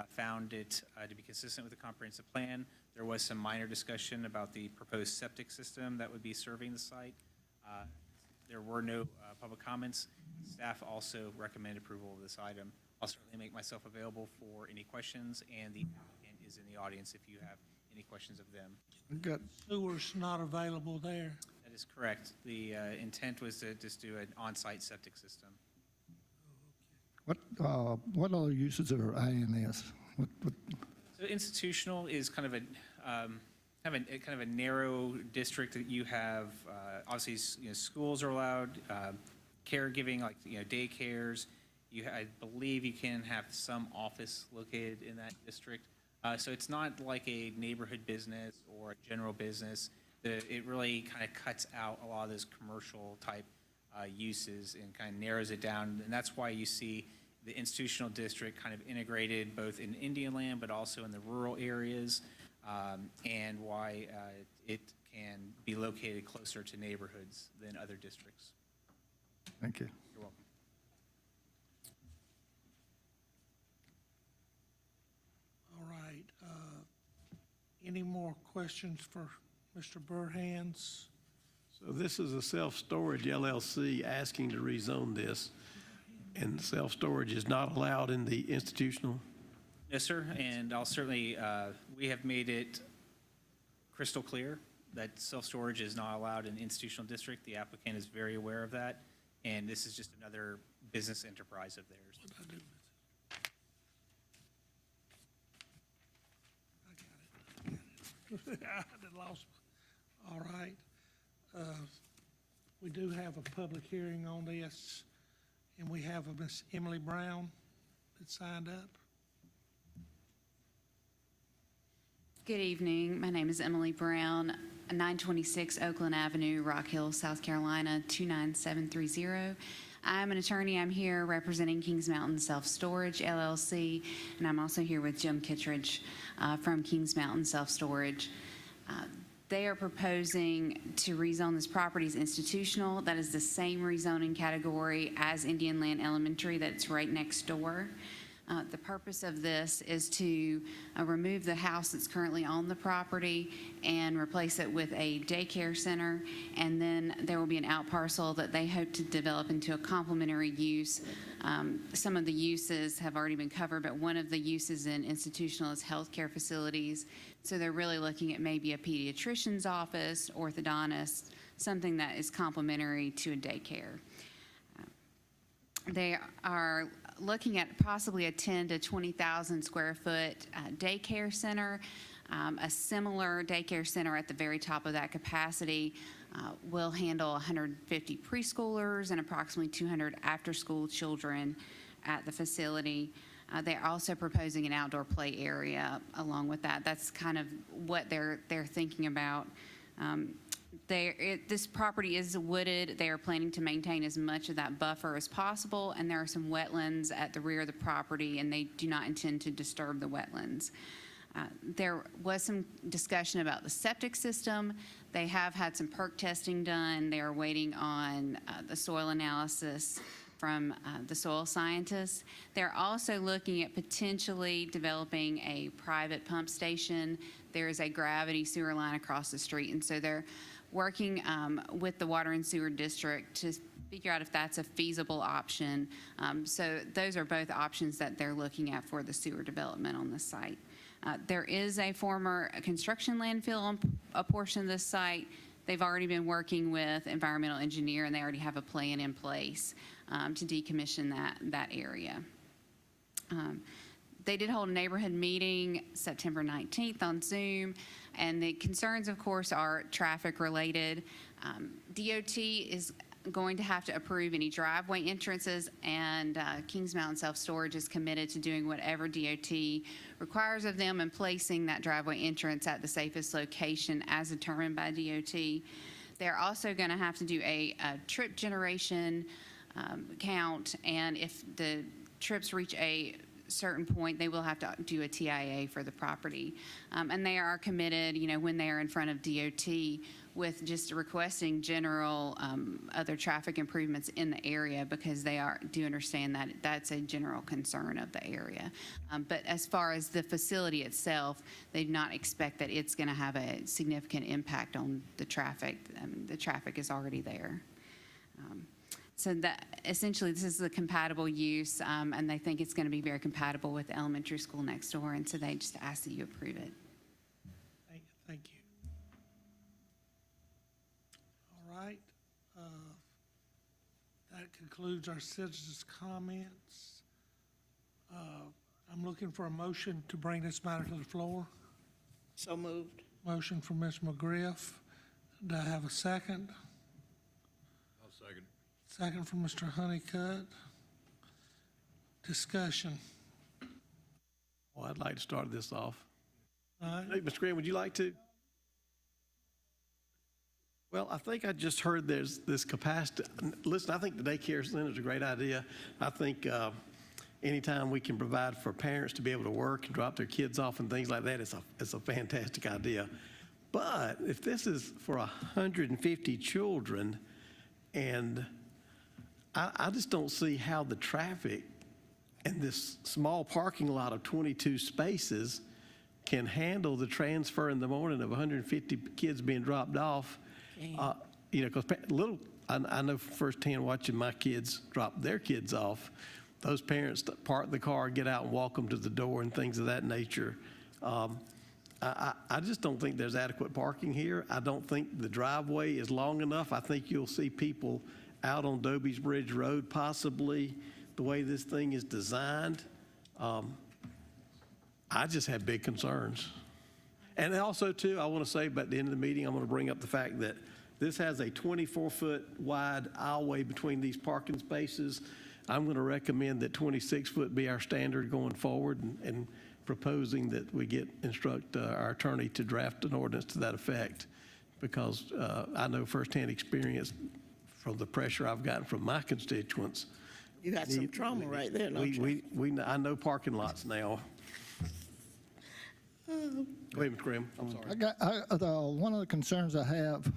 found it to be consistent with the comprehensive plan. There was some minor discussion about the proposed septic system that would be serving the site. There were no public comments. Staff also recommend approval of this item. I'll certainly make myself available for any questions, and the applicant is in the audience if you have any questions of them.
Good.
Sewer's not available there.
That is correct. The intent was to just do an on-site septic system.
What other uses are INS?
So institutional is kind of a narrow district that you have. Obviously, schools are allowed, caregiving like daycares. I believe you can have some office located in that district. So it's not like a neighborhood business or a general business. It really kind of cuts out a lot of those commercial type uses and kind of narrows it down. And that's why you see the institutional district kind of integrated both in Indian land but also in the rural areas, and why it can be located closer to neighborhoods than other districts.
Thank you.
You're welcome.
All right. Any more questions for Mr. Burhans?
So this is a self-storage LLC asking to rezone this, and self-storage is not allowed in the institutional?
Yes, sir, and I'll certainly, we have made it crystal clear that self-storage is not allowed in the institutional district. The applicant is very aware of that, and this is just another business enterprise of theirs.
I lost. All right. We do have a public hearing on this, and we have a Miss Emily Brown that signed up.
Good evening. My name is Emily Brown, 926 Oakland Avenue, Rock Hill, South Carolina, 29730. I'm an attorney. I'm here representing Kings Mountain Self-Storage, LLC, and I'm also here with Jim Kittredge from Kings Mountain Self-Storage. They are proposing to rezone this property as institutional. That is the same rezoning category as Indian Land Elementary that's right next door. The purpose of this is to remove the house that's currently on the property and replace it with a daycare center, and then there will be an out parcel that they hope to develop into a complementary use. Some of the uses have already been covered, but one of the uses in institutional is healthcare facilities, so they're really looking at maybe a pediatrician's office, orthodontist, something that is complementary to a daycare. They are looking at possibly a 10 to 20,000 square foot daycare center. A similar daycare center at the very top of that capacity will handle 150 preschoolers and approximately 200 after-school children at the facility. They're also proposing an outdoor play area along with that. That's kind of what they're thinking about. This property is wooded. They are planning to maintain as much of that buffer as possible, and there are some wetlands at the rear of the property, and they do not intend to disturb the wetlands. There was some discussion about the septic system. They have had some perk testing done. They are waiting on the soil analysis from the soil scientists. They're also looking at potentially developing a private pump station. There is a gravity sewer line across the street, and so they're working with the Water and Sewer District to figure out if that's a feasible option. So those are both options that they're looking at for the sewer development on the site. There is a former construction landfill on a portion of this site. They've already been working with environmental engineer, and they already have a plan in place to decommission that area. They did hold a neighborhood meeting September 19th on Zoom, and the concerns, of course, are traffic related. DOT is going to have to approve any driveway entrances, and Kings Mountain Self-Storage is committed to doing whatever DOT requires of them and placing that driveway entrance at the safest location as determined by DOT. They're also going to have to do a trip generation count, and if the trips reach a certain point, they will have to do a TIA for the property. And they are committed, when they are in front of DOT, with just requesting general other traffic improvements in the area, because they do understand that that's a general concern of the area. But as far as the facility itself, they do not expect that it's going to have a significant impact on the traffic. The traffic is already there. So that essentially this is a compatible use, and they think it's going to be very compatible with the elementary school next door, and so they just ask that you approve it.
Thank you. All right. That concludes our citizens' comments. I'm looking for a motion to bring this matter to the floor.
So moved.
Motion from Ms. McGriff. Do I have a second?
I'll second.
Second from Mr. Honeycutt. Discussion.
Well, I'd like to start this off.
All right.
Hey, Mr. Graham, would you like to? Well, I think I just heard there's this capacity. Listen, I think the daycare center is a great idea. I think anytime we can provide for parents to be able to work and drop their kids off and things like that, it's a fantastic idea. But if this is for 150 children, and I just don't see how the traffic and this small parking lot of 22 spaces can handle the transfer in the morning of 150 kids being dropped off. Because I know firsthand watching my kids drop their kids off, those parents park the car, get out and walk them to the door and things of that nature. I just don't think there's adequate parking here. I don't think the driveway is long enough. I think you'll see people out on Doby's Bridge Road, possibly the way this thing is designed. I just have big concerns. And also, too, I want to say, by the end of the meeting, I'm going to bring up the fact that this has a 24-foot wide aisleway between these parking spaces. I'm going to recommend that 26-foot be our standard going forward, and proposing that we instruct our attorney to draft an ordinance to that effect, because I know firsthand experience from the pressure I've gotten from my constituents.
You had some trauma right there, don't you?
I know parking lots now. Go ahead, Mr. Graham. I'm sorry.
One of the concerns I have,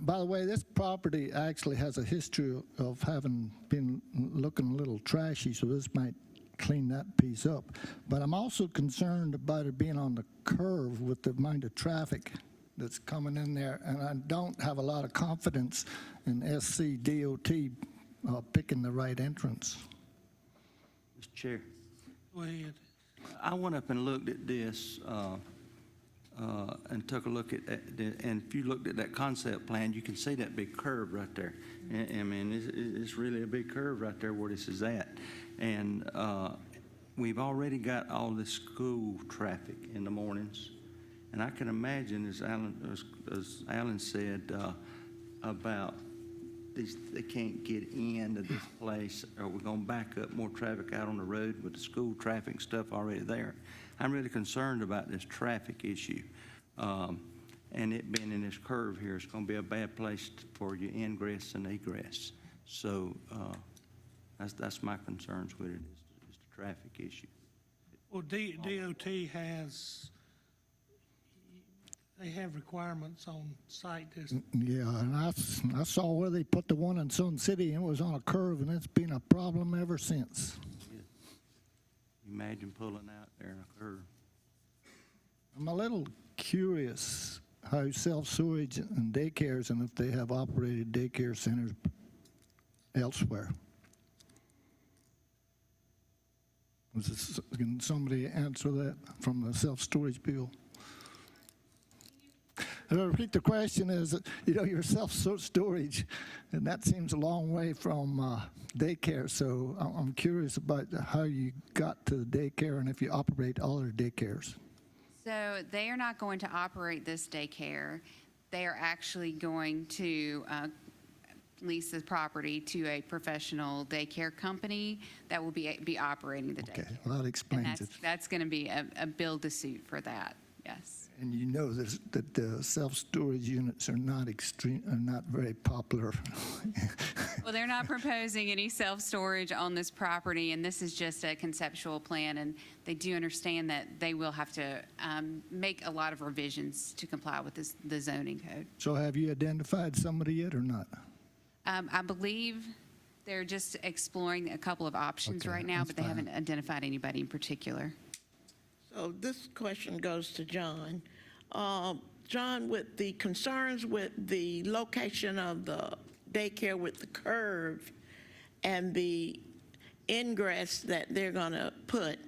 by the way, this property actually has a history of having been looking a little trashy, so this might clean that piece up. But I'm also concerned about it being on the curve with the amount of traffic that's coming in there, and I don't have a lot of confidence in SCDOT picking the right entrance.
Mr. Chair,
Go ahead.
I went up and looked at this and took a look at and if you looked at that concept plan, you can see that big curve right there. I mean, it's really a big curve right there where this is at. And we've already got all this school traffic in the mornings. And I can imagine, as Alan said, about they can't get into this place, or we're going to back up more traffic out on the road with the school traffic stuff already there. I'm really concerned about this traffic issue. And it being in this curve here, it's going to be a bad place for your ingress and egress. So that's my concerns with it, is the traffic issue.
Well, DOT has, they have requirements on site.
Yeah, and I saw where they put the one in Sun City, and it was on a curve, and it's been a problem ever since.
Imagine pulling out there in a curve.
I'm a little curious how self-storage and daycares, and if they have operated daycare centers elsewhere? Can somebody answer that from the self-storage bill? I repeat, the question is, your self-storage, and that seems a long way from daycare, so I'm curious about how you got to the daycare and if you operate all their daycares.
So they are not going to operate this daycare. They are actually going to lease the property to a professional daycare company that will be operating the daycare.
Okay, well, that explains
And
it.
that's going to be a build-to-suit for that, yes.
And you know that the self-storage units are not very popular.
Well, they're not proposing any self-storage on this property, and this is just a conceptual plan, and they do understand that they will have to make a lot of revisions to comply with the zoning code.
So have you identified somebody yet or not?
I believe they're just exploring a couple of options
Okay,
right now,
that's
but they
fine.
haven't identified anybody in particular.
So this question goes to John. John, with the concerns with the location of the daycare with the curve and the ingress that they're going to put,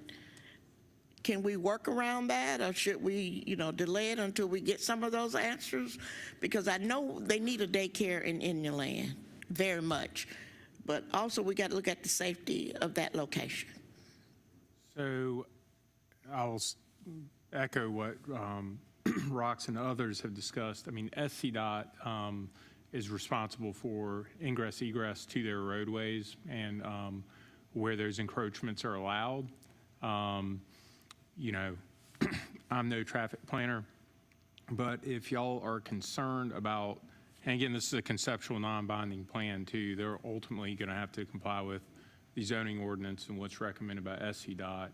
can we work around that, or should we, delay it until we get some of those answers? Because I know they need a daycare in Indian Land very much, but also we got to look at the safety of that location.
So I'll echo what Rox and others have discussed. I mean, SCDOT is responsible for ingress, egress to their roadways and where those encroachments are allowed. I'm no traffic planner, but if y'all are concerned about, and again, this is a conceptual non-binding plan too, they're ultimately going to have to comply with the zoning ordinance and what's recommended by SCDOT.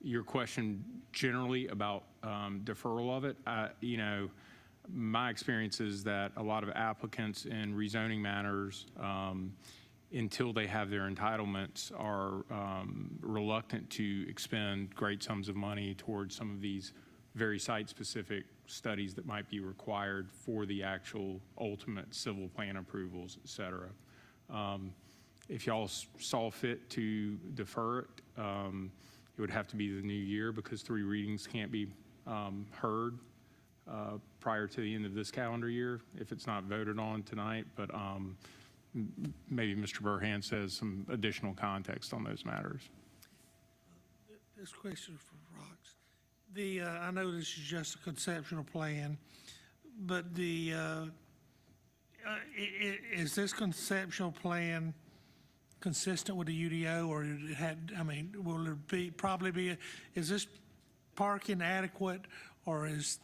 Your question generally about deferral of it, my experience is that a lot of applicants in rezoning matters, until they have their entitlements, are reluctant to expend great sums of money towards some of these very site-specific studies that might be required for the actual ultimate civil plan approvals, et cetera. If y'all saw fit to defer it, it would have to be the new year because 3 readings can't be heard prior to the end of this calendar year if it's not voted on tonight. But maybe Mr. Burhan says some additional context on those matters.
This question is for Rox. I know this is just a conceptual plan, but is this conceptual plan consistent with the UDO, or will there is this parking adequate, or is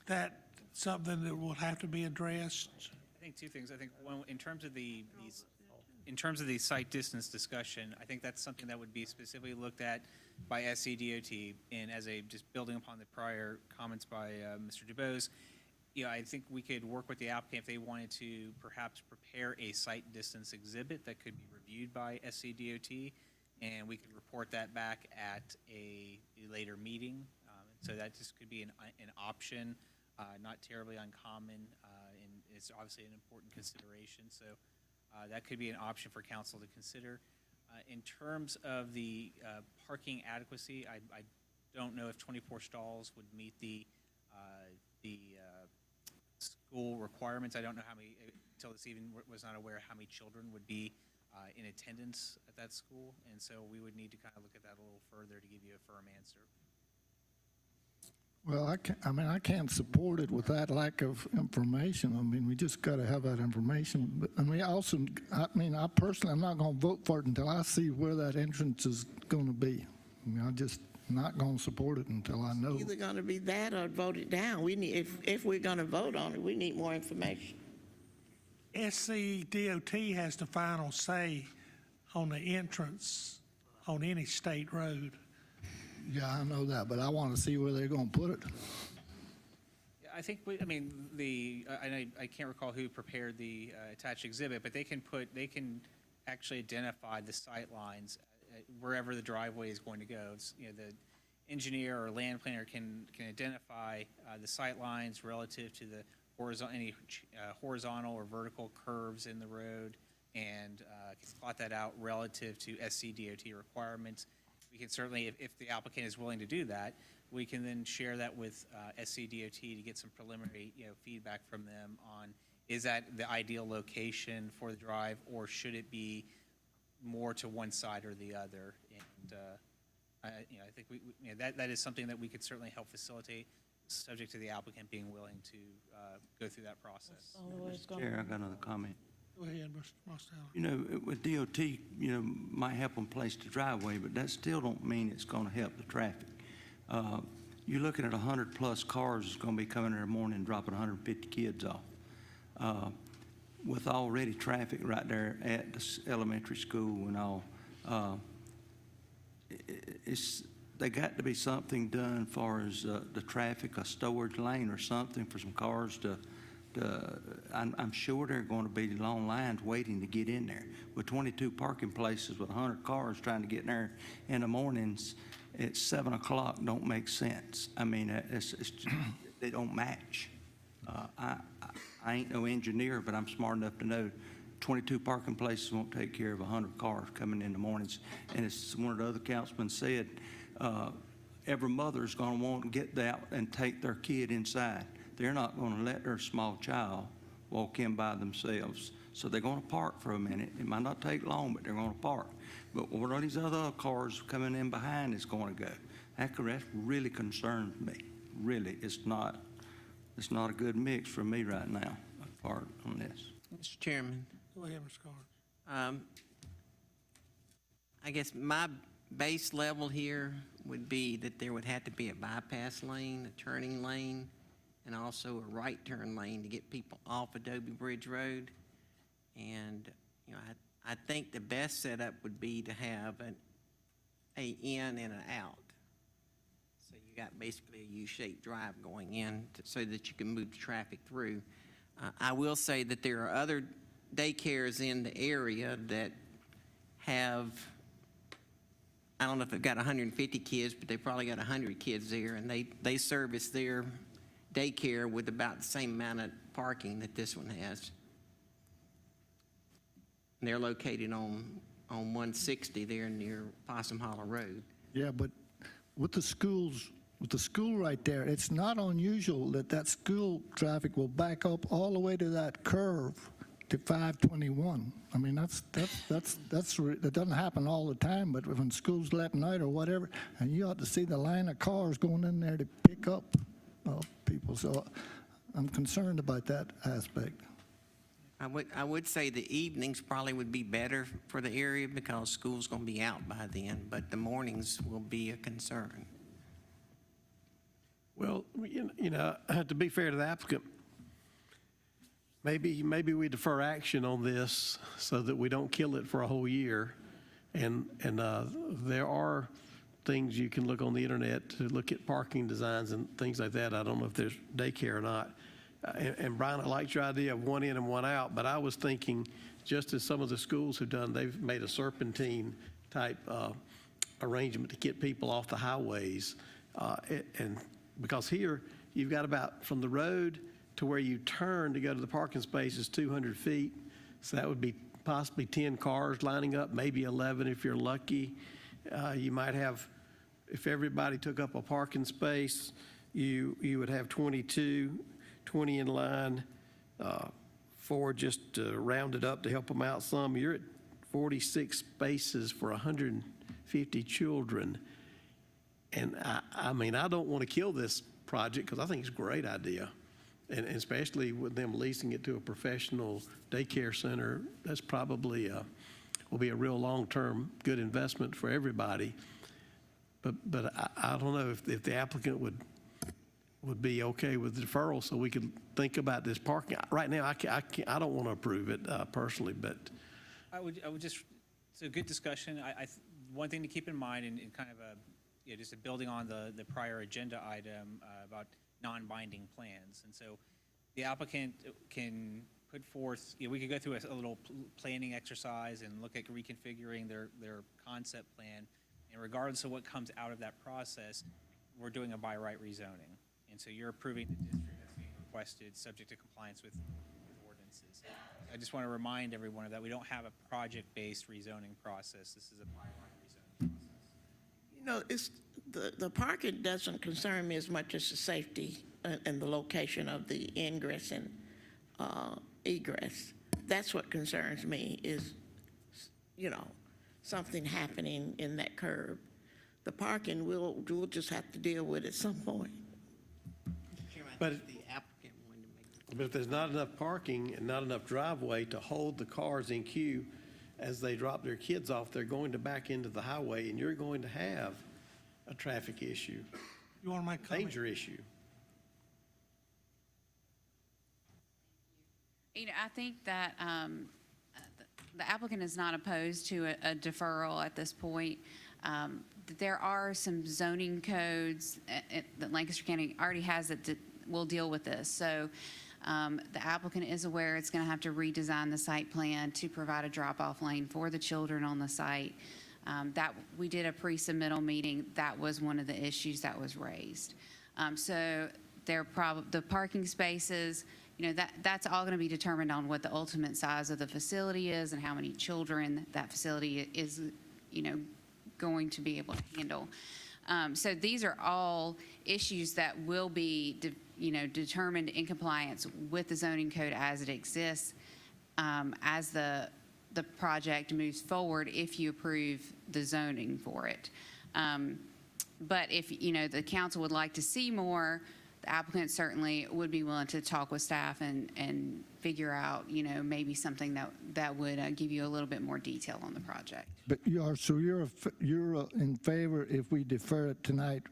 that something that will have to be addressed?
I think two things. I think one, in terms of the site distance discussion, I think that's something that would be specifically looked at by SCDOT, and just building upon the prior comments by Mr. DuBose, I think we could work with the applicant if they wanted to perhaps prepare a site distance exhibit that could be reviewed by SCDOT, and we could report that back at a later meeting. So that just could be an option, not terribly uncommon, and it's obviously an important consideration. So that could be an option for council to consider. In terms of the parking adequacy, I don't know if 24 stalls would meet the school requirements. I don't know how many, until this evening, was not aware how many children would be in attendance at that school. And so we would need to kind of look at that a little further to give you a firm answer.
Well, I can't support it with that lack of information. We just got to have that information. But I personally, I'm not going to vote for it until I see where that entrance is going to be. I'm just not going to support it until I know.
It's either going to be that or vote it down. We need, if we're going to vote on it, we need more information.
SCDOT has the final say on the entrance on any state road.
Yeah, I know that, but I want to see where they're going to put it.
Yeah, I think, I can't recall who prepared the attached exhibit, but they can actually identify the sight lines wherever the driveway is going to go. The engineer or land planner can identify the sight lines relative to the horizontal or vertical curves in the road, and can plot that out relative to SCDOT requirements. We can certainly, if the applicant is willing to do that, we can then share that with SCDOT to get some preliminary, feedback from them on, is that the ideal location for the drive, or should it be more to one side or the other? And I think that is something that we could certainly help facilitate, subject to the applicant being willing to go through that process.
Mr. Chair, I got another comment.
Go ahead, Mr. Mostello.
With DOT, might help them place the driveway, but that still don't mean it's going to help the traffic. You're looking at 100-plus cars that's going to be coming in the morning and dropping 150 kids off. With already traffic right there at the elementary school and all, they got to be something done as far as the traffic, a storage lane or something for some cars to I'm sure there are going to be long lines waiting to get in there. With 22 parking places with 100 cars trying to get in there in the mornings at 7 o'clock don't make sense. I mean, they don't match. I ain't no engineer, but I'm smart enough to know 22 parking places won't take care of 100 cars coming in the mornings. And as one of the other councilmen said, every mother's going to want to get out and take their kid inside. They're not going to let their small child walk in by themselves. So they're going to park for a minute. It might not take long, but they're going to park. But where are these other cars coming in behind is going to go? That really concerns me. Really, it's not a good mix for me right now, apart on this.
Mr. Chairman,
Go ahead, Mr. Carter.
I guess my base level here would be that there would have to be a bypass lane, a turning lane, and also a right turn lane to get people off Adobe Bridge Road. And, I think the best setup would be to have an in and an out. So you got basically a U-shaped drive going in so that you can move the traffic through. I will say that there are other daycares in the area that have, I don't know if they've got 150 kids, but they probably got 100 kids there, and they service their daycare with about the same amount of parking that this one has. And they're located on 160 there near Possum Hollow Road.
Yeah, but with the school right there, it's not unusual that school traffic will back up all the way to that curve to 521. I mean, that doesn't happen all the time, but when school's let night or whatever, and you ought to see the line of cars going in there to pick up people. So I'm concerned about that aspect.
I would say the evenings probably would be better for the area because school's going to be out by then, but the mornings will be a concern.
Well, to be fair to the applicant, maybe we defer action on this so that we don't kill it for a whole year. And there are things you can look on the internet to look at parking designs and things like that. I don't know if there's daycare or not. And Brian, I liked your idea of one in and one out, but I was thinking, just as some of the schools have done, they've made a serpentine type arrangement to get people off the highways. And because here, you've got about from the road to where you turn to go to the parking space is 200 feet. So that would be possibly 10 cars lining up, maybe 11 if you're lucky. You might have, if everybody took up a parking space, you would have 22, 20 in line, 4 just rounded up to help them out some. You're at 46 spaces for 150 children. And I mean, I don't want to kill this project because I think it's a great idea. And especially with them leasing it to a professional daycare center, that's probably will be a real long-term good investment for everybody. But I don't know if the applicant would be okay with the deferral so we could think about this parking. Right now, I don't want to approve it personally, but.
I would just, it's a good discussion. One thing to keep in mind and kind of just building on the prior agenda item about non-binding plans. And so the applicant can put forth, we could go through a little planning exercise and look at reconfiguring their concept plan. And regardless of what comes out of that process, we're doing a by right rezoning. And so you're approving the district that's being requested, subject to compliance with ordinances. I just want to remind everyone that we don't have a project-based rezoning process. This is a by-right rezoning process.
You know, it's, the parking doesn't concern me as much as the safety and the location of the ingress and egress. That's what concerns me is, you know, something happening in that curb. The parking, we'll just have to deal with at some point.
But
The applicant wanted to make.
But if there's not enough parking and not enough driveway to hold the cars in queue as they drop their kids off, they're going to back into the highway, and you're going to have a traffic issue,
You want to make a comment?
danger issue.
You know, I think that the applicant is not opposed to a deferral at this point. There are some zoning codes that Lancaster County already has that will deal with this. So the applicant is aware it's going to have to redesign the site plan to provide a drop-off lane for the children on the site. That we did a pre-submittal meeting. That was one of the issues that was raised. So the parking spaces, you know, that's all going to be determined on what the ultimate size of the facility is and how many children that facility is, you know, going to be able to handle. So these are all issues that will be, determined in compliance with the zoning code as it exists, as the project moves forward if you approve the zoning for it. But if, the council would like to see more, the applicant certainly would be willing to talk with staff and figure out, maybe something that would give you a little bit more detail on the project.
But you're in favor if we defer it tonight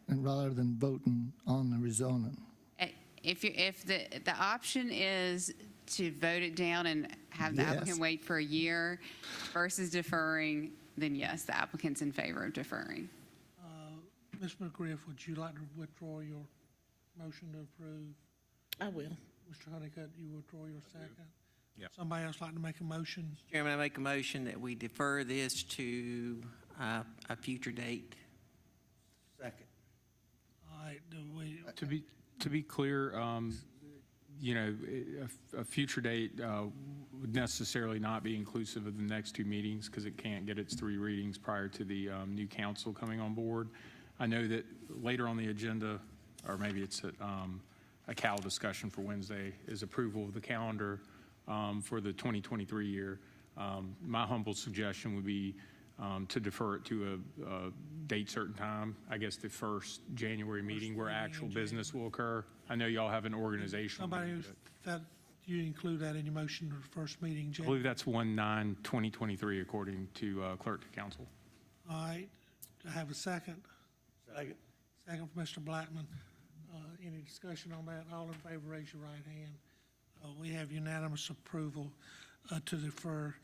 and rather than voting on the rezoning?
If the option is to vote it down and have the applicant
Yes.
wait for a year versus deferring, then yes, the applicant's in favor of deferring.
Ms. McGriff, would you like to withdraw your motion to approve?
I will.
Mr. Honeycutt, you withdraw your second?
Yep.
Somebody else like to make a motion?
Chairman, I make a motion that we defer this to a future date.
Second.
All right, do we,
To be clear, a future date would necessarily not be inclusive of the next two meetings because it can't get its three readings prior to the new council coming on board. I know that later on the agenda, or maybe it's a Cal discussion for Wednesday, is approval of the calendar for the 2023 year. My humble suggestion would be to defer it to a date certain time, I guess the first January meeting where actual business will occur. I know y'all have an organizational
somebody,
meeting, but
you include that in your motion to the first meeting,
I
Jay?
believe that's 1/9/2023 according to clerk to council.
All right, do I have a second?
Second.
Second from Mr. Blackman. Any discussion on that? All in favor, raise your right hand. We have unanimous approval to defer.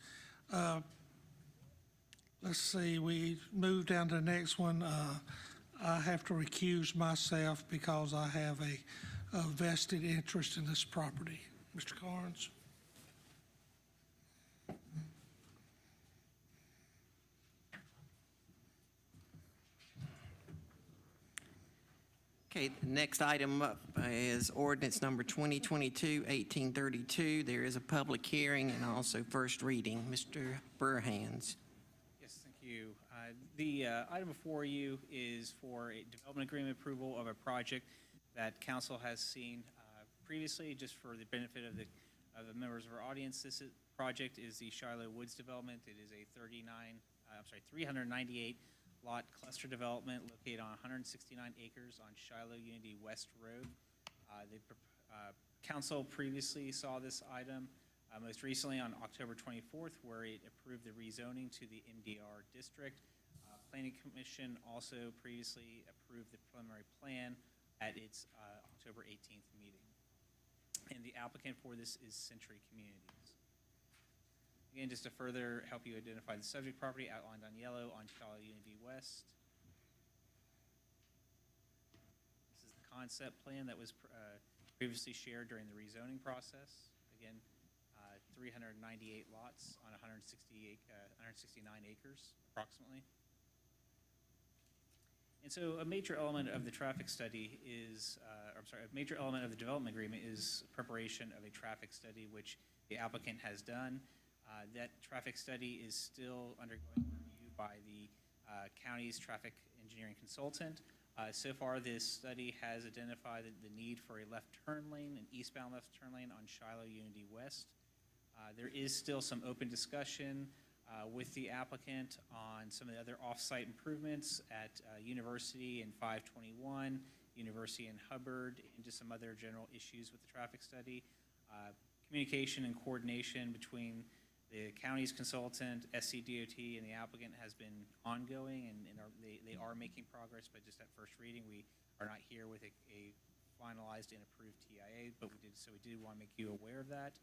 Let's see, we move down to the next one. I have to recuse myself because I have a vested interest in this property. Mr. Carnes?
Okay, the next item up is ordinance number 2022-1832. There is a public hearing and also first reading. Mr. Burhans.
Yes, thank you. The item before you is for a development agreement approval of a project that council has seen previously, just for the benefit of the members of our audience. This project is the Shiloh Woods development. It is a 398 lot cluster development located on 169 acres on Shiloh Unity West Road. Council previously saw this item most recently on October 24th, where it approved the rezoning to the MDR district. Planning Commission also previously approved the preliminary plan at its October 18th meeting. And the applicant for this is Century Communities. Again, just to further help you identify the subject property outlined on yellow on Shiloh Unity West. This is the concept plan that was previously shared during the rezoning process. Again, 398 lots on 169 acres approximately. And so a major element of the traffic study is, a major element of the development agreement is preparation of a traffic study, which the applicant has done. That traffic study is still undergoing review by the county's traffic engineering consultant. So far, this study has identified the need for a left turn lane, an eastbound left turn lane on Shiloh Unity West. There is still some open discussion with the applicant on some of the other off-site improvements at University and 521, University and Hubbard, and just some other general issues with the traffic study. Communication and coordination between the county's consultant, SCDOT, and the applicant has been ongoing, and they are making progress, but just at first reading, we are not here with a finalized and approved TIA, but we did want to make you aware of that.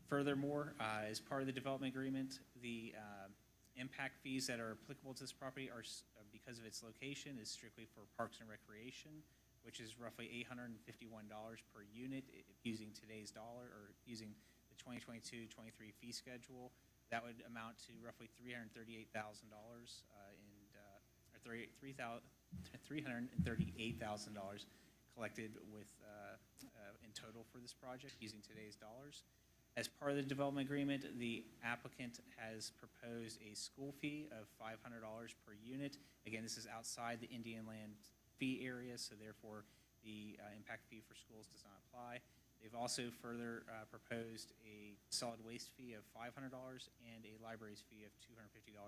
Furthermore, as part of the development agreement, the impact fees that are applicable to this property are, because of its location, is strictly for Parks and Recreation, which is roughly $851 per unit using today's dollar, or using the 2022-23 fee schedule. That would amount to roughly $338,000 $338,000 collected with in total for this project using today's dollars. As part of the development agreement, the applicant has proposed a school fee of $500 per unit. Again, this is outside the Indian land fee area, so therefore the impact fee for schools does not apply. They've also further proposed a solid waste fee of $500 and a libraries fee of $250,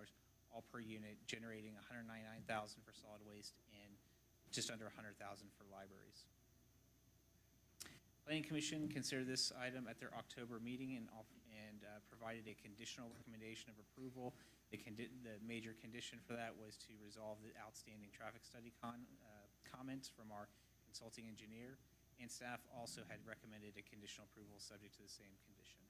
all per unit, generating $199,000 for solid waste and just under $100,000 for libraries. Planning Commission considered this item at their October meeting and provided a conditional recommendation of approval. The major condition for that was to resolve the outstanding traffic study comments from our consulting engineer, and staff also had recommended a conditional approval subject to the same condition.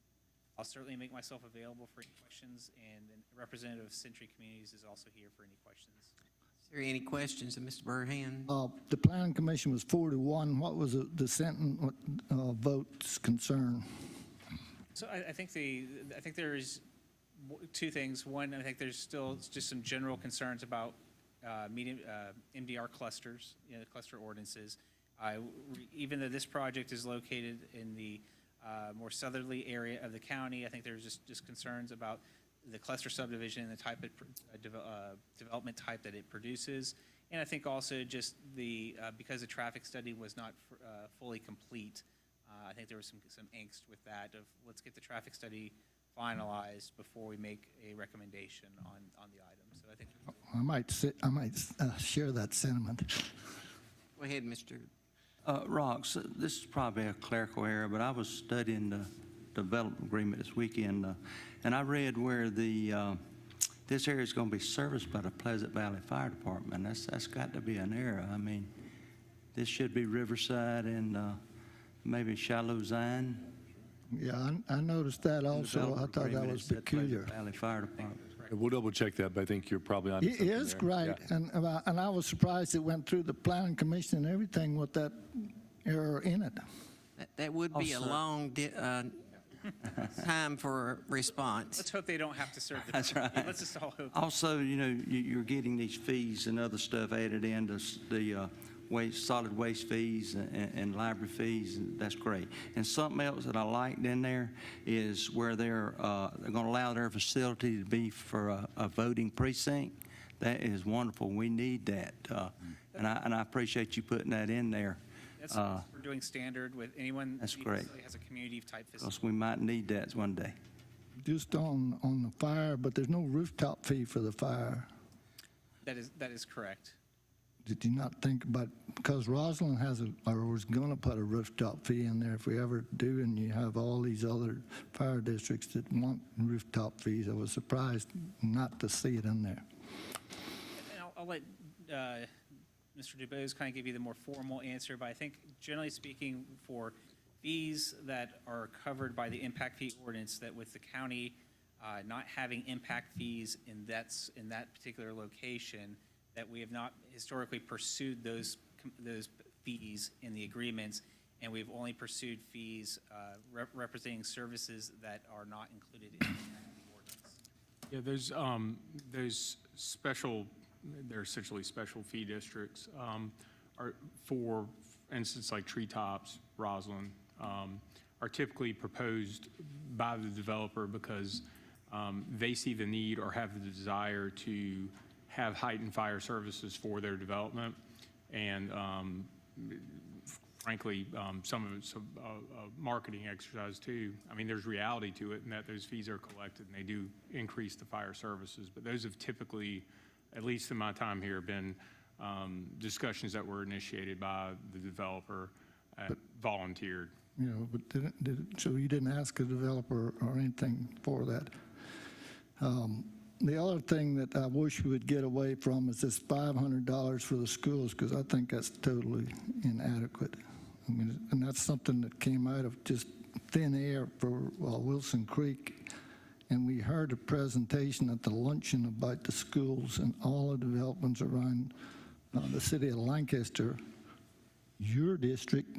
I'll certainly make myself available for any questions, and the representative of Century Communities is also here for any questions.
Is there any questions of Mr. Burhan?
The planning commission was 4-1. What was the dissenting votes concern?
So I think there is two things. One, I think there's still just some general concerns about MDR clusters, cluster ordinances. Even though this project is located in the more southerly area of the county, I think there's just concerns about the cluster subdivision and the type of development type that it produces. And I think also just because the traffic study was not fully complete, I think there was some angst with that of let's get the traffic study finalized before we make a recommendation on the item. So I think
I might share that sentiment.
Go ahead, Mr.
Rox, this is probably a clerical error, but I was studying the development agreement this weekend, and I read where this area is going to be serviced by the Pleasant Valley Fire Department. That's got to be an error. I mean, this should be Riverside and maybe Shiloh Zion.
Yeah, I noticed that also. I thought that was peculiar.
Valley Fire Department.
We'll double check that, but I think you're probably on.
It is right,
Yeah.
and I was surprised it went through the planning commission and everything with that error in it.
That would be a long time for response.
let's hope they don't have to serve the
That's right.
Let's just all hope.
Also, you're getting these fees and other stuff added into the solid waste fees and library fees, and that's great. And something else that I liked in there is where they're going to allow their facility to be for a voting precinct. That is wonderful. We need that, and I appreciate you putting that in there.
That's we're doing standard with anyone
That's
that
great.
has a community type facility.
Because we might need that one day.
Just on the fire, but there's no rooftop fee for the fire.
That is correct.
Did you not think about, because Roslyn was going to put a rooftop fee in there if we ever do, and you have all these other fire districts that want rooftop fees. I was surprised not to see it in there.
And I'll let Mr. DuBose kind of give you the more formal answer, but I think generally speaking, for fees that are covered by the impact fee ordinance, that with the county not having impact fees in that particular location, that we have not historically pursued those fees in the agreements, and we've only pursued fees representing services that are not included in the ordinance.
Yeah, there's special, they're essentially special fee districts, are for instance, like treetops, Roslyn, are typically proposed by the developer because they see the need or have the desire to have heightened fire services for their development. And frankly, some of it's a marketing exercise too. I mean, there's reality to it in that those fees are collected and they do increase the fire services. But those have typically, at least in my time here, been discussions that were initiated by the developer, volunteered.
You know, but so you didn't ask a developer or anything for that. The other thing that I wish we would get away from is this $500 for the schools, because I think that's totally inadequate. I mean, and that's something that came out of just thin air for Wilson Creek. And we heard a presentation at the luncheon about the schools and all the developments around the city of Lancaster, your district,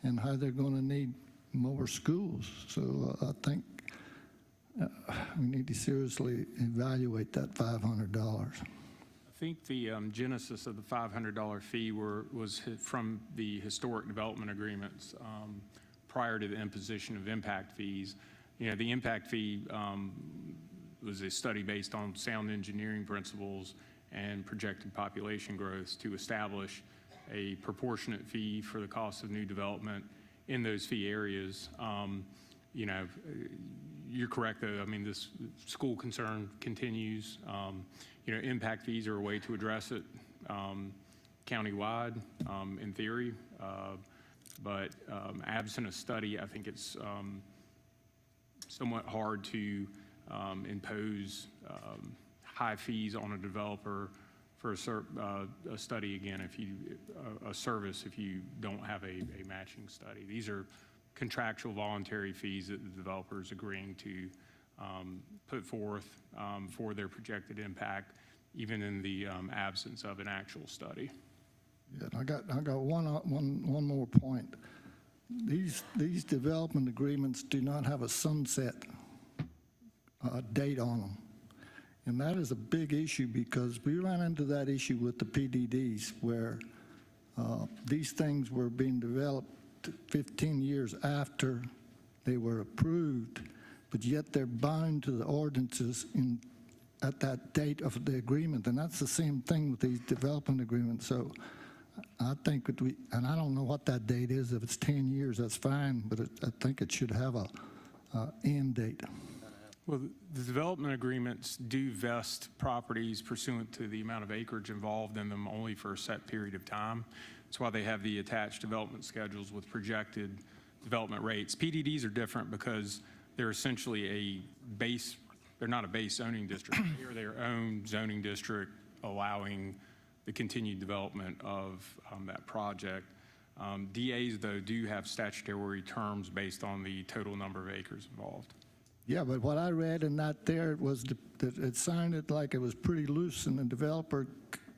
and how they're going to need more schools. So I think we need to seriously evaluate that $500.
I think the genesis of the $500 fee was from the historic development agreements prior to the imposition of impact fees. You know, the impact fee was a study based on sound engineering principles and projected population growth to establish a proportionate fee for the cost of new development in those fee areas. You know, you're correct, though. I mean, this school concern continues. You know, impact fees are a way to address it countywide, in theory. But absent a study, I think it's somewhat hard to impose high fees on a developer for a study, again, a service if you don't have a matching study. These are contractual voluntary fees that the developer is agreeing to put forth for their projected impact, even in the absence of an actual study.
Yeah, I got one more point. These development agreements do not have a sunset date on them. And that is a big issue because we ran into that issue with the PDDs where these things were being developed 15 years after they were approved, but yet they're bound to the ordinances at that date of the agreement. And that's the same thing with these development agreements. So I think that and I don't know what that date is. If it's 10 years, that's fine, but I think it should have a end date.
Well, the development agreements do vest properties pursuant to the amount of acreage involved in them only for a set period of time. That's why they have the attached development schedules with projected development rates. PDDs are different because they're essentially a base, they're not a base zoning district. They're their own zoning district allowing the continued development of that project. DAs, though, do have statutory terms based on the total number of acres involved.
Yeah, but what I read in that there was that it sounded like it was pretty loose, and the developer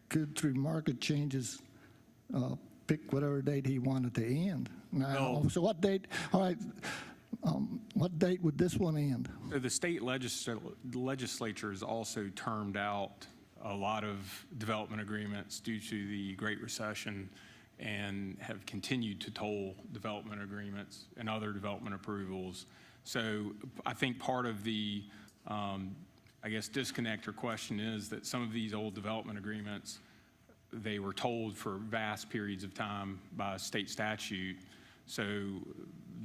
could, through market changes, pick whatever date he wanted to end. Now, so what date? All right, what date would this one end?
The state legislature has also termed out a lot of development agreements due to the Great Recession and have continued to toll development agreements and other development approvals. So I think part of the, I guess, disconnect or question is that some of these old development agreements, they were tolled for vast periods of time by state statute. So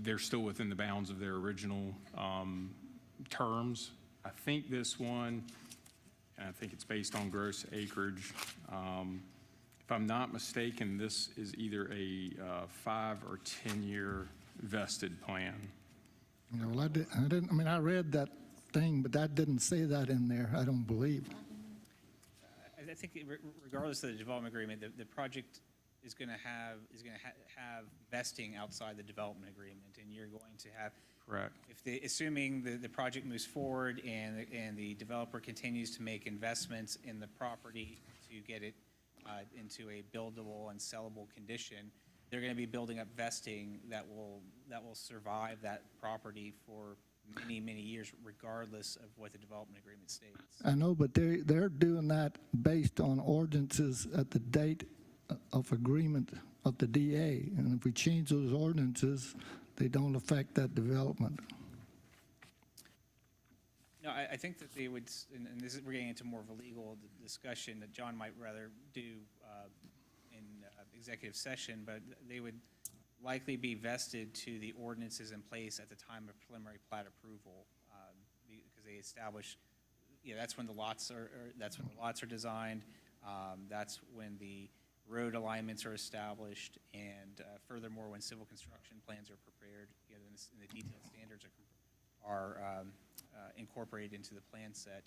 they're still within the bounds of their original terms. I think this one, and I think it's based on gross acreage. If I'm not mistaken, this is either a 5 or 10 year vested plan.
You know, well, I mean, I read that thing, but that didn't say that in there, I don't believe.
I think regardless of the development agreement, the project is going to have vesting outside the development agreement, and you're going to have.
Correct.
Assuming the project moves forward and the developer continues to make investments in the property to get it into a buildable and sellable condition, they're going to be building up vesting that will survive that property for many, many years, regardless of what the development agreement states.
I know, but they're doing that based on ordinances at the date of agreement of the DA. And if we change those ordinances, they don't affect that development.
No, I think that they would, and this is, we're getting into more of a legal discussion that John might rather do in executive session, but they would likely be vested to the ordinances in place at the time of preliminary plat approval, because they establish, that's when the lots are designed, that's when the road alignments are established, and furthermore, when civil construction plans are prepared, and the detailed standards are incorporated into the plan set.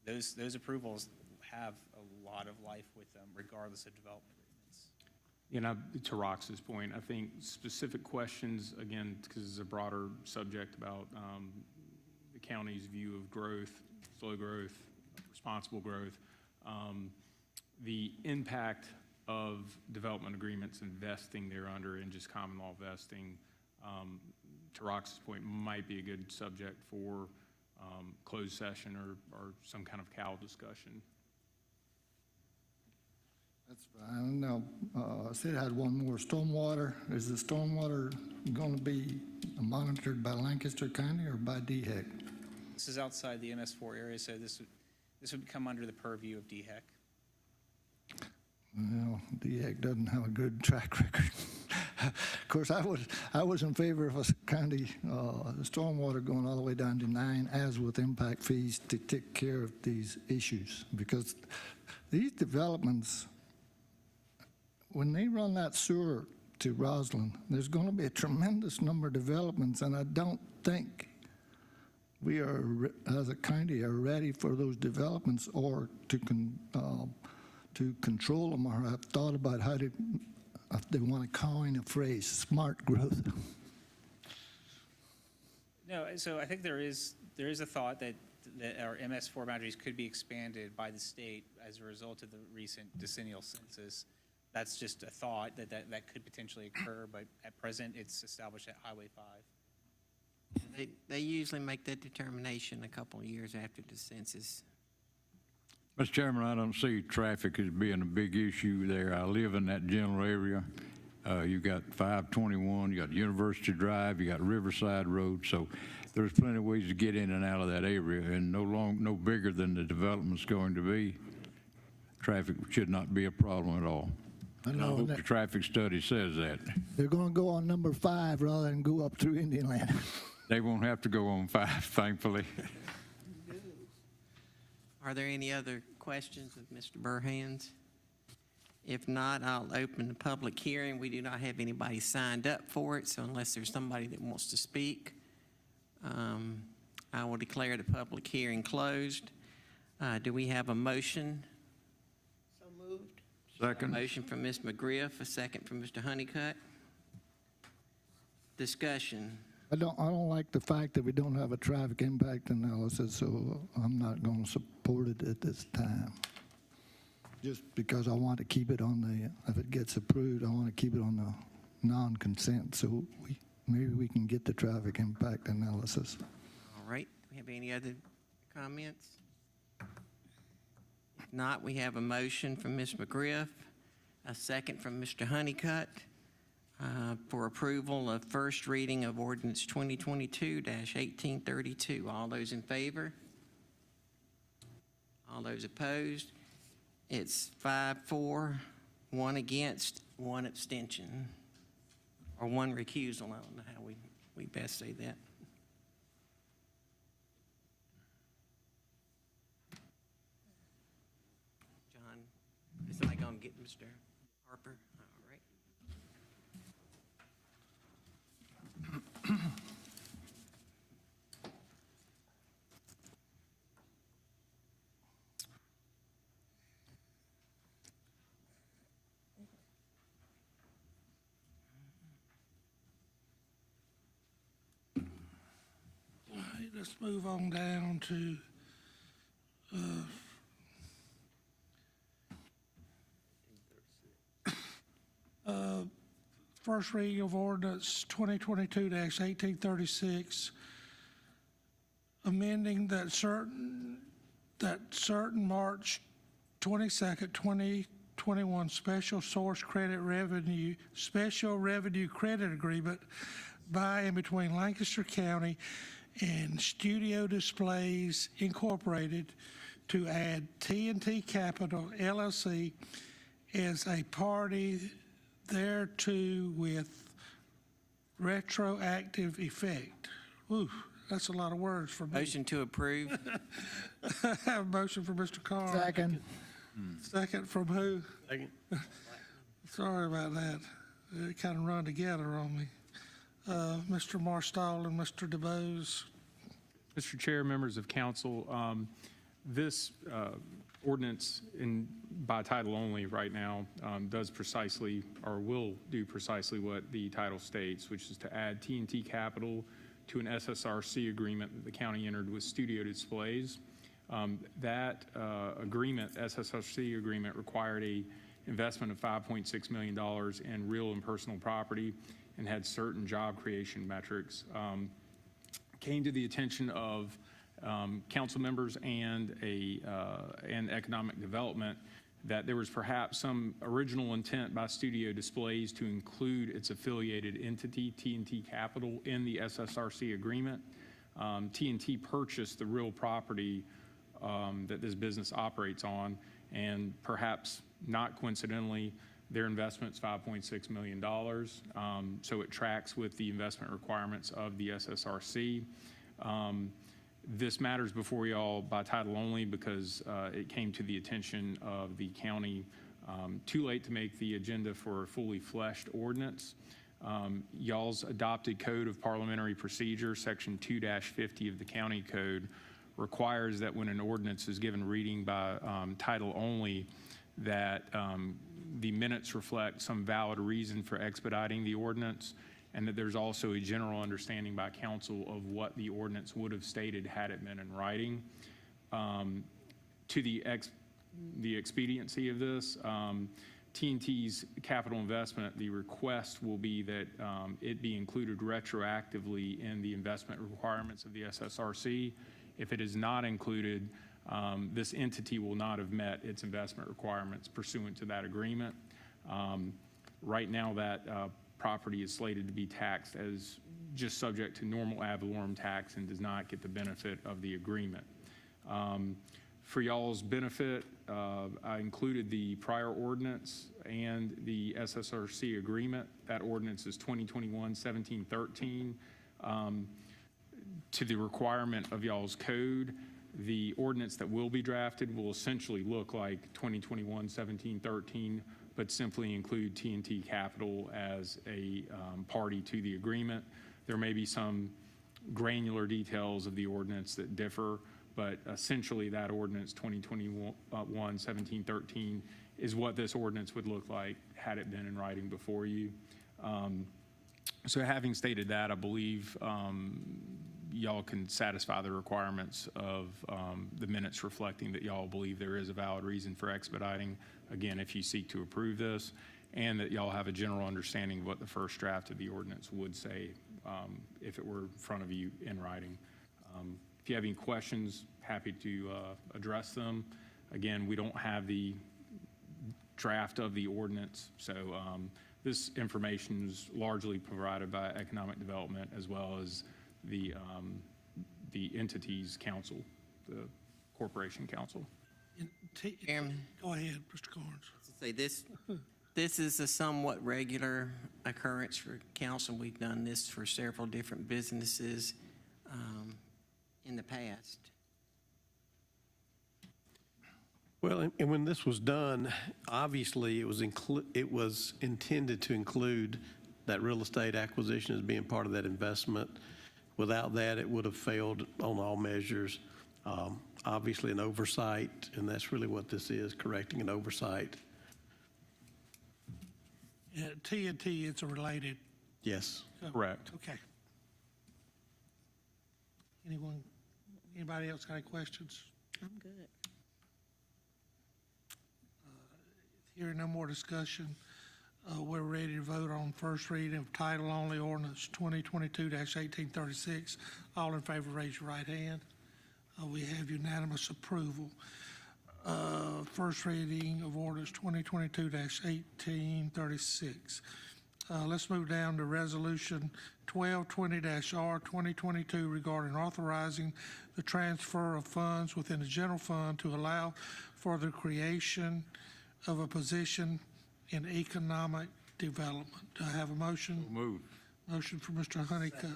Those approvals have a lot of life with them, regardless of development agreements.
To Rox's point, I think specific questions, again, because it's a broader subject about the county's view of growth, slow growth, responsible growth, the impact of development agreements and vesting thereunder and just common law vesting, to Rox's point, might be a good subject for closed session or some kind of CAL discussion.
That's fine. Now, Sid had one more. Stormwater. Is the stormwater going to be monitored by Lancaster County or by DHEC?
This is outside the MS4 area, so this would come under the purview of DHEC.
Well, DHEC doesn't have a good track record. Of course, I was in favor of a county stormwater going all the way down to 9, as with impact fees, to take care of these issues. Because these developments, when they run that sewer to Roslyn, there's going to be a tremendous number of developments, and I don't think we are, as a county, are ready for those developments or to control them, or have thought about how to, if they want to coin a phrase, smart growth.
No, so I think there is a thought that our MS4 boundaries could be expanded by the state as a result of the recent decennial census. That's just a thought that could potentially occur, but at present, it's established at Highway 5.
They usually make that determination a couple of years after the census.
Mr. Chairman, I don't see traffic as being a big issue there. I live in that general area. You got 521, you got University Drive, you got Riverside Road, so there's plenty of ways to get in and out of that area, and no bigger than the development's going to be. Traffic should not be a problem at all. And I hope the traffic study says that.
They're going to go on number 5 rather than go up through Indian Land.
They won't have to go on 5, thankfully.
Are there any other questions of Mr. Burhands? If not, I'll open the public hearing. We do not have anybody signed up for it, so unless there's somebody that wants to speak, I will declare the public hearing closed. Do we have a motion? So moved.
Second.
A motion from Ms. McGriff, a second from Mr. Honeycutt. Discussion.
I don't like the fact that we don't have a traffic impact analysis, so I'm not going to support it at this time. Just because I want to keep it on the, if it gets approved, I want to keep it on the non-consent, so maybe we can get the traffic impact analysis.
All right. Do we have any other comments? If not, we have a motion from Ms. McGriff, a second from Mr. Honeycutt, for approval of first reading of ordinance 2022-1832. All those in favor? All those opposed? It's 5-4, 1 against, 1 abstention, or 1 recusal. I don't know how we best say that. John, is somebody going to get Mr. Harper? All right.
All right, let's move on down to first reading of ordinance 2022-1836, amending that certain March 22nd, 2021 special revenue credit agreement by and between Lancaster County and Studio Displays Incorporated to add T&T Capital LLC as a party thereto with retroactive effect. Ooh, that's a lot of words for me.
Motion to approve.
I have a motion from Mr. Carr.
Second.
Second from who?
Second.
Sorry about that. It kind of run together on me. Mr. Marstall and Mr. DeBose.
Mr. Chair, members of council, this ordinance by title only right now does precisely or will do precisely what the title states, which is to add T&T Capital to an SSRC agreement that the county entered with Studio Displays. That agreement, SSRC agreement, required a investment of $5.6 million in real and personal property and had certain job creation metrics. Came to the attention of council members and economic development that there was perhaps some original intent by Studio Displays to include its affiliated entity, T&T Capital, in the SSRC agreement. T&T purchased the real property that this business operates on, and perhaps not coincidentally, their investment's $5.6 million. So it tracks with the investment requirements of the SSRC. This matters before y'all by title only because it came to the attention of the county too late to make the agenda for a fully fleshed ordinance. Y'all's adopted Code of Parliamentary Procedure, Section 2-50 of the County Code, requires that when an ordinance is given reading by title only, that the minutes reflect some valid reason for expediting the ordinance, and that there's also a general understanding by council of what the ordinance would have stated had it been in writing. To the expediency of this, T&T's capital investment, the request will be that it be included retroactively in the investment requirements of the SSRC. If it is not included, this entity will not have met its investment requirements pursuant to that agreement. Right now, that property is slated to be taxed as just subject to normal ad valorem tax and does not get the benefit of the agreement. For y'all's benefit, I included the prior ordinance and the SSRC agreement. That ordinance is 2021-1713. To the requirement of y'all's code, the ordinance that will be drafted will essentially look like 2021-1713, but simply include T&T Capital as a party to the agreement. There may be some granular details of the ordinance that differ, but essentially that ordinance 2021-1713 is what this ordinance would look like had it been in writing before you. So having stated that, I believe y'all can satisfy the requirements of the minutes reflecting that y'all believe there is a valid reason for expediting, again, if you seek to approve this, and that y'all have a general understanding of what the first draft of the ordinance would say if it were in front of you in writing. If you have any questions, happy to address them. Again, we don't have the draft of the ordinance, so this information is largely provided by Economic Development as well as the entity's council, the corporation council.
Chairman,
Go ahead, Mr. Carnes.
say this is a somewhat regular occurrence for council. We've done this for several different businesses in the past.
Well, and when this was done, obviously it was intended to include that real estate acquisition as being part of that investment. Without that, it would have failed on all measures. Obviously, an oversight, and that's really what this is, correcting an oversight.
T&T, it's a related.
Yes.
Correct.
Okay. Anybody else got any questions?
I'm good.
Hearing no more discussion, we're ready to vote on first reading of title only ordinance 2022-1836. All in favor, raise your right hand. We have unanimous approval. First reading of orders 2022-1836. Let's move down to Resolution 1220-R 2022 regarding authorizing the transfer of funds within the general fund to allow for the creation of a position in economic development. Do I have a motion?
Move.
Motion for Mr. Honeycutt.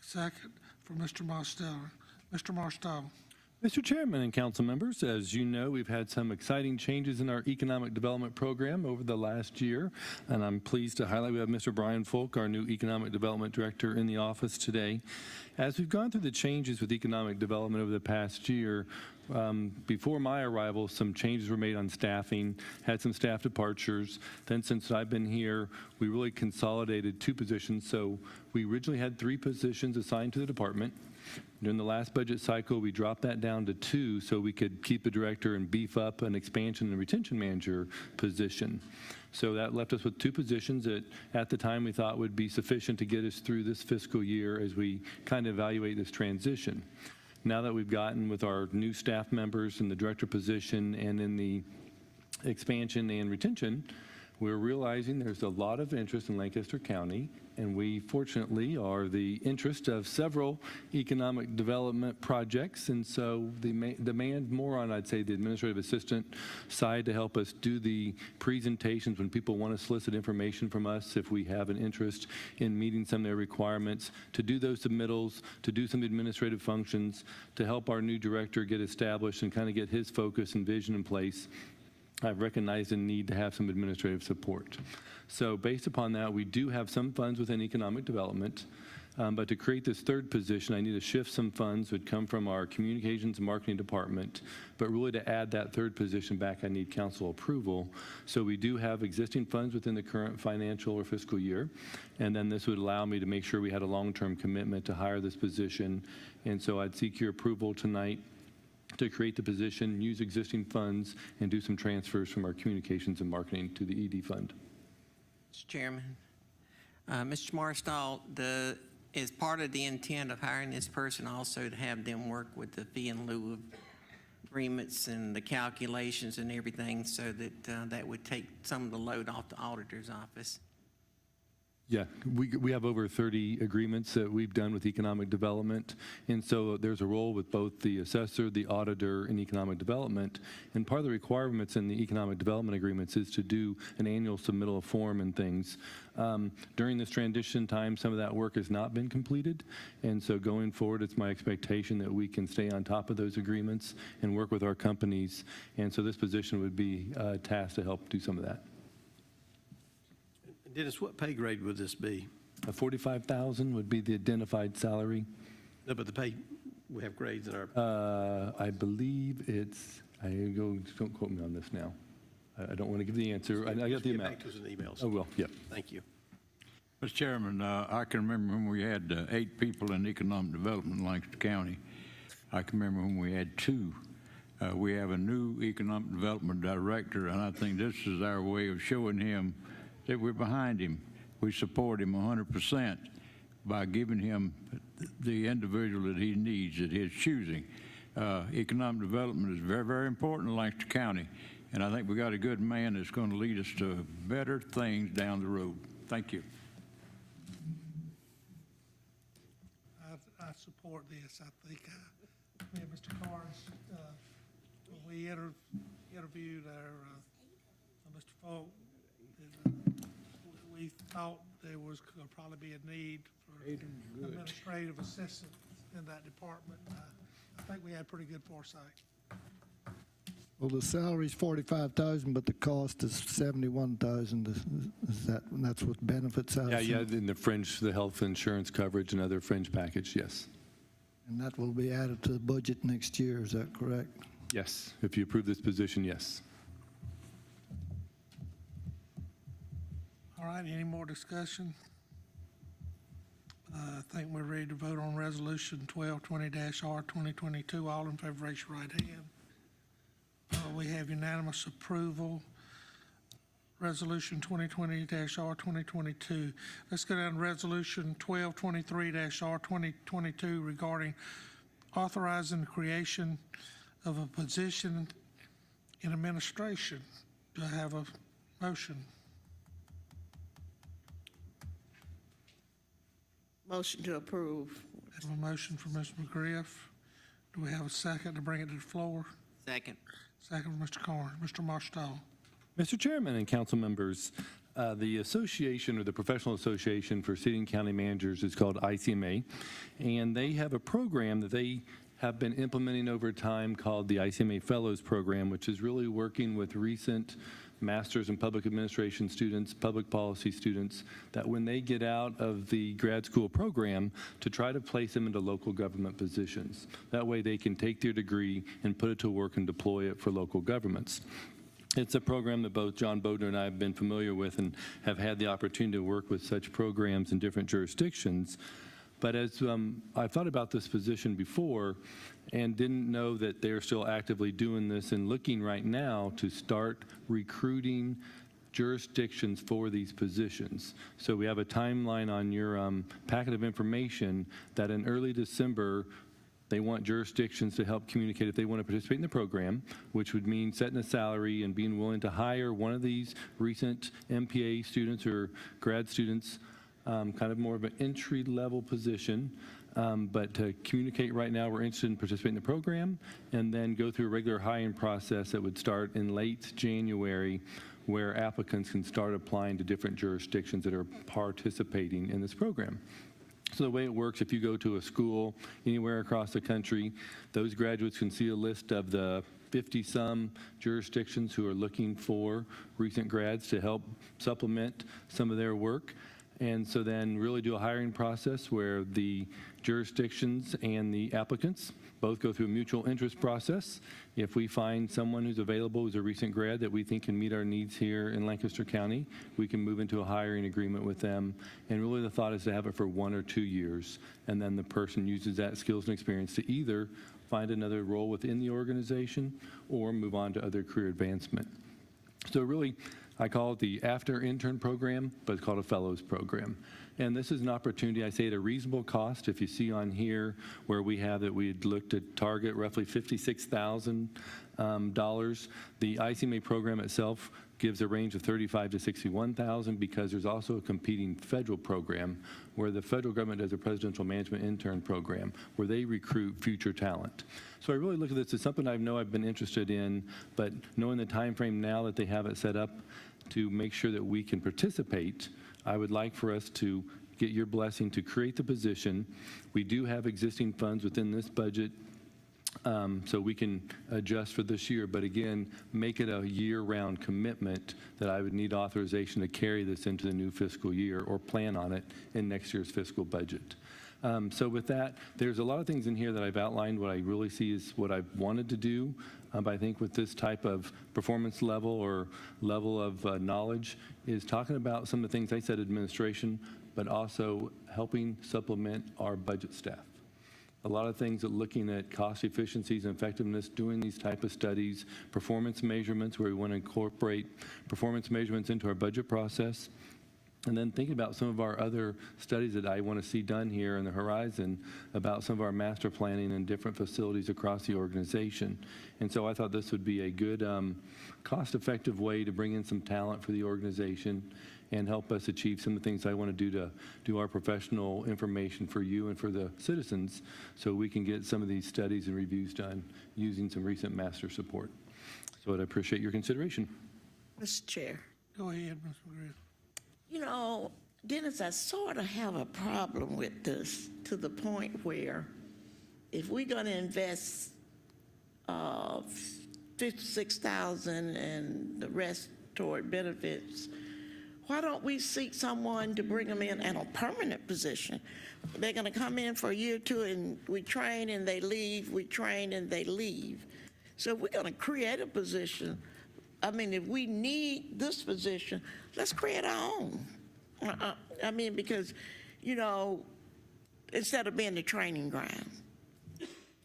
Second for Mr. Mostello. Mr. Mostello.
Mr. Chairman and council members, as you know, we've had some exciting changes in our economic development program over the last year, and I'm pleased to highlight we have Mr. Brian Folk, our new economic development director, in the office today. As we've gone through the changes with economic development over the past year, before my arrival, some changes were made on staffing, had some staff departures. Then since I've been here, we really consolidated 2 positions. So we originally had 3 positions assigned to the department. During the last budget cycle, we dropped that down to 2 so we could keep the director and beef up an expansion and retention manager position. So that left us with 2 positions that at the time we thought would be sufficient to get us through this fiscal year as we kind of evaluate this transition. Now that we've gotten with our new staff members in the director position and in the expansion and retention, we're realizing there's a lot of interest in Lancaster County, and we fortunately are the interest of several economic development projects, and so the demand more on, I'd say, the administrative assistant side to help us do the presentations when people want to solicit information from us if we have an interest in meeting some of their requirements, to do those submittals, to do some administrative functions, to help our new director get established and kind of get his focus and vision in place. I've recognized the need to have some administrative support. So based upon that, we do have some funds within economic development, but to create this 3rd position, I need to shift some funds that would come from our communications and marketing department, but really to add that 3rd position back, I need council approval. So we do have existing funds within the current financial or fiscal year, and then this would allow me to make sure we had a long-term commitment to hire this position. And so I'd seek your approval tonight to create the position, use existing funds, and do some transfers from our communications and marketing to the ED fund.
Mr. Chairman, Mr. Marstall, is part of the intent of hiring this person also to have them work with the fee in lieu of agreements and the calculations and everything so that that would take some of the load off the auditor's office?
Yeah, we have over 30 agreements that we've done with economic development, and so there's a role with both the assessor, the auditor, and economic development. And part of the requirements in the economic development agreements is to do an annual submittal of form and things. During this transition time, some of that work has not been completed, and so going forward, it's my expectation that we can stay on top of those agreements and work with our companies. And so this position would be tasked to help do some of that.
Dennis, what pay grade would this be?
A $45,000 would be the identified salary.
No, but the pay, we have grades in our.
I believe it's, don't quote me on this now. I don't want to give the answer. I got the amount.
Get back to us in emails.
Oh, well, yeah.
Thank you.
Mr. Chairman, I can remember when we had 8 people in economic development in Lancaster County. I can remember when we had 2. We have a new economic development director, and I think this is our way of showing him that we're behind him. We support him 100% by giving him the individual that he needs at his choosing. Economic development is very, very important in Lancaster County, and I think we got a good man that's going to lead us to better things down the road. Thank you.
I support this. I think me and Mr. Carnes, when we interviewed our Mr. Folk, we thought there was going to probably be a need for administrative assistance in that department. I think we had pretty good foresight.
Well, the salary's $45,000, but the cost is $71,000. Is that's with benefits?
Yeah, in the fringe, the health insurance coverage and other fringe package, yes.
And that will be added to the budget next year, is that correct?
Yes, if you approve this position, yes.
All right, any more discussion? I think we're ready to vote on Resolution 1220-R 2022. All in favor, raise your right hand. We have unanimous approval. Resolution 2020-R 2022. Let's go down to Resolution 1223-R 2022 regarding authorizing the creation of a position in administration. Do I have a motion?
Motion to approve.
I have a motion from Ms. McGriff. Do we have a second to bring it to the floor?
Second.
Second from Mr. Corn. Mr. Marshall.
Mr. Chairman and council members, the association or the Professional Association for City and County Managers is called ICMA, and they have a program that they have been implementing over time called the ICMA Fellows Program, which is really working with recent Masters in Public Administration students, public policy students, that when they get out of the grad school program, to try to place them into local government positions. That way they can take their degree and put it to work and deploy it for local governments. It's a program that both John Bodner and I have been familiar with and have had the opportunity to work with such programs in different jurisdictions. But as I've thought about this position before and didn't know that they're still actively doing this and looking right now to start recruiting jurisdictions for these positions. So we have a timeline on your packet of information that in early December, they want jurisdictions to help communicate if they want to participate in the program, which would mean setting a salary and being willing to hire one of these recent MPA students or grad students, kind of more of an entry-level position. But to communicate right now, we're interested in participating in the program and then go through a regular hiring process that would start in late January, where applicants can start applying to different jurisdictions that are participating in this program. So the way it works, if you go to a school anywhere across the country, those graduates can see a list of the 50-some jurisdictions who are looking for recent grads to help supplement some of their work. And so then really do a hiring process where the jurisdictions and the applicants both go through a mutual interest process. If we find someone who's available who's a recent grad that we think can meet our needs here in Lancaster County, we can move into a hiring agreement with them. And really the thought is to have it for 1 or 2 years. And then the person uses that skills and experience to either find another role within the organization or move on to other career advancement. So really, I call it the after intern program, but it's called a fellows program. And this is an opportunity, I say at a reasonable cost. If you see on here where we have that we'd looked to target roughly $56,000. The ICMA program itself gives a range of $35,000 to $61,000 because there's also a competing federal program where the federal government does a presidential management intern program where they recruit future talent. So I really look at this as something I know I've been interested in, but knowing the time frame now that they have it set up to make sure that we can participate, I would like for us to get your blessing to create the position. We do have existing funds within this budget, so we can adjust for this year, but again, make it a year-round commitment that I would need authorization to carry this into the new fiscal year or plan on it in next year's fiscal budget. So with that, there's a lot of things in here that I've outlined. What I really see is what I've wanted to do, but I think with this type of performance level or level of knowledge is talking about some of the things I said, administration, but also helping supplement our budget staff. A lot of things that looking at cost efficiencies and effectiveness, doing these type of studies, performance measurements where we want to incorporate performance measurements into our budget process, and then thinking about some of our other studies that I want to see done here in the horizon about some of our master planning and different facilities across the organization. And so I thought this would be a good cost-effective way to bring in some talent for the organization and help us achieve some of the things I want to do our professional information for you and for the citizens so we can get some of these studies and reviews done using some recent master support. So I'd appreciate your consideration.
Mr. Chair.
Go ahead, Ms. McGriff.
You know, Dennis, I sort of have a problem with this to the point where if we're going to invest $56,000 and the rest toward benefits, why don't we seek someone to bring them in a permanent position? They're going to come in for a year or two and we train and they leave, we train and they leave. So if we're going to create a position, I mean, if we need this position, let's create our own. I mean, because, you know, instead of being the training ground.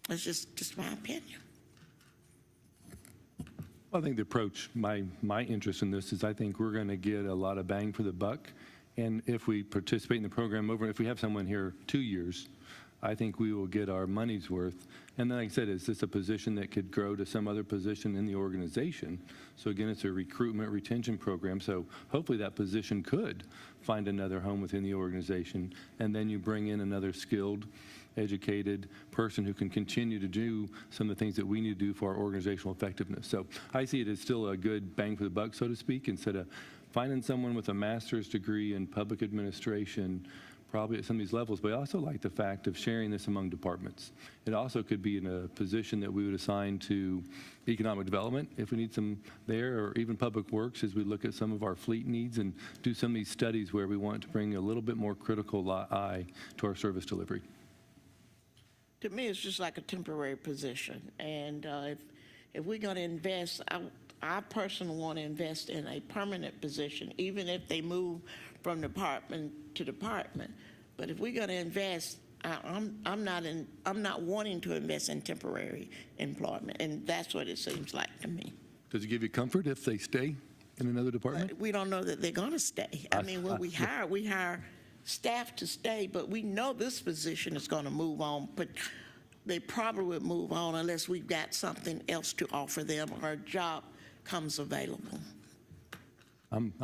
That's just my opinion.
I think the approach, my interest in this is I think we're going to get a lot of bang for the buck. And if we participate in the program if we have someone here 2 years, I think we will get our money's worth. And then, like I said, is this a position that could grow to some other position in the organization? So again, it's a recruitment retention program. So hopefully that position could find another home within the organization. And then you bring in another skilled, educated person who can continue to do some of the things that we need to do for our organizational effectiveness. So I see it as still a good bang for the buck, so to speak, instead of finding someone with a master's degree in public administration, probably at some of these levels. But I also like the fact of sharing this among departments. It also could be in a position that we would assign to economic development if we need some there, or even public works as we look at some of our fleet needs and do some of these studies where we want to bring a little bit more critical eye to our service delivery.
To me, it's just like a temporary position. And if we're going to invest, I personally want to invest in a permanent position, even if they move from department to department. But if we're going to invest, I'm not wanting to invest in temporary employment, and that's what it seems like to me.
Does it give you comfort if they stay in another department?
But we don't know that they're going to stay. I mean, when we hire staff to stay, but we know this position is going to move on, but they probably would move on unless we've got something else to offer them or a job comes available.
I'm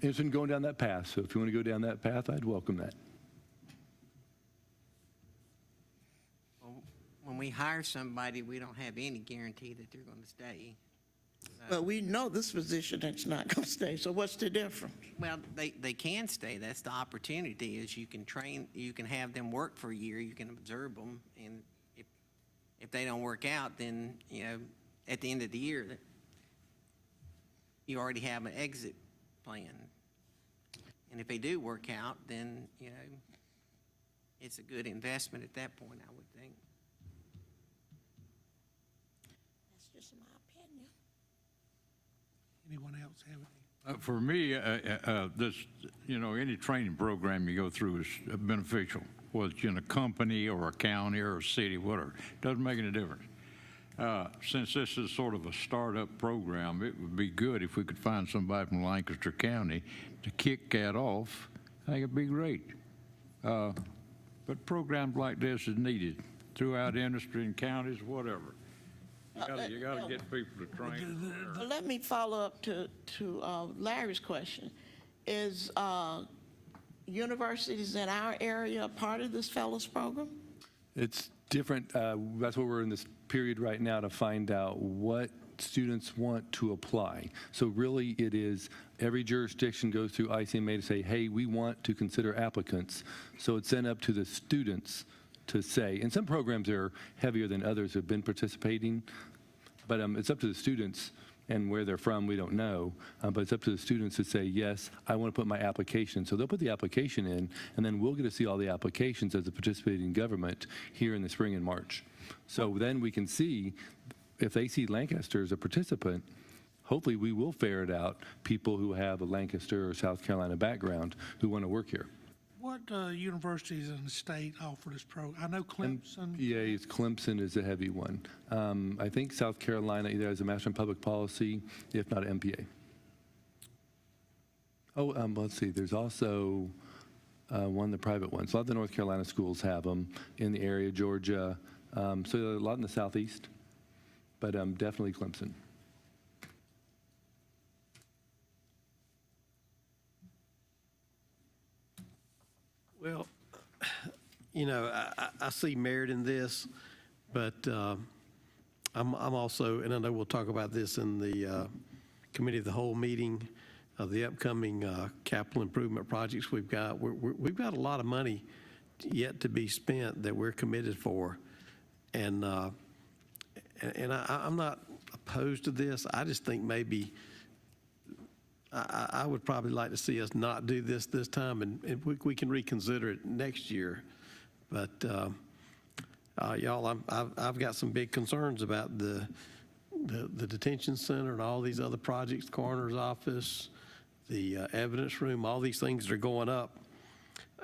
interested in going down that path, so if you want to go down that path, I'd welcome that.
Well, when we hire somebody, we don't have any guarantee that they're going to stay.
But we know this position is not going to stay, so what's the difference?
Well, they can stay. That's the opportunity, is you can train, you can have them work for a year, you can observe them, and if they don't work out, then, you know, at the end of the year, you already have an exit plan. And if they do work out, then, you know, it's a good investment at that point, I would think.
That's just my opinion.
Anyone else have any?
For me, this, any training program you go through is beneficial, whether it's in a company or a county or a city, whatever. Doesn't make any difference. Since this is sort of a startup program, it would be good if we could find somebody from Lancaster County to kick that off. I think it'd be great. But programs like this is needed throughout industry and counties, whatever. You got to get people to train.
Well, let me follow up to Larry's question. Is universities in our area a part of this fellows program?
It's different. That's what we're in this period right now to find out what students want to apply. So really it is every jurisdiction goes through ICMA to say, hey, we want to consider applicants. So it's then up to the students to say, and some programs are heavier than others have been participating, but it's up to the students, and where they're from, we don't know. But it's up to the students to say, yes, I want to put my application. So they'll put the application in, and then we'll get to see all the applications as a participating government here in the spring and March. So then we can see, if they see Lancaster as a participant, hopefully we will ferret out people who have a Lancaster or South Carolina background who want to work here.
What universities in the state offer this program? I know Clemson.
Yeah, Clemson is a heavy one. I think South Carolina either has a Master in Public Policy, if not MPA. Oh, let's see. There's also one of the private ones. A lot of the North Carolina schools have them in the area, Georgia. So a lot in the southeast, but definitely Clemson.
Well, I see merit in this, but I'm also, and I know we'll talk about this in the committee of the whole meeting of the upcoming capital improvement projects we've got. We've got a lot of money yet to be spent that we're committed for, and I'm not opposed to this. I just think maybe I would probably like to see us not do this time, and we can reconsider it next year. But y'all, I've got some big concerns about the detention center and all these other projects, coroner's office, the evidence room, all these things that are going up,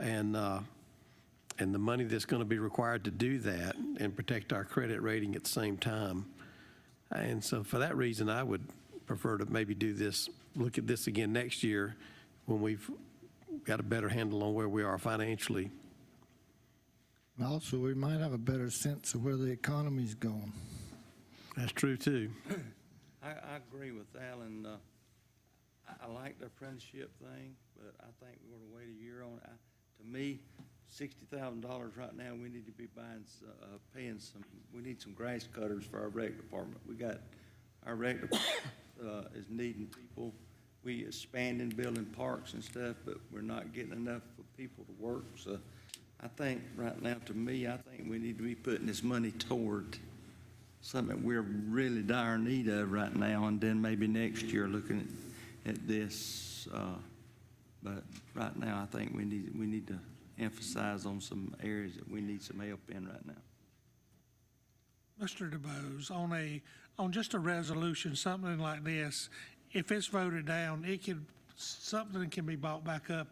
and the money that's going to be required to do that and protect our credit rating at the same time. And so for that reason, I would prefer to maybe look at this again next year when we've got a better handle on where we are financially.
Also, we might have a better sense of where the economy's going.
That's true, too. I agree with Alan. I like the apprenticeship thing, but I think we're going to wait a year on it. To me, $60,000 right now, we need to be paying we need some grass cutters for our rec department. Our rec department is needing people. We expanding, building parks and stuff, but we're not getting enough for people to work. So I think right now, to me, I think we need to be putting this money toward something we're really dire need of right now, and then maybe next year looking at this. But right now, I think we need to emphasize on some areas that we need some help in right now.
Mr. DeBose, on just a resolution, something like this, if it's voted down, something can be brought back up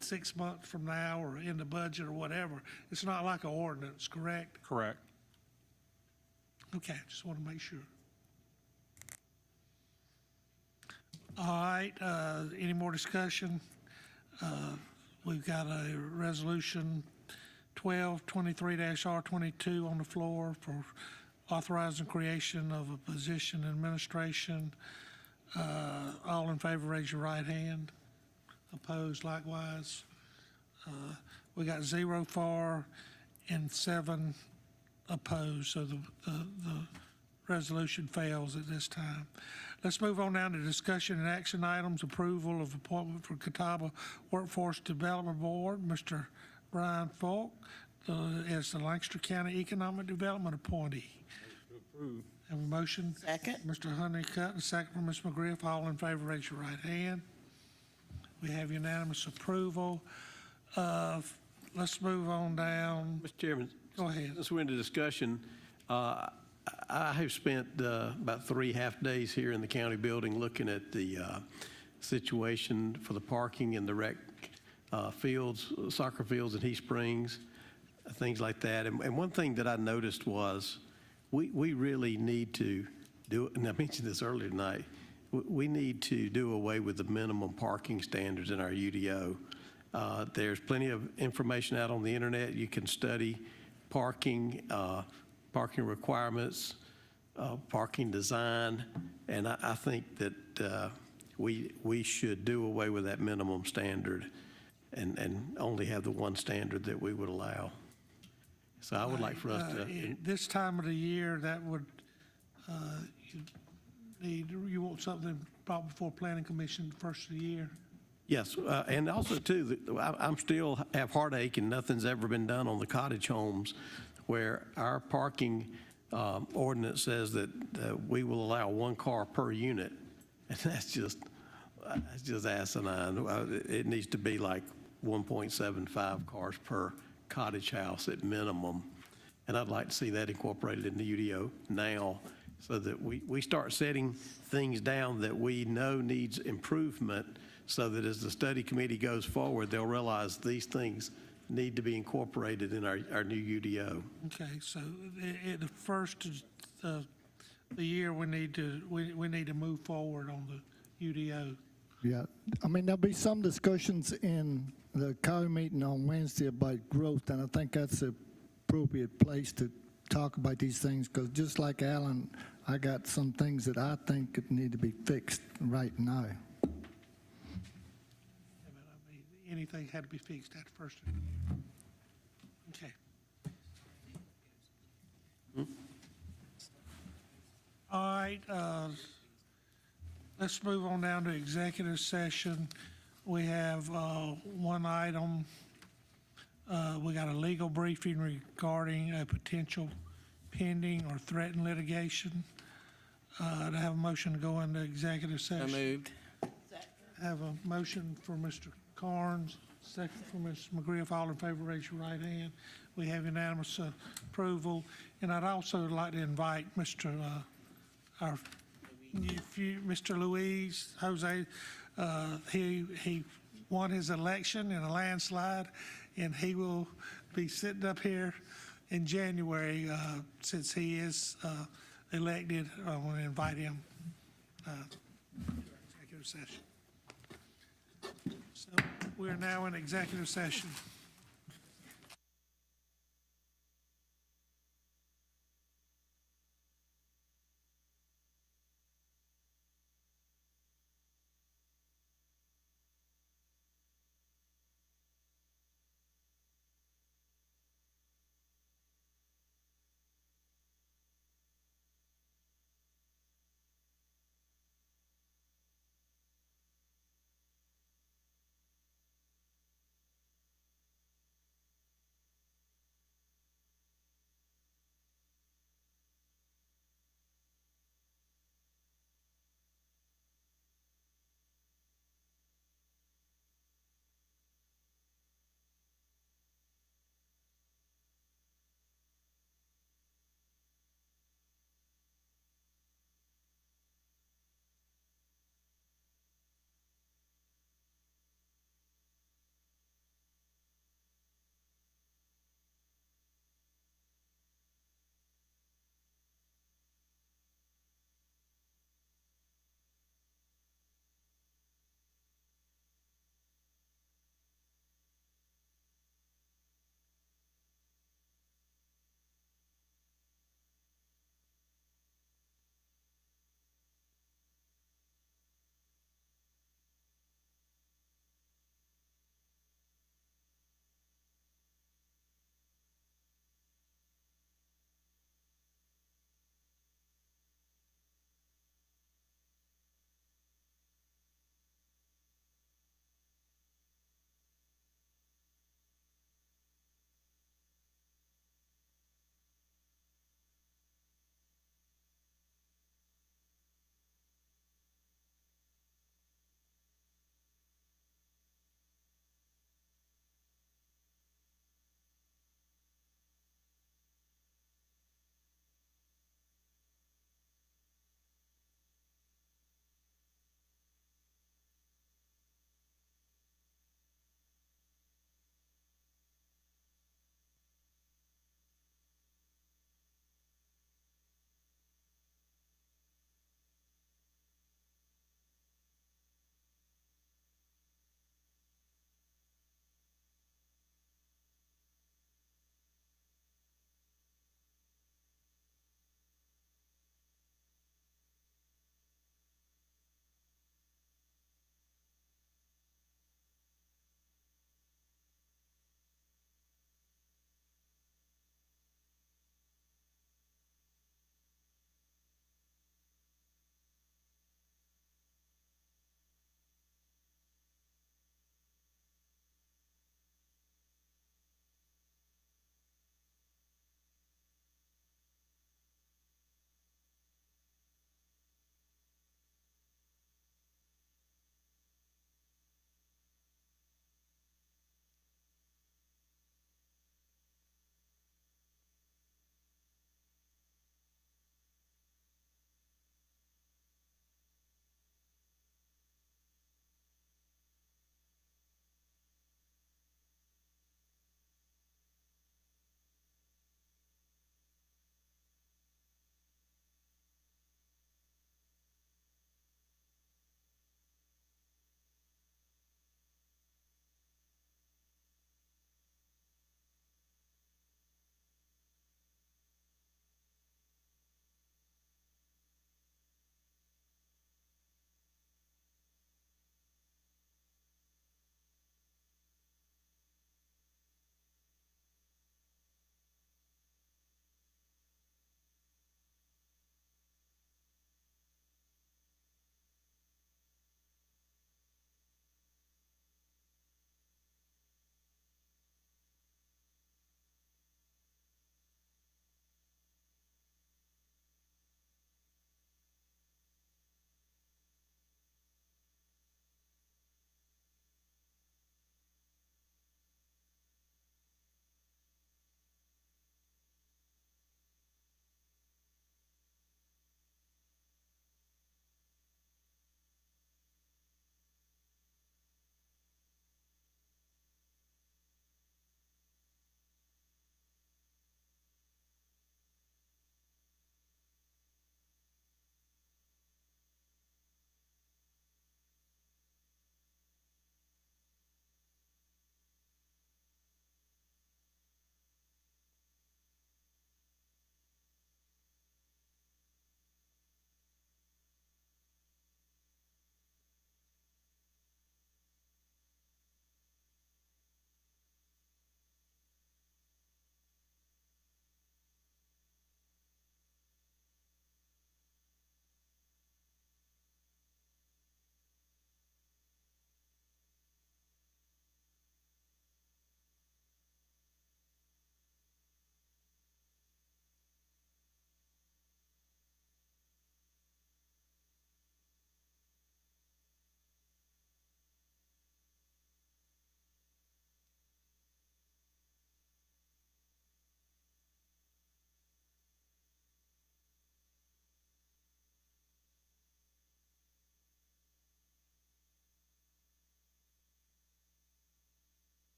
6 months from now or in the budget or whatever. It's not like an ordinance, correct?
Correct.
Okay, just want to make sure. All right, any more discussion? We've got a resolution 1223-R22 on the floor for authorizing creation of a position in administration. All in favor, raise your right hand. Opposed likewise. We got 0 for and 7 opposed, so the resolution fails at this time. Let's move on down to discussion and action items. Approval of appointment for Catawba Workforce Development Board. Mr. Brian Falk as the Lancaster County Economic Development appointee. Have a motion?
Second.
Mr. Honeycutt, a second from Ms. McGriff. All in favor, raise your right hand. We have unanimous approval. Let's move on down.
Mr. Chairman.
Go ahead.
Since we're into discussion, I have spent about 3 half days here in the county building looking at the situation for the parking in the rec fields, soccer fields in Heath Springs, things like that. And one thing that I noticed was we really need to do, and I mentioned this earlier tonight, we need to do away with the minimum parking standards in our UDO. There's plenty of information out on the internet. You can study parking requirements, parking design, and I think that we should do away with that minimum standard and only have the one standard that we would allow. So I would like for us to...
This time of the year, that would, you want something brought before Planning Commission the first of the year?
Yes, and also too, I'm still have heartache and nothing's ever been done on the cottage homes where our parking ordinance says that we will allow 1 car per unit. And that's just asinine. It needs to be like 1.75 cars per cottage house at minimum. And I'd like to see that incorporated in the UDO now so that we start setting things down that we know needs improvement so that as the study committee goes forward, they'll realize these things need to be incorporated in our new UDO.
Okay, so at the first of the year, we need to move forward on the UDO.
Yeah, I mean, there'll be some discussions in the county meeting on Wednesday about growth, and I think that's the appropriate place to talk about these things, because just like Alan, I got some things that I think need to be fixed right now.
Anything had to be fixed at the first of the year. Okay. All right, let's move on down to executive session. We have one item. We got a legal briefing regarding a potential pending or threatened litigation. To have a motion to go into executive session.
So moved.
Have a motion for Mr. Carnes, second for Ms. McGriff. All in favor, raise your right hand. We have unanimous approval. And I'd also like to invite Mr. Mr. Luis Jose. He won his election in a landslide, and he will be sitting up here in January since he is elected. I want to invite him to executive session. So we're now in executive session.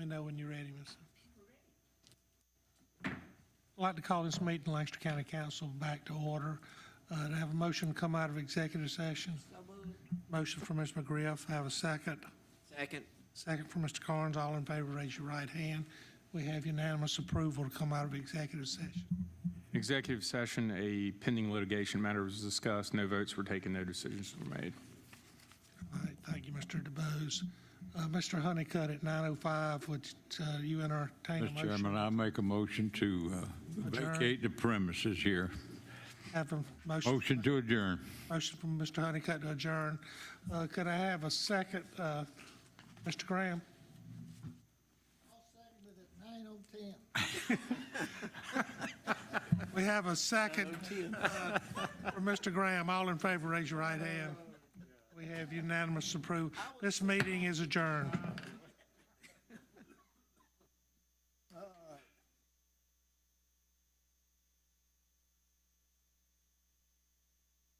know when you're ready, Ms. I'd like to call this meeting, Lancaster County Council, back to order. To have a motion to come out of executive session. Motion from Ms. McGriff. Have a second.
Second.
Second from Mr. Carnes. All in favor, raise your right hand. We have unanimous approval to come out of executive session.
Executive session, a pending litigation matter was discussed. No votes were taken, no decisions were made.
All right, thank you, Mr. DeBose. Mr. Honeycutt at 9:05, would you entertain a
Mr.
motion?
Chairman, I make a motion to
Adjourn.
vacate the premises here.
Have a motion.
Motion to adjourn.
Motion from Mr. Honeycutt to adjourn. Could I have a second, Mr. Graham?
I'll second it at 9:10.
We have a second for Mr. Graham. All in favor, raise your right hand. We have unanimous approval. This meeting is adjourned.